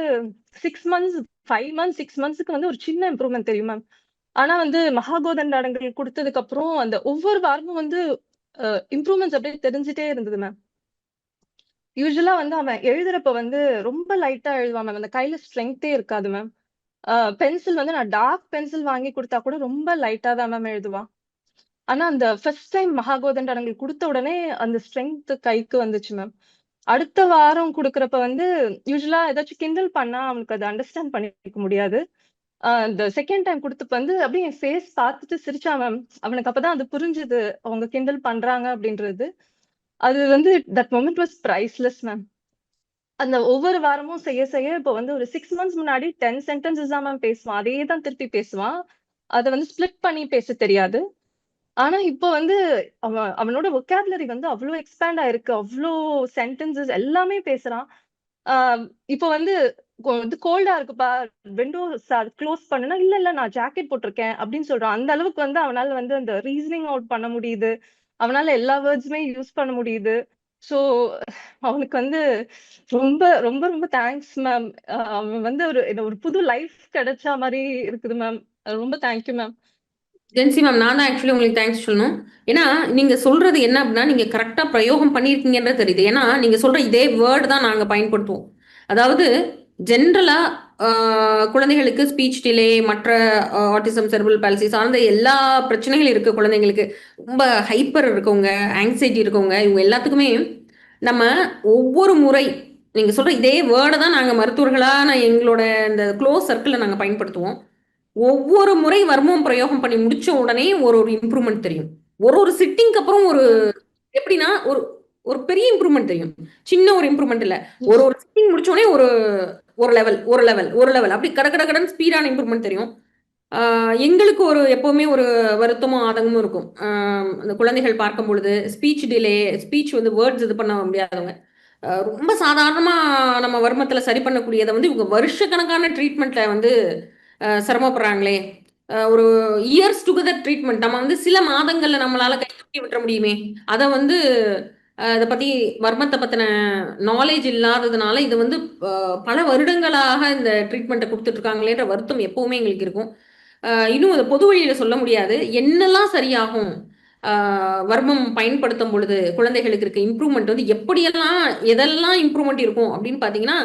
6 மந்த்ஸ் 5 மந்த்ஸ் 6 மந்த்ஸ்க்கு வந்து ஒரு சின்ன இம்ப்ரூவ்மெண்ட் தெரியும் மேம். ஆனா வந்து மகாகோதண்டங்கள் கொடுத்ததுக்கு அப்புறம் அந்த ஒவ்வொரு வாரமும் வந்து இம்ப்ரூவ்மெண்ட்ஸ் அப்படியே தெரிஞ்சுட்டே இருந்தது மேம். யூஸ்வலா வந்து அவன் எழுதுறப்ப வந்து ரொம்ப லைட்டா எழுதுவான் மேம். அந்த கையில ஸ்ட்ரென்த்தே இருக்காது மேம். பென்சில் வந்து நான் டார்க் பென்சில் வாங்கி கொடுத்தா கூட ரொம்ப லைட்டா தான் மேம் எழுதுவான். ஆனா அந்த ஃபர்ஸ்ட் டைம் மகாகோதண்டங்கள் கொடுத்த உடனே அந்த ஸ்ட்ரென்த் கைக்கு வந்துச்சு மேம். அடுத்த வாரம் கொடுக்கறப்ப வந்து யூஸ்வலா ஏதாச்சும் கிண்டல் பண்ணா அவனுக்கு அதை அண்டர்ஸ்டாண்ட் பண்ணிக்க முடியாது. இந்த செகண்ட் டைம் கொடுத்தப்ப வந்து அப்படியே என் ஃபேஸ் பார்த்துட்டு சிரிச்சான் மேம். அவனுக்கு அப்பதான் அது புரிஞ்சுது, அவங்க கிண்டல் பண்றாங்க அப்படின்றது. அது வந்து that moment was priceless ma'am. அந்த ஒவ்வொரு வாரமும் செய்ய செய்ய இப்போ வந்து ஒரு 6 மந்த்ஸ் முன்னாடி 10 சென்டென்சஸ் தான் மேம் பேசுவான். அதே தான் திருப்பி பேசுவான். அதை வந்து ஸ்பிளிட் பண்ணி பேச தெரியாது. ஆனா இப்போ வந்து அவனோட வொக்காபுலரி வந்து அவ்வளோ எக்ஸ்பேண்ட் ஆயிருக்கு. அவ்வளோ சென்டென்சஸ் எல்லாமே பேசுறான். இப்போ வந்து கோல்டா இருக்குப்பா, விண்டோ க்ளோஸ் பண்ணுனா இல்ல இல்ல நான் ஜாக்கெட் போட்டிருக்கேன் அப்படின்னு சொல்றான். அந்த அளவுக்கு வந்து அவனால வந்து அந்த ரீசனிங் அவுட் பண்ண முடியுது. அவனால எல்லா வேர்ட்ஸுமே யூஸ் பண்ண முடியுது. ஸோ அவனுக்கு வந்து ரொம்ப ரொம்ப ரொம்ப தேங்க்ஸ் மேம். அவன் வந்து ஒரு புது லைஃப் கிடைச்ச மாதிரி இருக்குது மேம். ரொம்ப தேங்க்யூ மேம். ஜென்சி மேம், நான் தான் ஆக்சுவலி உங்களுக்கு தேங்க்ஸ் சொல்லணும். ஏன்னா நீங்க சொல்றது என்ன அப்படின்னா, நீங்க கரெக்டா பிரயோகம் பண்ணியிருக்கீங்கன்றது தெரியுது. ஏன்னா நீங்க சொல்ற இதே வேர்டு தான் நாங்க பயன்படுத்துவோம். அதாவது ஜென்ரலா குழந்தைகளுக்கு ஸ்பீச் டிலே, மற்ற ஆட்டிசம், செர்பல் பால்சி சார்ந்த எல்லா பிரச்சனைகள் இருக்கு குழந்தைங்களுக்கு. ரொம்ப ஹைப்பர் இருக்கவங்க, ஆங்ஸைட்டி இருக்கவங்க, இவங்க எல்லாத்துக்குமே நம்ம ஒவ்வொரு முறை நீங்க சொல்ற இதே வேர்டை தான் நாங்க மருத்துவர்களான எங்களோட இந்த க்ளோஸ் சர்க்கிளில் நாங்க பயன்படுத்துவோம். ஒவ்வொரு முறை வர்மம் பிரயோகம் பண்ணி முடிச்ச உடனே ஒரு இம்ப்ரூவ்மெண்ட் தெரியும். ஒரு சிட்டிங்க்கு அப்புறம் எப்படின்னா ஒரு பெரிய இம்ப்ரூவ்மெண்ட் தெரியும். சின்ன ஒரு இம்ப்ரூவ்மெண்ட் இல்ல. ஒரு சிட்டிங் முடிச்ச உடனே ஒரு லெவல் அப்படி கடகடன்னு ஸ்பீடான இம்ப்ரூவ்மெண்ட் தெரியும். எங்களுக்கு எப்பவுமே ஒரு வருத்தமும் ஆதங்கமும் இருக்கும். அந்த குழந்தைகள் பார்க்கும் பொழுது ஸ்பீச் டிலே, ஸ்பீச் வந்து வேர்ட்ஸ் இது பண்ண முடியாதவங்க, ரொம்ப சாதாரணமா நம்ம வர்மத்துல சரி பண்ணக்கூடியதை வந்து இவங்க வருஷக்கணக்கான ட்ரீட்மெண்ட்ல வந்து சிரமப்படுறாங்களே. ஒரு இயர்ஸ் டுகெதர் ட்ரீட்மெண்ட் நம்ம வந்து சில மாதங்கள்ல நம்மளால கை தூக்கி விட்டுற முடியுமே. அதை வந்து இதை பத்தி வர்மத்தை பத்தின நாலேஜ் இல்லாததுனால இது வந்து பல வருடங்களாக இந்த ட்ரீட்மெண்ட்டை கொடுத்துட்டு இருக்காங்களேன்ற வருத்தம் எப்பவுமே எங்களுக்கு இருக்கும். இன்னும் அதை பொது வழியில சொல்ல முடியாது. என்னெல்லாம் சரியாகும் வர்மம் பயன்படுத்தும் பொழுது குழந்தைகளுக்கு இருக்க இம்ப்ரூவ்மெண்ட் வந்து எப்படியெல்லாம் எதெல்லாம் இம்ப்ரூவ்மெண்ட் இருக்கும் அப்படின்னு பார்த்தீங்கன்னா,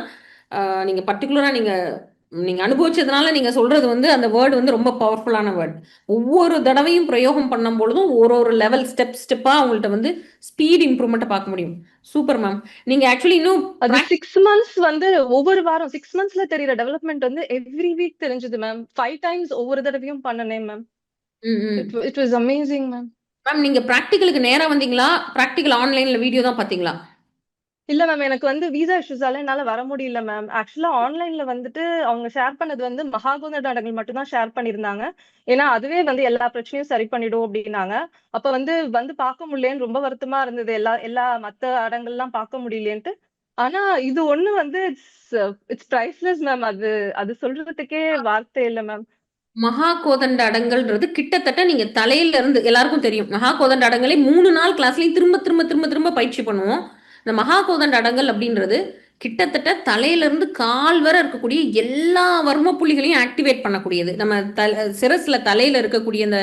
நீங்க பர்டிகுலரா நீங்க அனுபவிச்சதுனால நீங்க சொல்றது வந்து அந்த வேர்டு வந்து ரொம்ப பவர்ஃபுல்லான வேர்ட். ஒவ்வொரு தடவையும் பிரயோகம் பண்ணும் பொழுதும் ஒரு லெவல் ஸ்டெப்பா அவங்கள்ட்ட வந்து ஸ்பீட் இம்ப்ரூவ்மெண்ட்டை பார்க்க முடியும். Super ma'am. நீங்க ஆக்சுவலி இன்னும் அது 6 months வந்து ஒவ்வொரு வாரம் 6 monthsல தெரியுற டெவலப்மெண்ட் வந்து எவ்ரி வீக் தெரிஞ்சது மேம். 5 times ஒவ்வொரு தடவையும் பண்ணனேன் ma'am. It was amazing ma'am. Ma'am நீங்க பிராக்டிகலுக்கு நேரா வந்தீங்களா? பிராக்டிகல் ஆன்லைன்ல வீடியோ தான் பாத்தீங்களா? இல்ல மேம், எனக்கு வந்து விசா இஷ்யூஸால என்னால வர முடியல மேம். ஆக்சுவலா ஆன்லைன்ல வந்துட்டு அவங்க ஷேர் பண்ணது வந்து மகாகுந்த நாடகங்கள் மட்டும் தான் ஷேர் பண்ணியிருந்தாங்க. ஏன்னா அதுவே வந்து எல்லா பிரச்சனையும் சரி பண்ணிடும் அப்படின்னாங்க. அப்ப வந்து பார்க்க முடியலன்னு ரொம்ப வருத்தமா இருந்தது. எல்லா மத்த அடங்கள்லாம் பார்க்க முடியலன்ட்டு. ஆனா இது ஒண்ணு வந்து இட்ஸ் பிரைஸ்லெஸ் மேம். அது சொல்றதுக்கே வார்த்தை இல்ல மேம். மகா கோதண்ட அடங்கல்ன்றது கிட்டத்தட்ட நீங்க தலையில இருந்து எல்லாருக்கும் தெரியும். மகா கோதண்ட அடங்கலை 3 நாள் கிளாஸ்லயும் திரும்ப திரும்ப திரும்ப திரும்ப பயிற்சி பண்ணுவோம். இந்த மகா கோதண்ட அடங்கல் அப்படின்றது கிட்டத்தட்ட தலையில இருந்து கால் வரை இருக்கக்கூடிய எல்லா வர்ம புள்ளிகளையும் ஆக்டிவேட் பண்ணக்கூடியது. நம்ம சிரஸ்ல தலையில இருக்கக்கூடிய இந்த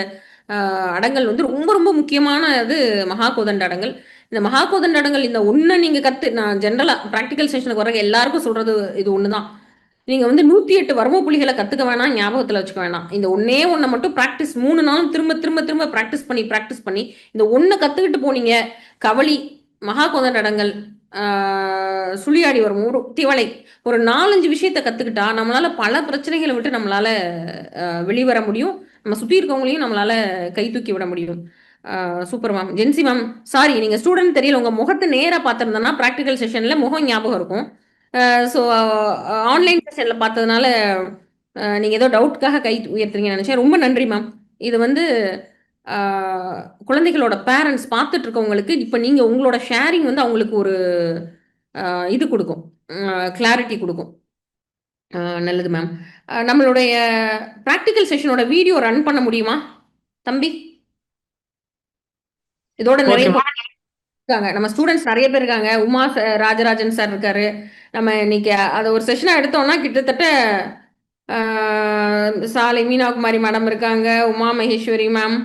அடங்கல் வந்து ரொம்ப ரொம்ப முக்கியமான இது மகா கோதண்ட அடங்கல். இந்த மகா கோதண்ட அடங்கல் இந்த ஒண்ணை நீங்க நான் ஜென்ரலா பிராக்டிகல் செஷனுக்கு வர எல்லாருக்கும் சொல்றது இது ஒண்ணுதான். நீங்க வந்து 108 வர்ம புள்ளிகளை கத்துக்க வேணாம், ஞாபகத்துல வச்சுக்க வேணாம். இந்த ஒன்னே ஒண்ணை மட்டும் பிராக்டிஸ் 3 நாள் திரும்ப திரும்ப திரும்ப பிராக்டிஸ் பண்ணி இந்த ஒண்ணை கத்துக்கிட்டு போனீங்க. கவளி, மகா கோதண்ட அடங்கல், சுழியாடி வரும் ஒரு திவளை, ஒரு 4-5 விஷயத்தை கத்துக்கிட்டா நம்மளால பல பிரச்சனைகளை விட்டு நம்மளால வெளிவர முடியும். நம்ம சுத்தி இருக்கவங்களையும் நம்மளால கை தூக்கி விட முடியும். Super ma'am. Jency ma'am, sorry நீங்க ஸ்டூடெண்ட் தெரியல, உங்க முகத்தை நேரா பார்த்திருந்தேன்னா ப்ராக்டிக்கல் செஷன்ல முகம் ஞாபகம் இருக்கும். ஸோ ஆன்லைன் செஷன்ல பார்த்ததுனால நீங்க ஏதோ டவுட்காக கை உயர்த்துறீங்கன்னு நினைச்சேன். ரொம்ப நன்றி மேம். இது வந்து குழந்தைகளோட பேரண்ட்ஸ் பார்த்துட்டு இருக்கவங்களுக்கு இப்போ நீங்க உங்களோட ஷேரிங் வந்து அவங்களுக்கு ஒரு இது கொடுக்கும், கிளாரிட்டி கொடுக்கும். நல்லது மேம். நம்மளுடைய ப்ராக்டிக்கல் செஷனோட வீடியோ ரன் பண்ண முடியுமா தம்பி? இதோட நிறைய இருக்காங்க, நம்ம ஸ்டூடெண்ட்ஸ் நிறைய பேர் இருக்காங்க. உமா ராஜராஜன் சார் இருக்காரு. நம்ம இன்னைக்கு அதை ஒரு செஷனா எடுத்தோம்னா கிட்டத்தட்ட சாலை மீனாகுமாரி மேடம் இருக்காங்க, Uma Maheswari ma'am,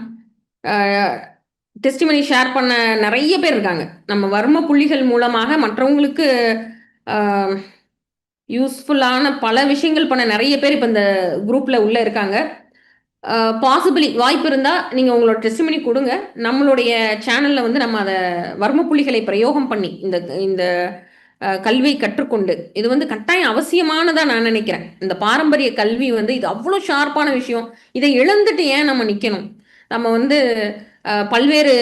testimony share பண்ண நிறைய பேர் இருக்காங்க. நம்ம வர்ம புள்ளிகள் மூலமாக மற்றவங்களுக்கு யூஸ்ஃபுல்லான பல விஷயங்கள் பண்ண நிறைய பேர் இப்போ இந்த குரூப்ல உள்ள இருக்காங்க. பாசிபிளி வாய்ப்பு இருந்தால் நீங்கள் உங்களோட டெஸ்டிமனி கொடுங்க. நம்மளுடைய சேனலில் வந்து நம்ம அதை வர்ம புள்ளிகளை பிரயோகம் பண்ணி இந்த இந்த கல்வியை கற்றுக்கொண்டு இது வந்து கட்டாயம் அவசியமானதாக நான் நினைக்கிறேன். இந்த பாரம்பரிய கல்வி வந்து இது அவ்வளோ ஷார்ப்பான விஷயம். இதை இழந்துட்டு ஏன் நம்ம நிற்கணும்? நம்ம வந்து பல்வேறு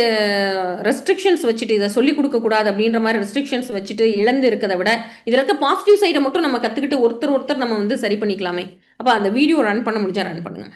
ரெஸ்ட்ரிக்ஷன்ஸ் வச்சுட்டு இதை சொல்லிக் கொடுக்கக்கூடாது அப்படின்ற மாதிரி ரெஸ்ட்ரிக்ஷன்ஸ் வச்சுட்டு இழந்து இருக்கிறத விட இதில் இருக்க பாசிட்டிவ் சைடை மட்டும் நம்ம கற்றுக்கிட்டு ஒருத்தர் நம்ம வந்து சரி பண்ணிக்கலாமே. அப்போ அந்த வீடியோ ரன் பண்ண முடிஞ்சா ரன் பண்ணுங்க.